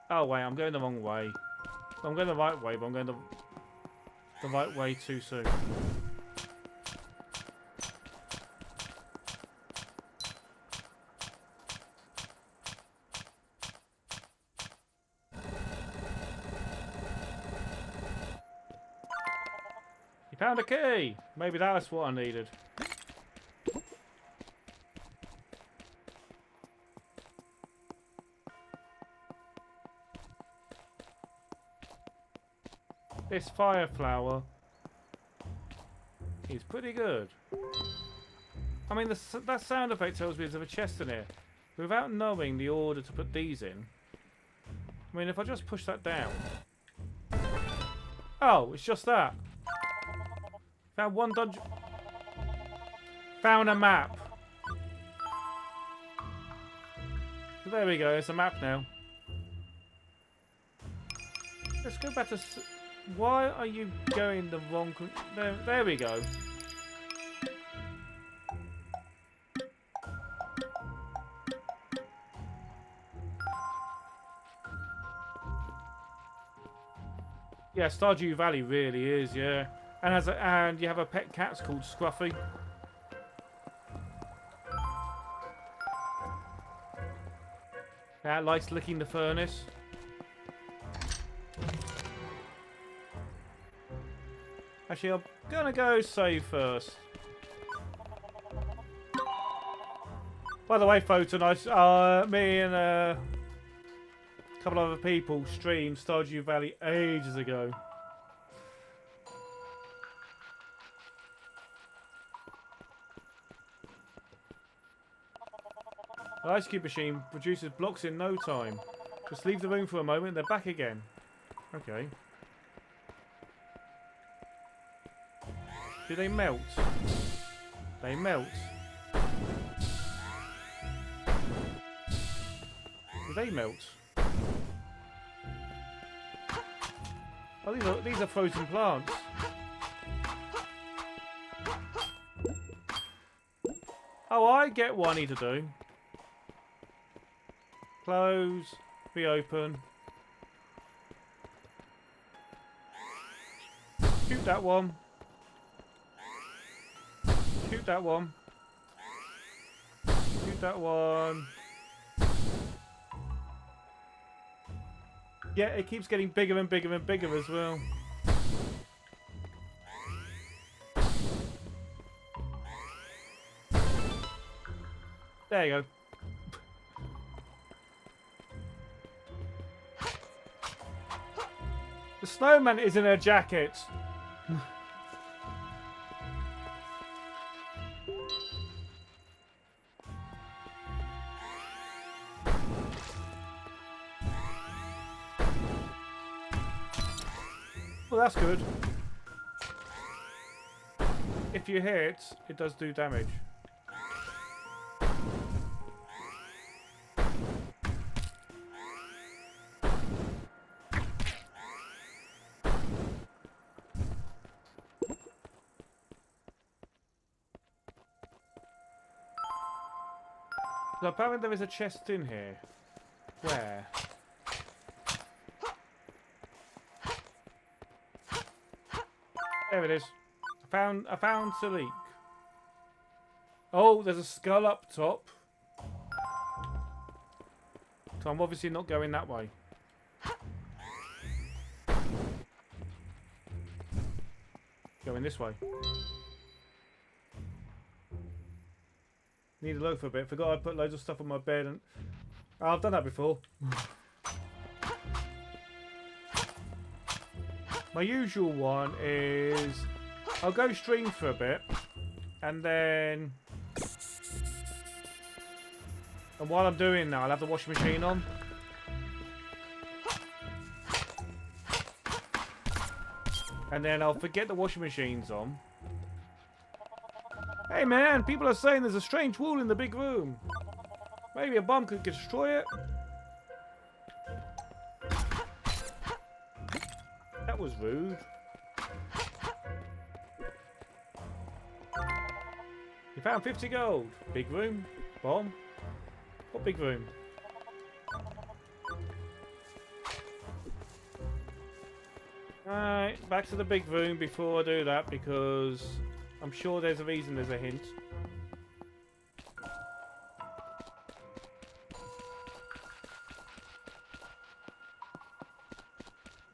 Oh, wait, I'm going the wrong way. I'm going the right way, but I'm going the right way too soon. You found a key! Maybe that's what I needed. This fire flower is pretty good. I mean, that sound effect tells me there's a chest in here. Without knowing the order to put these in. I mean, if I just push that down. Oh, it's just that. Found one dungeon. Found a map. There we go, it's a map now. Let's go back to... Why are you going the wrong... There we go. Yeah, Stardew Valley really is, yeah. And you have a pet cat called Scruffy. That likes licking the furnace. Actually, I'm gonna go save first. By the way, Photon, me and a couple of other people streamed Stardew Valley ages ago. The ice cube machine produces blocks in no time. Just leave the room for a moment, they're back again. Okay. Do they melt? They melt. Do they melt? Oh, these are frozen plants. Oh, I get what I need to do. Close, reopen. Shoot that one. Shoot that one. Shoot that one. Yeah, it keeps getting bigger and bigger and bigger as well. There you go. The snowman is in a jacket. Well, that's good. If you hit, it does do damage. So apparently there is a chest in here. Where? There it is. I found Salik. Oh, there's a skull up top. So I'm obviously not going that way. Going this way. Need to look for a bit. Forgot I put loads of stuff on my bed and... Oh, I've done that before. My usual one is I'll go stream for a bit, and then while I'm doing that, I'll have the washing machine on. And then I'll forget the washing machine's on. Hey man, people are saying there's a strange wall in the big room. Maybe a bomb could destroy it. That was rude. You found 50 gold. Big room. Bomb. What big room? Alright, back to the big room before I do that, because I'm sure there's a reason there's a hint.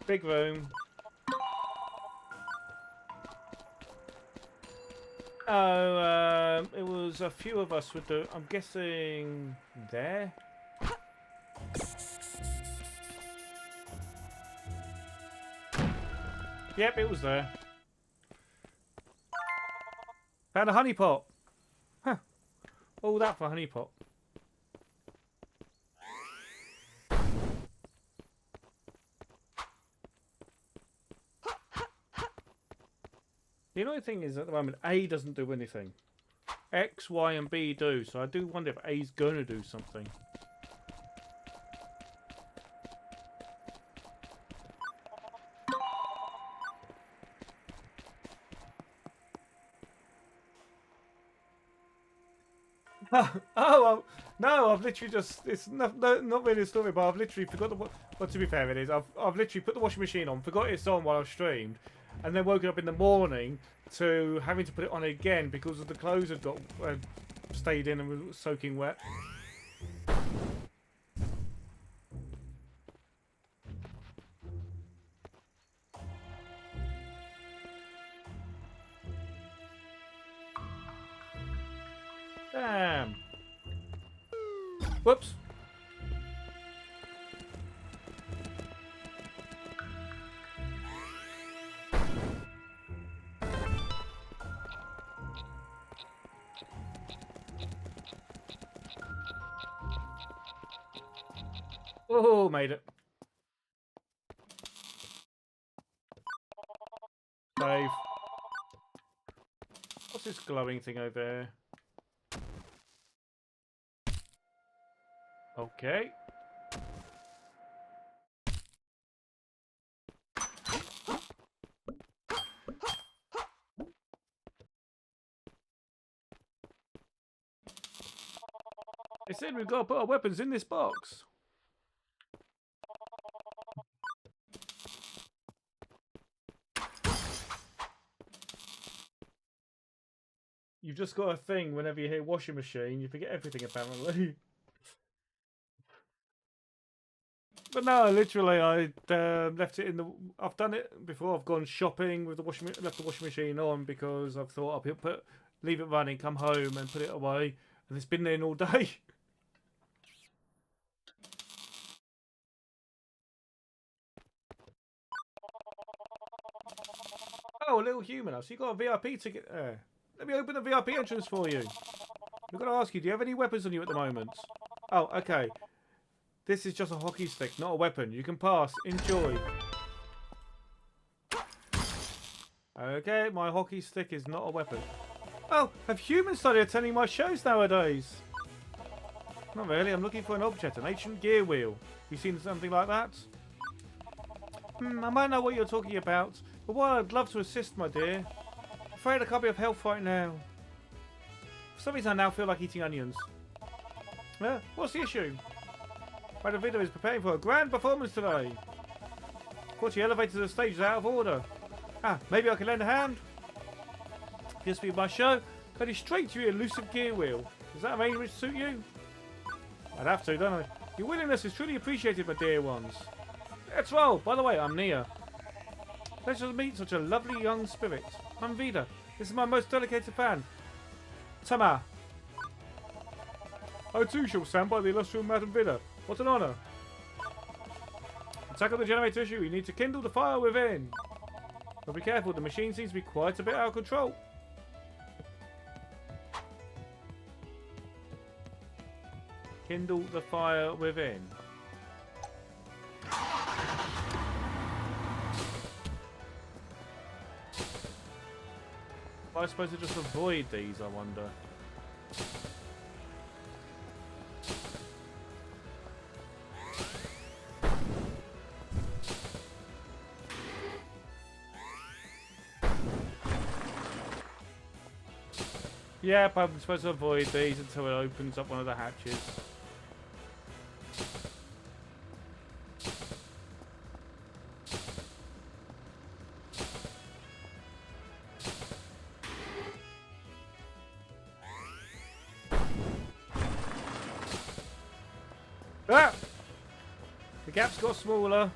Big room. Oh, it was a few of us with the... I'm guessing there? Yep, it was there. Found a honey pot. Huh. All that for honey pot. The annoying thing is at the moment A doesn't do anything. X, Y and B do, so I do wonder if A's gonna do something. No, I've literally just, it's not really a story, but I've literally forgot the, well, to be fair it is, I've literally put the washing machine on, forgot it's on while I streamed, and then woken up in the morning to having to put it on again because of the clothes had got stayed in and were soaking wet. Damn. Whoops. Oh, made it. Save. What's this glowing thing over there? Okay. They said we've got to put our weapons in this box. You've just got a thing whenever you hear washing machine, you forget everything apparently. But no, literally, I left it in the. I've done it before. I've gone shopping with the left the washing machine on because I've thought I'll leave it running, come home and put it away, and it's been there all day. Oh, a little human. So you got a VIP ticket there. Let me open the VIP entrance for you. I've got to ask you, do you have any weapons on you at the moment? Oh, okay. This is just a hockey stick, not a weapon. You can pass. Enjoy. Okay, my hockey stick is not a weapon. Oh, have humans started attending my shows nowadays? Not really. I'm looking for an object, an ancient gear wheel. You seen something like that? I might know what you're talking about, but while I'd love to assist, my dear, I'm afraid I can't be of help right now. For some reason, I now feel like eating onions. Yeah, what's the issue? Madam Vida is preparing for a grand performance today. Of course, the elevator to the stage is out of order. Maybe I can lend a hand? Just for my show, heading straight to your elusive gear wheel. Does that arrangement suit you? I'd have to, don't I? Your willingness is truly appreciated, my dear ones. Let's roll. By the way, I'm Nia. Pleasure to meet such a lovely young spirit. I'm Vida. This is my most dedicated fan, Tamar. I too shall stand by the illustrious Madam Vida. What an honour. To tackle the generator issue, you need to kindle the fire within. But be careful, the machine seems to be quite a bit out of control. Kindle the fire within. I suppose to just avoid these, I wonder. Yep, I'm supposed to avoid these until it opens up one of the hatches. Ah! The gap's got smaller.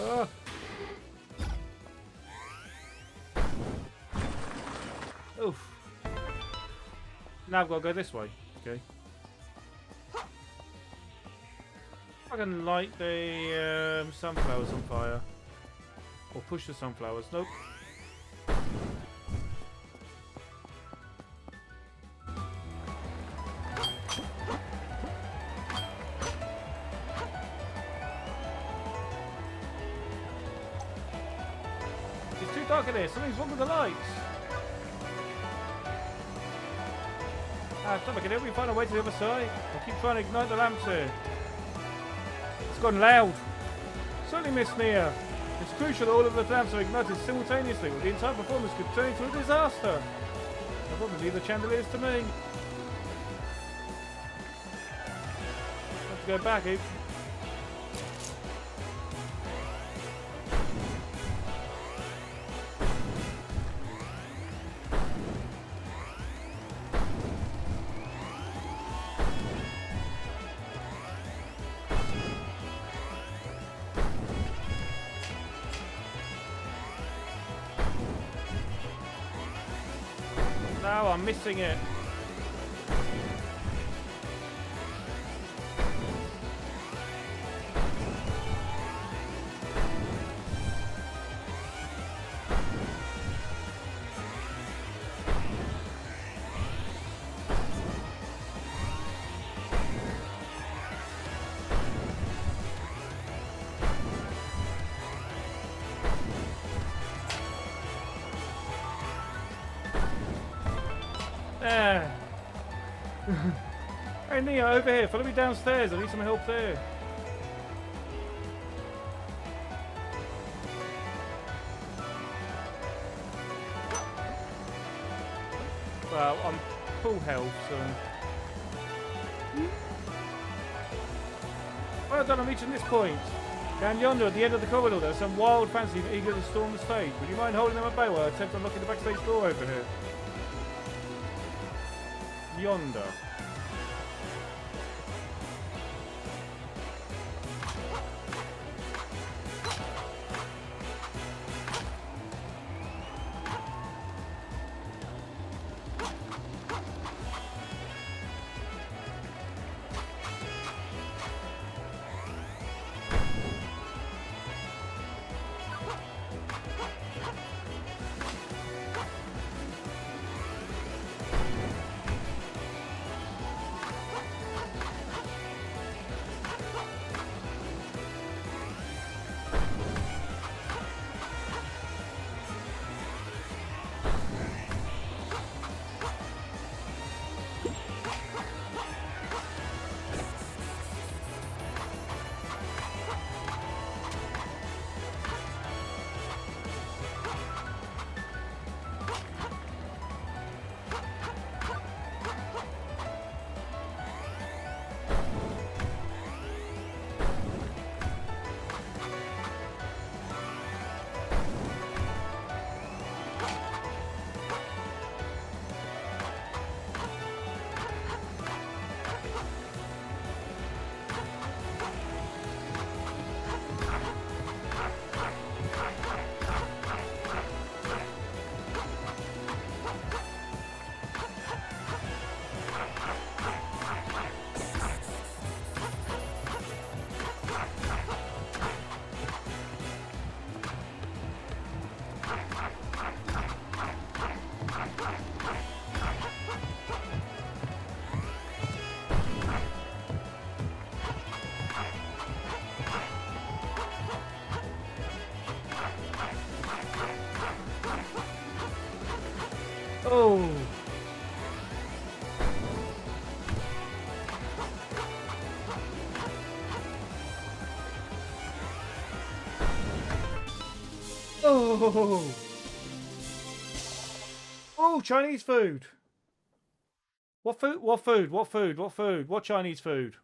Ah. Oof. Now I've got to go this way. Okay. I can light the sunflowers on fire. Or push the sunflowers. Nope. It's too dark in here. Something's wrong with the lights. Stop, can help me find a way to the other side? I keep trying to ignite the lamps here. It's gone loud. Certainly, Miss Nia. It's crucial that all of the lamps are ignited simultaneously, or the entire performance could turn into a disaster. I'll probably leave the chandeliers to me. Have to go back, eh? No, I'm missing it. There. Hey Nia, over here. Follow me downstairs. I need some help there. Well, I'm full health, so... Well done, I'm reaching this point. Down yonder at the end of the corridor, there's some wild fancy eager to storm the stage. Would you mind holding them at bay while I attempt unlocking the backstage door over here? Yonder. Oh. Oh. Oh, Chinese food. What food? What food? What food? What food? What Chinese food?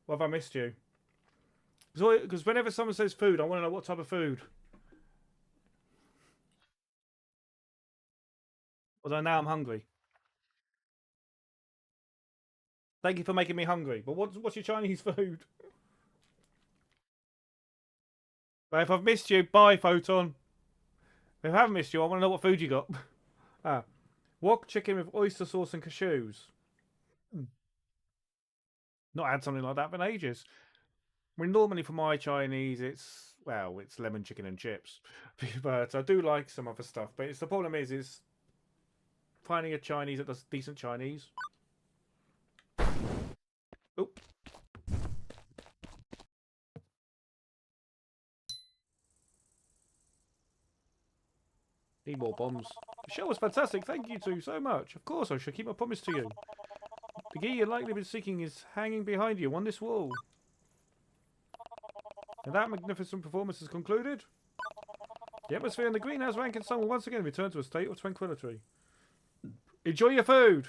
What have I missed you? Because whenever someone says food, I want to know what type of food. Although now I'm hungry. Thank you for making me hungry. But what's your Chinese food? But if I've missed you, bye, Photon. If I haven't missed you, I want to know what food you got. Wok chicken with oyster sauce and cashews. Not had something like that in ages. I mean, normally for my Chinese, it's lemon chicken and chips. But I do like some other stuff. But the problem is finding a Chinese that does decent Chinese. Oh. Need more bombs. The show was fantastic. Thank you two so much. Of course, I shall keep my promise to you. The gear you're likely been seeking is hanging behind you on this wall. And that magnificent performance is concluded. The atmosphere in the greenhouse Frankenstein will once again return to a state of tranquility. Enjoy your food!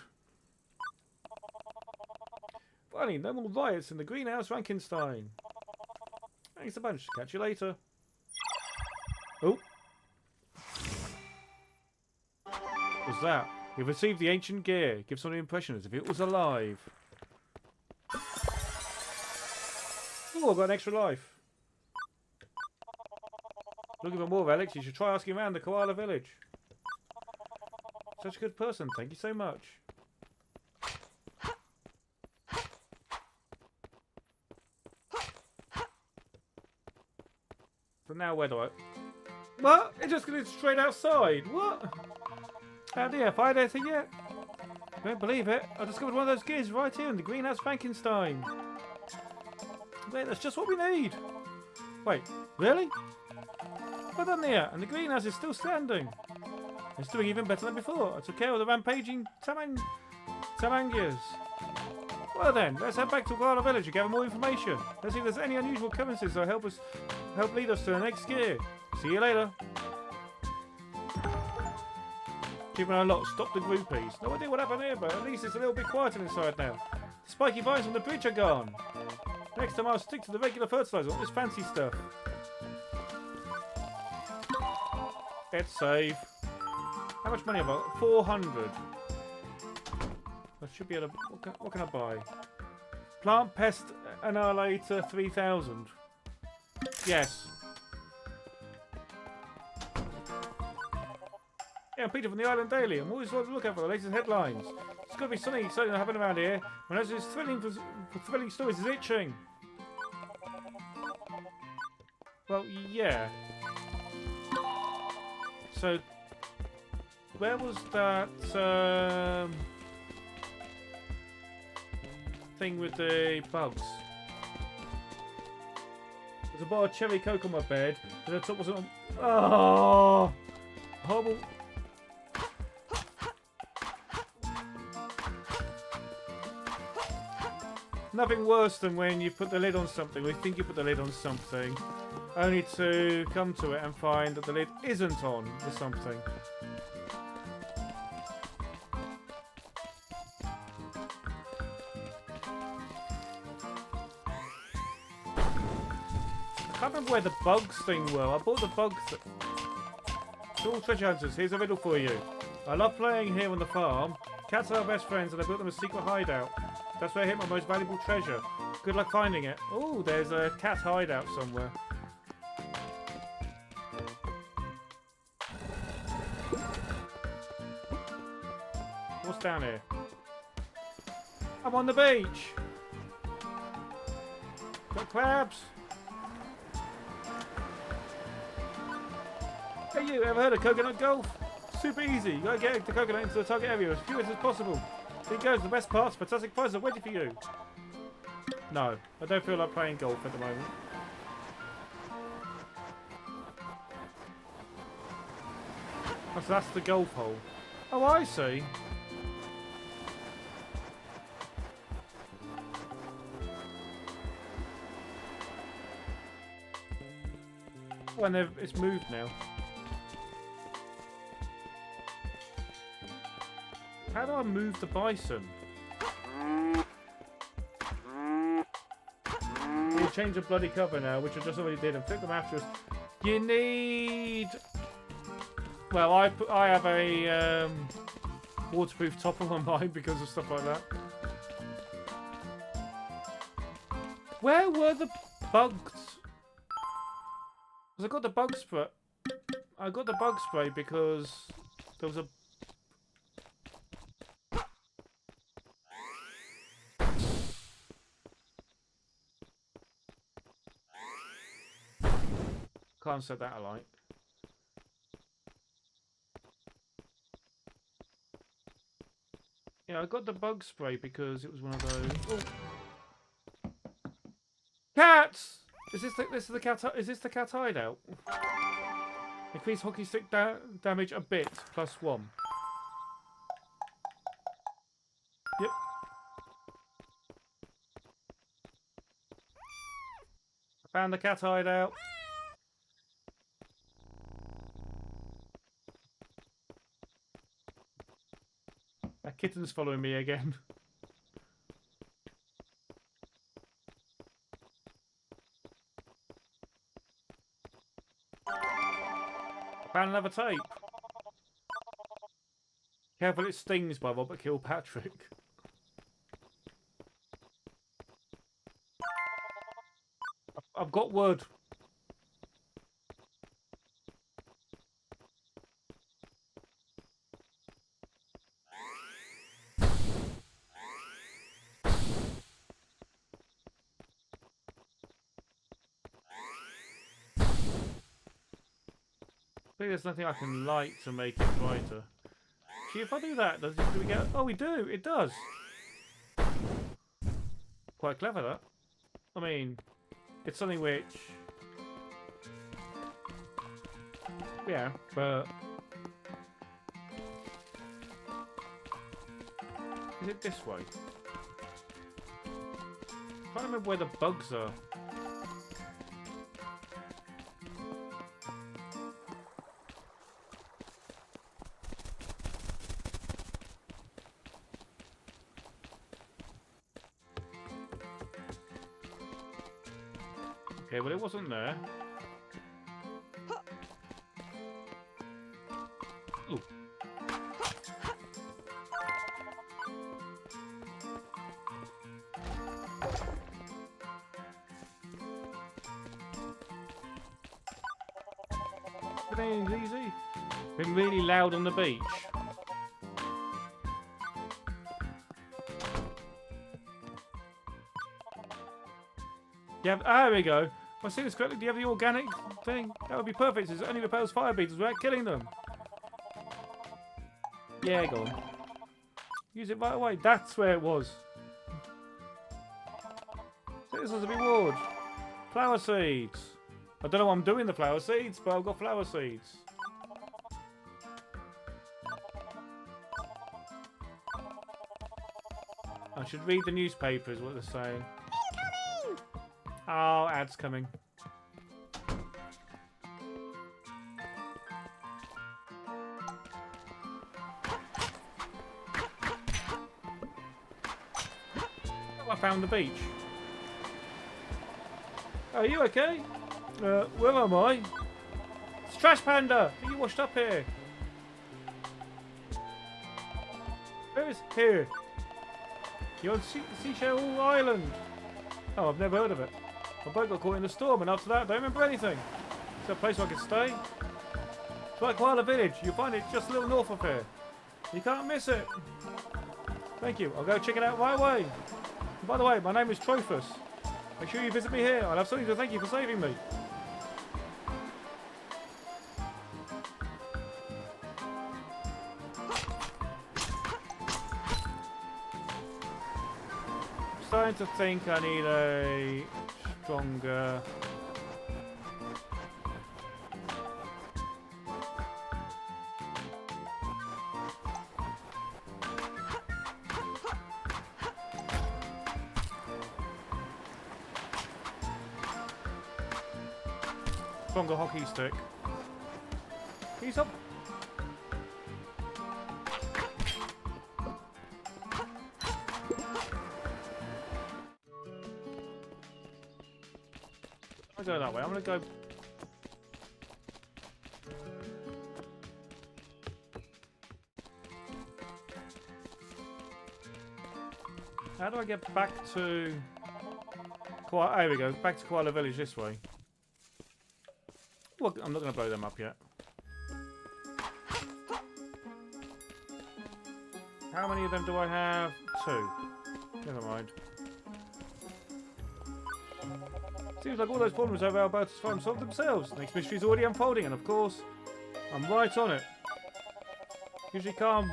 Finally, no more riots in the greenhouse Frankenstein. Thanks a bunch. Catch you later. Oh. What's that? You've received the ancient gear. Gives on the impression as if it was alive. Oh, I've got an extra life. Looking for more relics? You should try asking around the koala village. Such a good person. Thank you so much. So now where do I... What? It just goes straight outside. What? How dare I find anything yet? I don't believe it. I discovered one of those gears right here in the greenhouse Frankenstein. Wait, that's just what we need. Wait, really? Well done there, and the greenhouse is still standing. It's doing even better than before. I took care of the rampaging Tamangias. Well then, let's head back to Koala Village and gather more information. Let's see if there's any unusual occurrences that help lead us to the next gear. See you later. Keeping our lot, stop the groupies. No idea what happened here, but at least it's a little bit quieter inside now. The spiky vines on the bridge are gone. Next time I'll stick to the regular fertilizer, not this fancy stuff. Let's save. How much money have I got? 400. I should be able to... What can I buy? Plant Pest Annihilator 3000. Yes. Yeah, I'm Peter from the Island Daily. I'm always on the lookout for the latest headlines. It's got to be something exciting happening around here. When as is thrilling for thrilling stories is itching. Well, yeah. So, where was that thing with the bugs? There's a bar of cherry coke on my bed, and the top wasn't on. Oh, horrible. Nothing worse than when you put the lid on something, or you think you put the lid on something, only to come to it and find that the lid isn't on for something. I can't remember where the bugs thing were. I bought the bugs. To all treasure hunters, here's a riddle for you. I love playing here on the farm. Cats are our best friends, and I built them a secret hideout. That's where I hid my most valuable treasure. Good luck finding it. Oh, there's a cat hideout somewhere. What's down here? I'm on the beach. Got crabs. Hey, you ever heard of coconut golf? Super easy. You gotta get the coconut into the target area as few as possible. Here goes, the best parts, fantastic prizes are waiting for you. No, I don't feel like playing golf at the moment. Oh, so that's the golf hole. Oh, I see. Oh, and it's moved now. How do I move the bison? You change the bloody cover now, which I just already did, and flip the mattress. You need... Well, I have a waterproof topper on mine because of stuff like that. Where were the bugs? Because I got the bug spray. I got the bug spray because there was a... Can't set that alight. Yeah, I got the bug spray because it was one of those. Oh. Cats! Is this the cat hideout? Increase hockey stick damage a bit +1. Yep. I found the cat hideout. That kitten's following me again. Found another tape. Careful, it stings by Robert Kilpatrick. I've got wood. I think there's nothing I can light to make it brighter. See, if I do that, do we get... Oh, we do! It does! Quite clever, that. I mean, it's something which... Yeah, but... Is it this way? I can't remember where the bugs are. Okay, well it wasn't there. Ooh. Everything's easy. Been really loud on the beach. Yeah, there we go. I see this correctly. Do you have the organic thing? That would be perfect. It only repels fire beetles without killing them. Yeah, go on. Use it right away. That's where it was. This was a reward. Flower seeds. I don't know what I'm doing the flower seeds, but I've got flower seeds. I should read the newspaper is what they're saying. Oh, ads coming. Oh, I found the beach. Are you okay? Where am I? It's Trash Panda! Are you washed up here? Where is here? You're on Seashell Island. Oh, I've never heard of it. My boat got caught in the storm, and after that, I don't remember anything. Is there a place where I can stay? It's like Koala Village. You'll find it just a little north of here. You can't miss it. Thank you. I'll go check it out right away. And by the way, my name is Trophus. Make sure you visit me here. I'll have something to thank you for saving me. I'm starting to think I need a stronger... stronger hockey stick. Can you stop? I'm going that way. I'm going to go. How do I get back to... There we go. Back to Koala Village this way. Well, I'm not going to blow them up yet. How many of them do I have? 2. Never mind. Seems like all those problems over Alberta's farm solved themselves. The next mystery's already unfolding, and of course, I'm right on it. Usually calm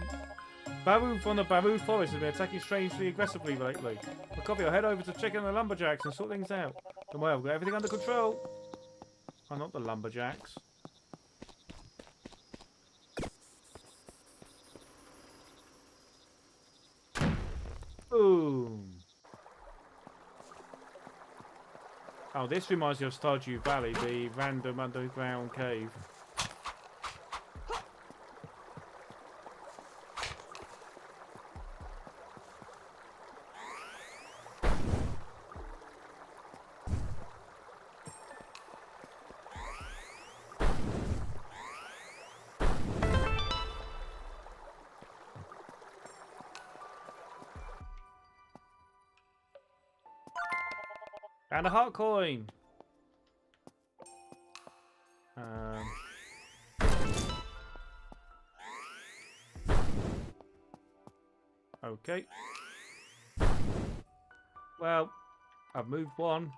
Babu from the Babu Forest has been attacking strangely aggressively lately. For copy, I'll head over to check in the lumberjacks and sort things out. Don't worry, I've got everything under control. I'm not the lumberjacks. Boom. Oh, this reminds me of Stardew Valley, the random underground cave. And a heart coin. Okay. Well, I've moved one.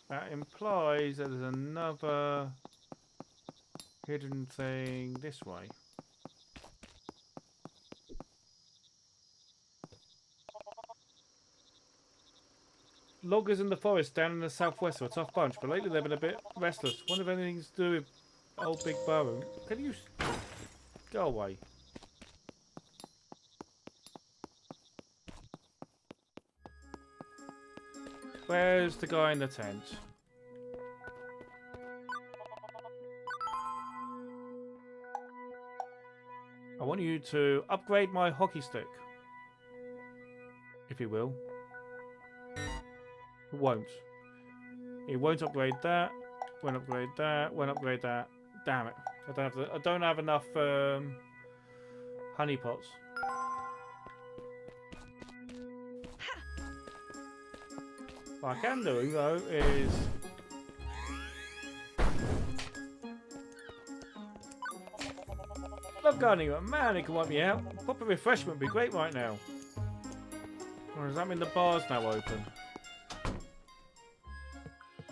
That implies that there's another hidden thing this way. Loggers in the forest down in the southwest are a tough bunch, but lately they've been a bit restless. Wonder if anything's to do with old Big Burrow. Can you go away? Where's the guy in the tent? I want you to upgrade my hockey stick, if you will. It won't. It won't upgrade that. Won't upgrade that. Won't upgrade that. Damn it! I don't have enough honey pots. What I can do though is love gardening, but man, it can wipe me out. Proper refreshment would be great right now. Or does that mean the bar's now open?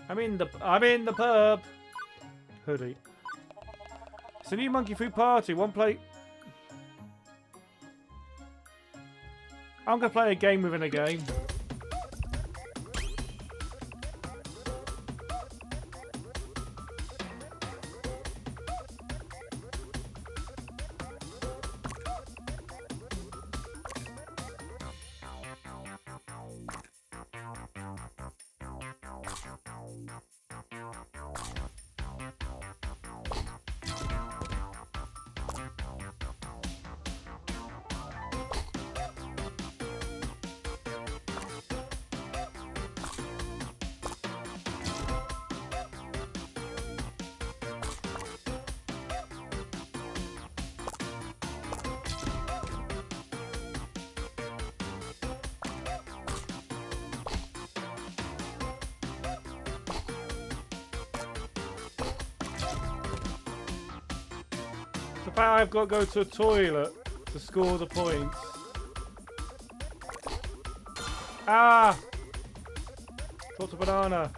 I'm in the pub. Hoodie. It's a new monkey food party. One plate. I'm gonna play a game within a game. I've got to go to a toilet to score the points. Ah! Dropped a banana.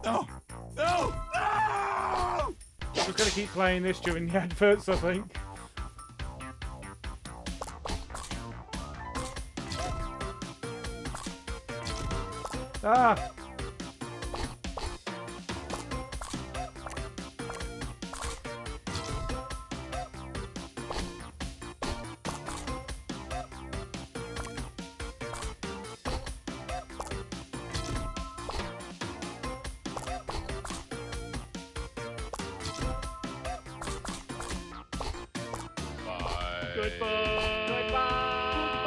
No! No! No! just going to keep playing this during the adverts, I think. Ah!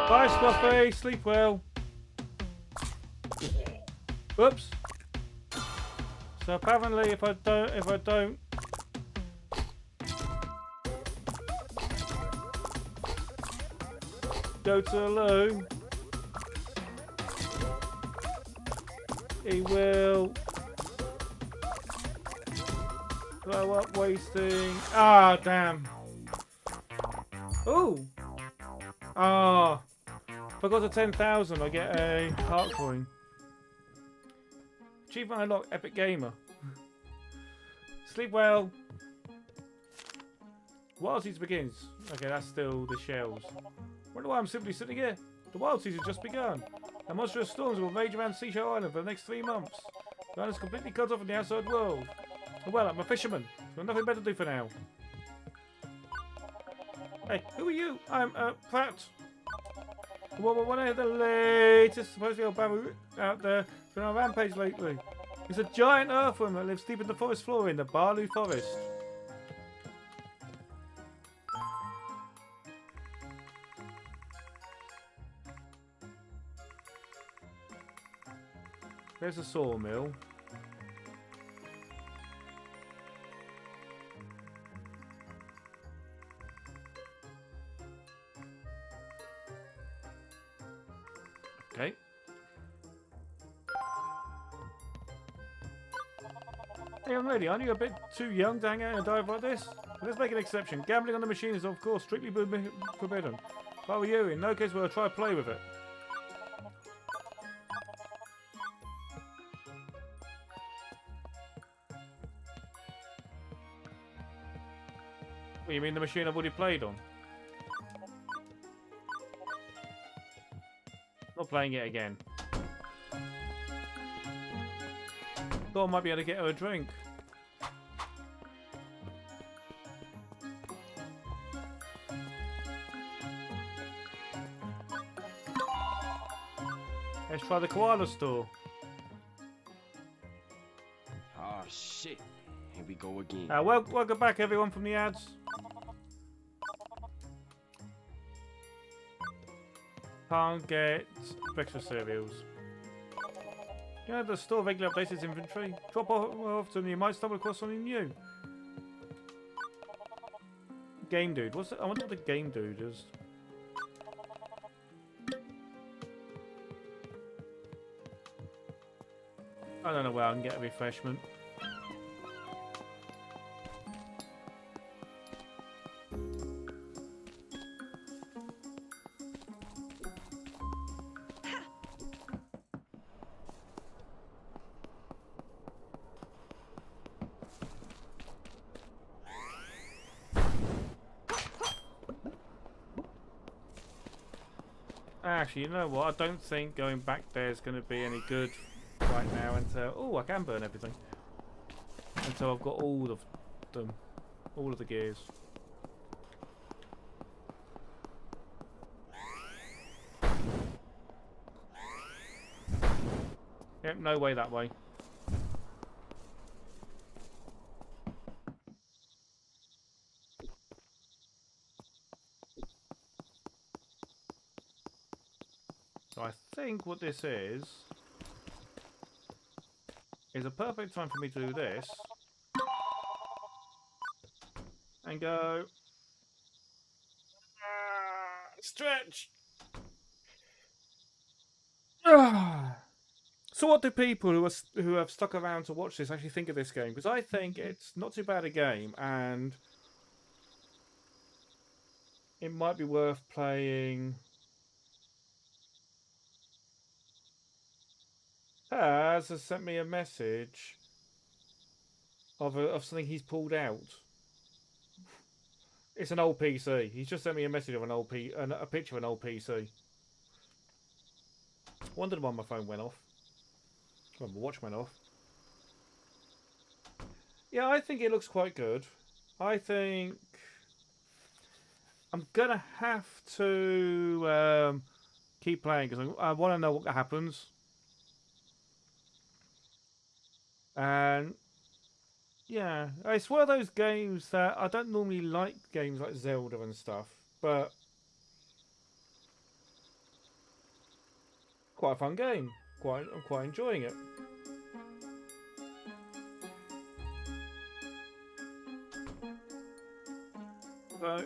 Bye, Scruffy. Sleep well. Oops. So apparently, if I don't go to the loo, he will throw up wasting. Ah, damn. Ooh. Ah. If I got to 10,000, I get a heart coin. Achievement unlocked, Epic Gamer. Sleep well. Wild Season begins. Okay, that's still the shells. Wonder why I'm simply sitting here. The Wild Season has just begun. The monstrous storms will rage around Seashore Island for the next 3 months. The island is completely cut off from the outside world. Well, I'm a fisherman, so I've nothing better to do for now. Hey, who are you? I'm Pratt. One of the latest supposedly Obama out there been on a rampage lately. It's a giant earthworm that lives deep in the forest floor in the Barloo Forest. There's a sawmill. Okay. Hey, young lady, aren't you a bit too young to hang out in a dive like this? Let's make an exception. Gambling on the machine is, of course, strictly forbidden. If I were you, in no case will I try to play with it. What, you mean the machine I've already played on? Not playing it again. Thought I might be able to get her a drink. Let's try the koala store. Oh shit. Here we go again. Welcome back everyone from the ads. Can't get breakfast cereals. You know, the store regularly updates its inventory. Drop off and you might stumble across something new. Game Dude. What's it? I wonder what the Game Dude is. I don't know where I can get a refreshment. Actually, you know what? I don't think going back there is going to be any good right now until... Oh, I can burn everything. Until I've got all of them. All of the gears. Yep, no way that way. So I think what this is a perfect time for me to do this and go stretch. So what do people who have stuck around to watch this actually think of this game? Because I think it's not too bad a game and it might be worth playing. Has sent me a message of something he's pulled out. It's an old PC. He's just sent me a message of a picture of an old PC. Wondered why my phone went off. Well, my watch went off. Yeah, I think it looks quite good. I think I'm gonna have to keep playing because I want to know what happens. And yeah, it's one of those games that I don't normally like games like Zelda and stuff, but quite a fun game. I'm quite enjoying it. So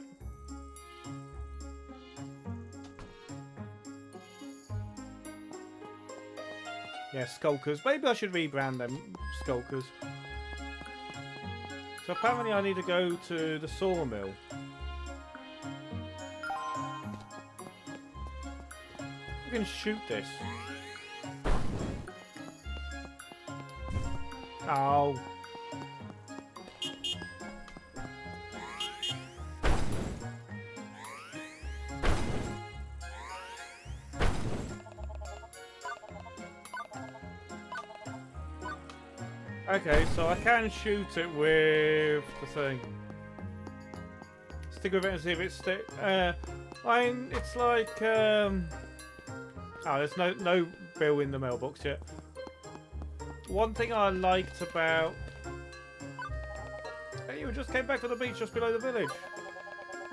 yeah, Skulkers. Maybe I should rebrand them Skulkers. So apparently I need to go to the sawmill. I can shoot this. Oh. Okay, so I can shoot it with the thing. Stick with it and see if it stick. It's like oh, there's no bill in the mailbox yet. One thing I liked about. Hey, you just came back from the beach just below the village.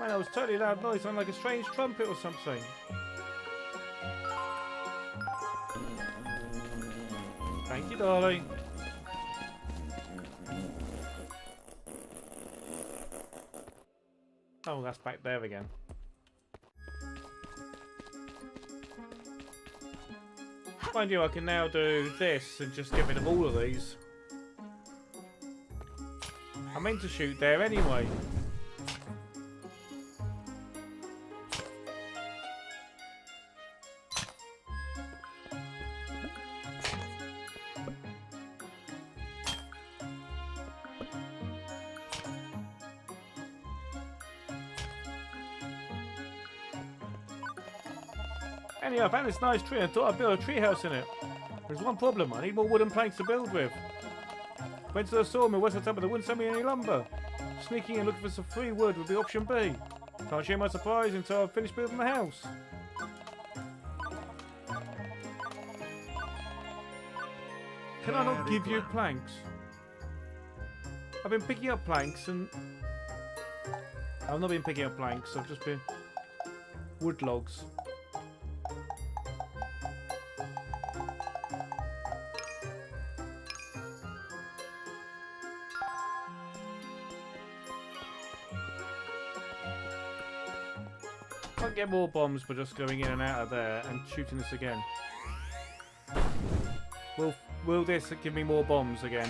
Man, that was totally loud noise, sounded like a strange trumpet or something. Thank you, darling. Oh, that's back there again. Mind you, I can now do this and just get rid of all of these. I meant to shoot there anyway. Anyway, I found this nice tree and thought I'd build a treehouse in it. There's one problem, I need more wooden planks to build with. Went to the sawmill west of town, but they wouldn't send me any lumber. Sneaking and looking for some free wood would be option B. Can't share my surprise until I've finished building the house. Can I not give you planks? I've been picking up planks and... I've not been picking up planks, I've just been... wood logs. Get more bombs by just going in and out of there and shooting this again. Will this give me more bombs again?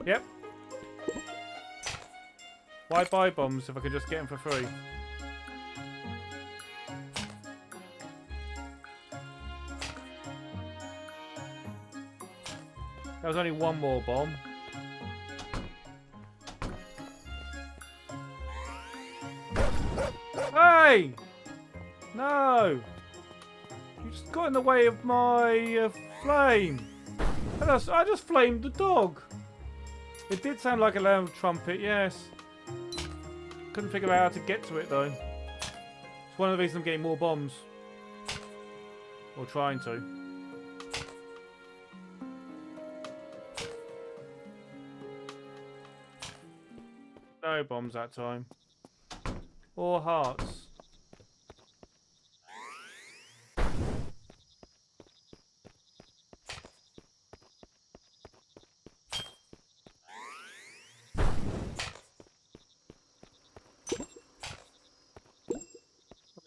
Yep. Why buy bombs if I could just get them for free? There was only one more bomb. Hey! No! You just got in the way of my flame. I just flamed the dog. It did sound like a loud trumpet, yes. Couldn't figure out how to get to it though. It's one of the reasons I'm getting more bombs. Or trying to. No bombs that time. Or hearts.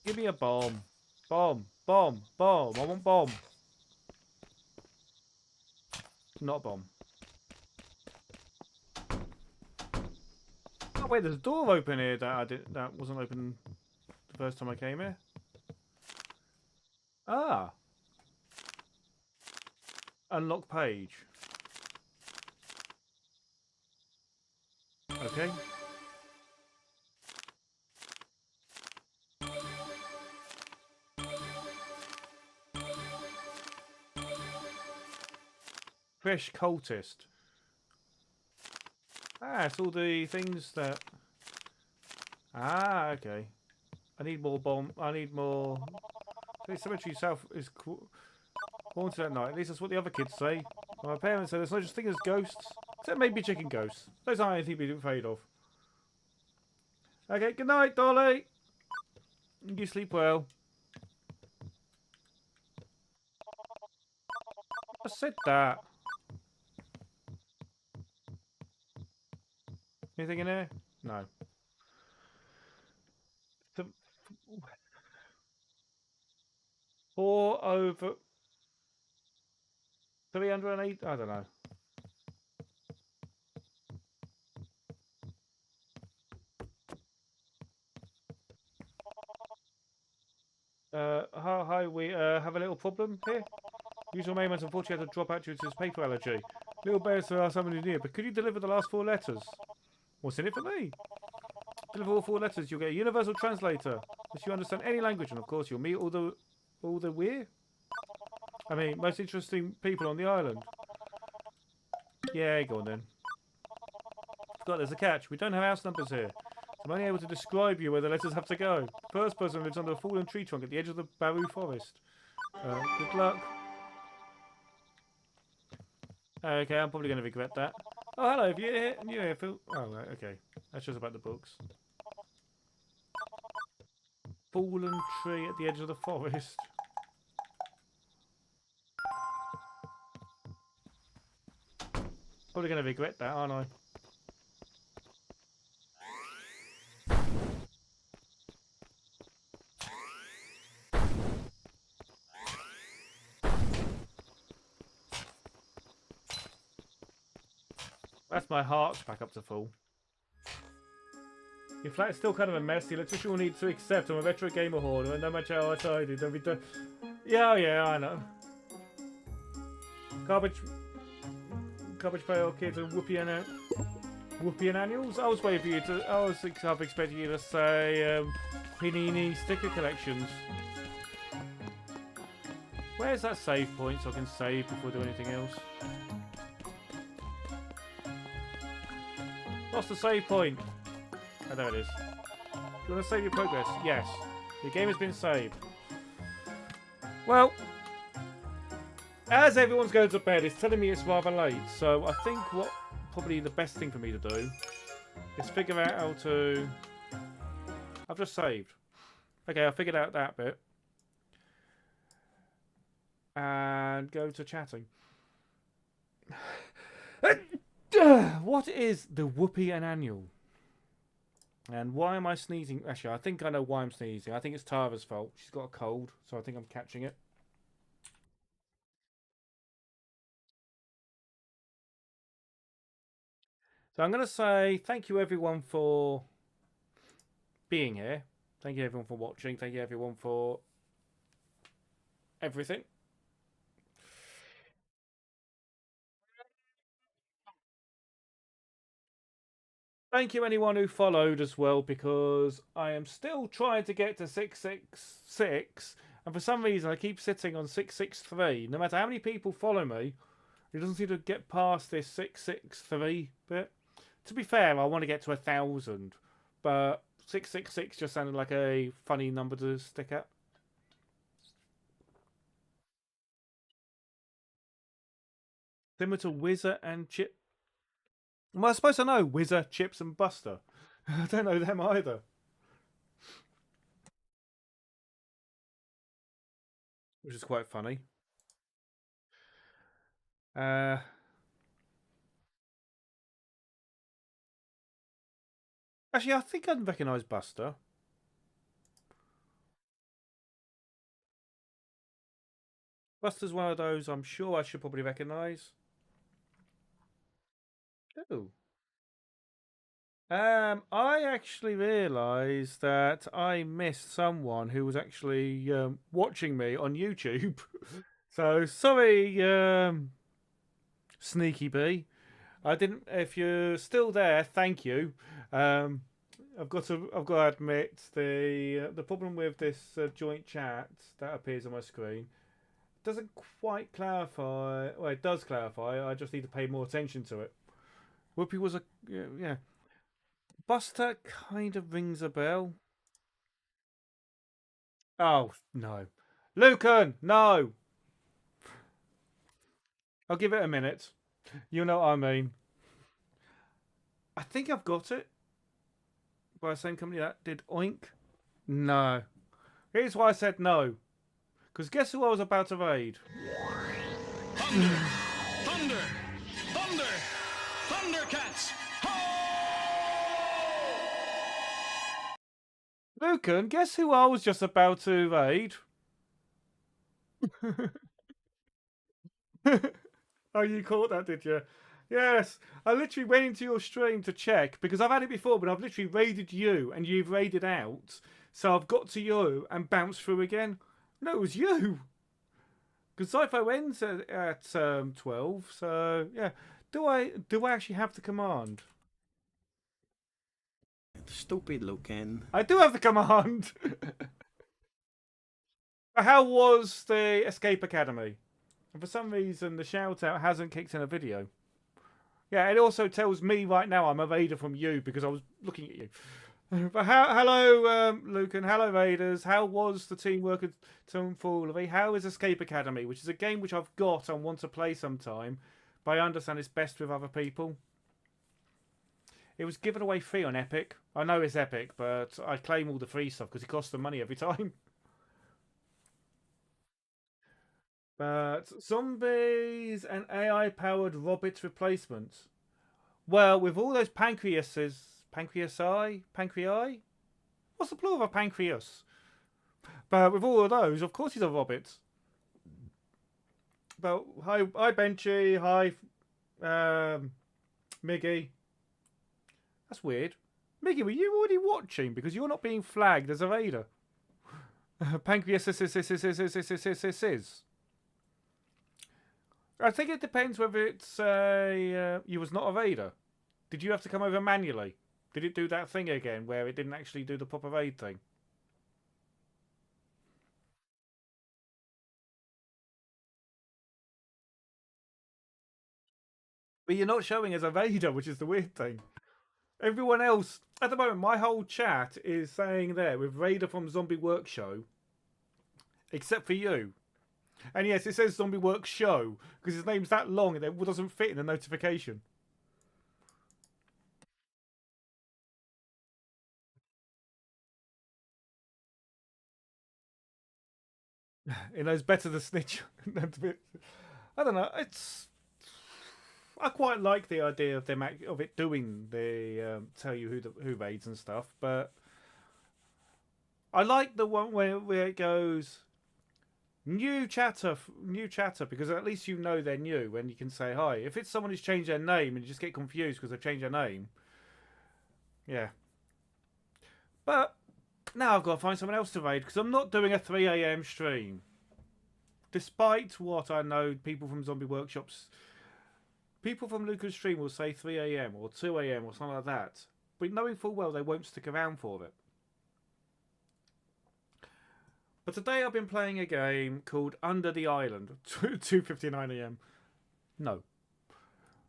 Give me a bomb. Bomb. Bomb. Bomb. I want bomb. Not a bomb. Oh wait, there's a door open here that wasn't open the first time I came here. Ah. Unlock page. Okay. Fresh cultist. Ah, it's all the things that... Ah, okay. I need more bomb. I need more... The cemetery south is haunted at night. At least that's what the other kids say. My parents say there's no such thing as ghosts. Except maybe chicken ghosts. Those aren't anything to be afraid of. Okay, good night, Dolly. You sleep well. I said that. Anything in here? No. 4 over 308? I don't know. Hi, we have a little problem here. Usual Mayman's unfortunately had to drop out due to his paper allergy. Little bears are somebody near, but could you deliver the last 4 letters? What's in it for me? Deliver all 4 letters, you'll get a universal translator. If you understand any language, and of course you'll meet all the weird. I mean, most interesting people on the island. Yeah, go on then. Forgot there's a catch. We don't have house numbers here. So I'm only able to describe you where the letters have to go. The first person lives under a fallen tree trunk at the edge of the Baru forest. Good luck. Okay, I'm probably going to regret that. Oh, hello. Have you here, Phil? Oh, right, okay. That's just about the books. Fallen tree at the edge of the forest. Probably going to regret that, aren't I? That's my heart back up to full. Your flat is still kind of a mess. The electrician will need to accept I'm a retro gamer hoarder, and no matter how I try to, don't be done. Yeah, yeah, I know. Garbage pail kids and whoopee and annuals. I was waiting for you to. I was half expecting you to say Panini sticker collections. Where's that save point so I can save before I do anything else? Lost the save point. Oh, there it is. You want to save your progress? Yes. Your game has been saved. Well, as everyone's going to bed, it's telling me it's rather late. So I think what probably the best thing for me to do is figure out how to... I've just saved. Okay, I figured out that bit. And go to chatting. What is the whoopee and annual? And why am I sneezing? Actually, I think I know why I'm sneezing. I think it's Tara's fault. She's got a cold, so I think I'm catching it. So I'm going to say thank you everyone for being here. Thank you everyone for watching. Thank you everyone for everything. Thank you anyone who followed as well, because I am still trying to get to 666, and for some reason I keep sitting on 663. No matter how many people follow me, it doesn't seem to get past this 663 bit. To be fair, I want to get to 1,000, but 666 just sounded like a funny number to stick at. Similar to Wizard and Chip. Well, I suppose I know Wizard, Chips and Buster. I don't know them either. Which is quite funny. Actually, I think I'd recognise Buster. Buster's one of those I'm sure I should probably recognise. Oh. I actually realised that I missed someone who was actually watching me on YouTube. So sorry, Sneaky Bee. I didn't. If you're still there, thank you. I've got to admit the problem with this joint chat that appears on my screen doesn't quite clarify. Well, it does clarify. I just need to pay more attention to it. Whoopi was a yeah. Buster kind of rings a bell. Oh no, Lucan, no. I'll give it a minute. You know what I mean. I think I've got it. By the same company that did Oink? No. Here's why I said no. Because guess who I was about to raid? Thunder! Thunder! Thunder! Thundercats! Lucan, guess who I was just about to raid? Oh, you caught that, did you? Yes, I literally went into your stream to check because I've had it before, but I've literally raided you and you've raided out. So I've got to you and bounced through again. No, it was you. Because Sci-Fi ends at 12. So yeah, do I actually have the command? Stupid Lucan. I do have the command. How was the Escape Academy? And for some reason, the shout out hasn't kicked in a video. Yeah, it also tells me right now I'm a raider from you because I was looking at you. But hello, Lucan. Hello, raiders. How was the teamwork at Tomfoolery? How is Escape Academy, which is a game which I've got and want to play sometime, but I understand it's best with other people. It was given away free on Epic. I know it's Epic, but I claim all the free stuff because it costs them money every time. But zombies and AI-powered robot replacements. Well, with all those pancreases... Pancreai? What's the plural of a pancreas? But with all of those, of course he's a robot. But hi Benchy, hi Miggy. That's weird. Miggy, were you already watching? Because you're not being flagged as a raider. Pancreas is. I think it depends whether it's you was not a raider. Did you have to come over manually? Did it do that thing again where it didn't actually do the proper raid thing? But you're not showing as a raider, which is the weird thing. Everyone else, at the moment, my whole chat is saying there with Raider from Zombie Work Show, except for you. And yes, it says Zombie Work Show because his name's that long and it doesn't fit in the notification. It knows better to snitch. I don't know. I quite like the idea of them of it doing the tell you who raids and stuff, but I like the one where it goes new chatter because at least you know they're new and you can say hi. If it's someone who's changed their name and you just get confused because they've changed their name, yeah. But now I've got to find someone else to raid because I'm not doing a 3 AM stream. Despite what I know, people from Zombie Workshops, people from Lucas stream will say 3 AM or 2 AM or something like that. But knowing full well they won't stick around for it. But today I've been playing a game called Under the Island. 2:59 AM. No.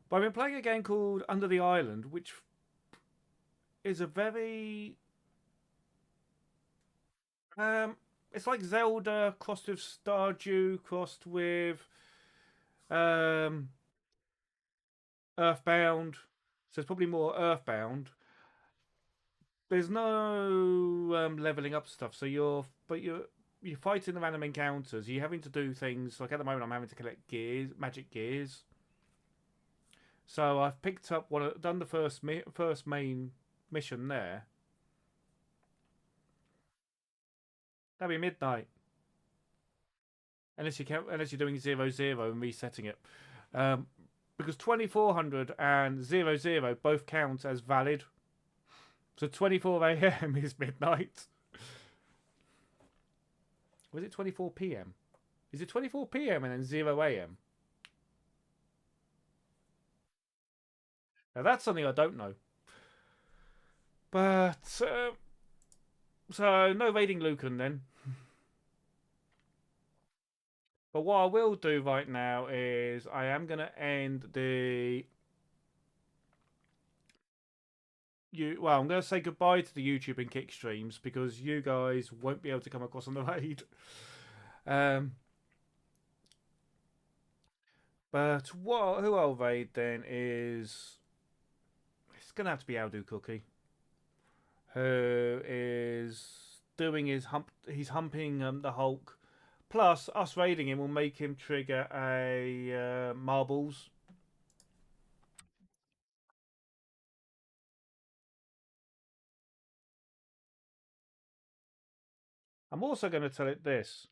But I've been playing a game called Under the Island, which is a very... it's like Zelda crossed with Stardew, crossed with Earthbound. So it's probably more Earthbound. There's no leveling up stuff, so you're fighting the random encounters. You're having to do things like at the moment I'm having to collect gears, magic gears. So I've picked up done the first main mission there. That'd be midnight. Unless you're doing 00 and resetting it. Because 2400 and 00 both count as valid. So 24 AM is midnight. Was it 24 PM? Is it 24 PM and then 0 AM? Now that's something I don't know. But so no raiding Lucan then. But what I will do right now is I am going to end the... Well, I'm going to say goodbye to the YouTube and Kick streams because you guys won't be able to come across on the raid. But who I'll raid then is... It's going to have to be Aldo Cookie, who is doing his he's humping the Hulk. Plus, us raiding him will make him trigger a marbles. I'm also going to tell it this.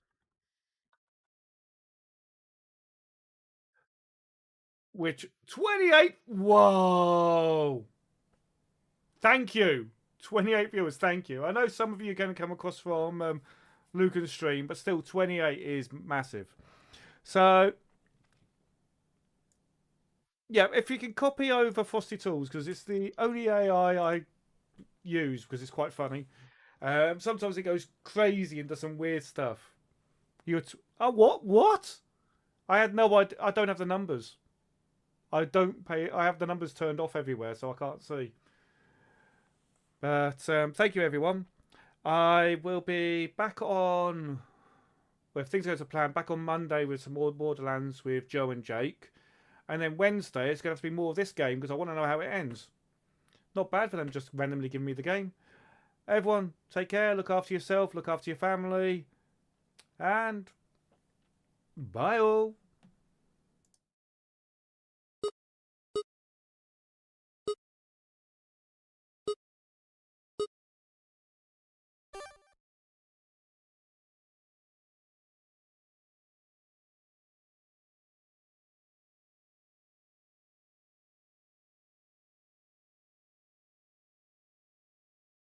Which 28? Whoa! Thank you, 28 viewers. Thank you. I know some of you are going to come across from Lucan's stream, but still, 28 is massive. So, yeah, if you can copy over Frosty Tools, because it's the only AI I use because it's quite funny. Sometimes it goes crazy and does some weird stuff. Oh, what? I had no idea. I don't have the numbers. I don't pay. I have the numbers turned off everywhere, so I can't see. But thank you, everyone. I will be back on, well, if things go to plan, back on Monday with some more Borderlands with Joe and Jake. And then Wednesday, it's going to have to be more of this game because I want to know how it ends. Not bad for them just randomly giving me the game. Everyone, take care, look after yourself, look after your family. And bye all.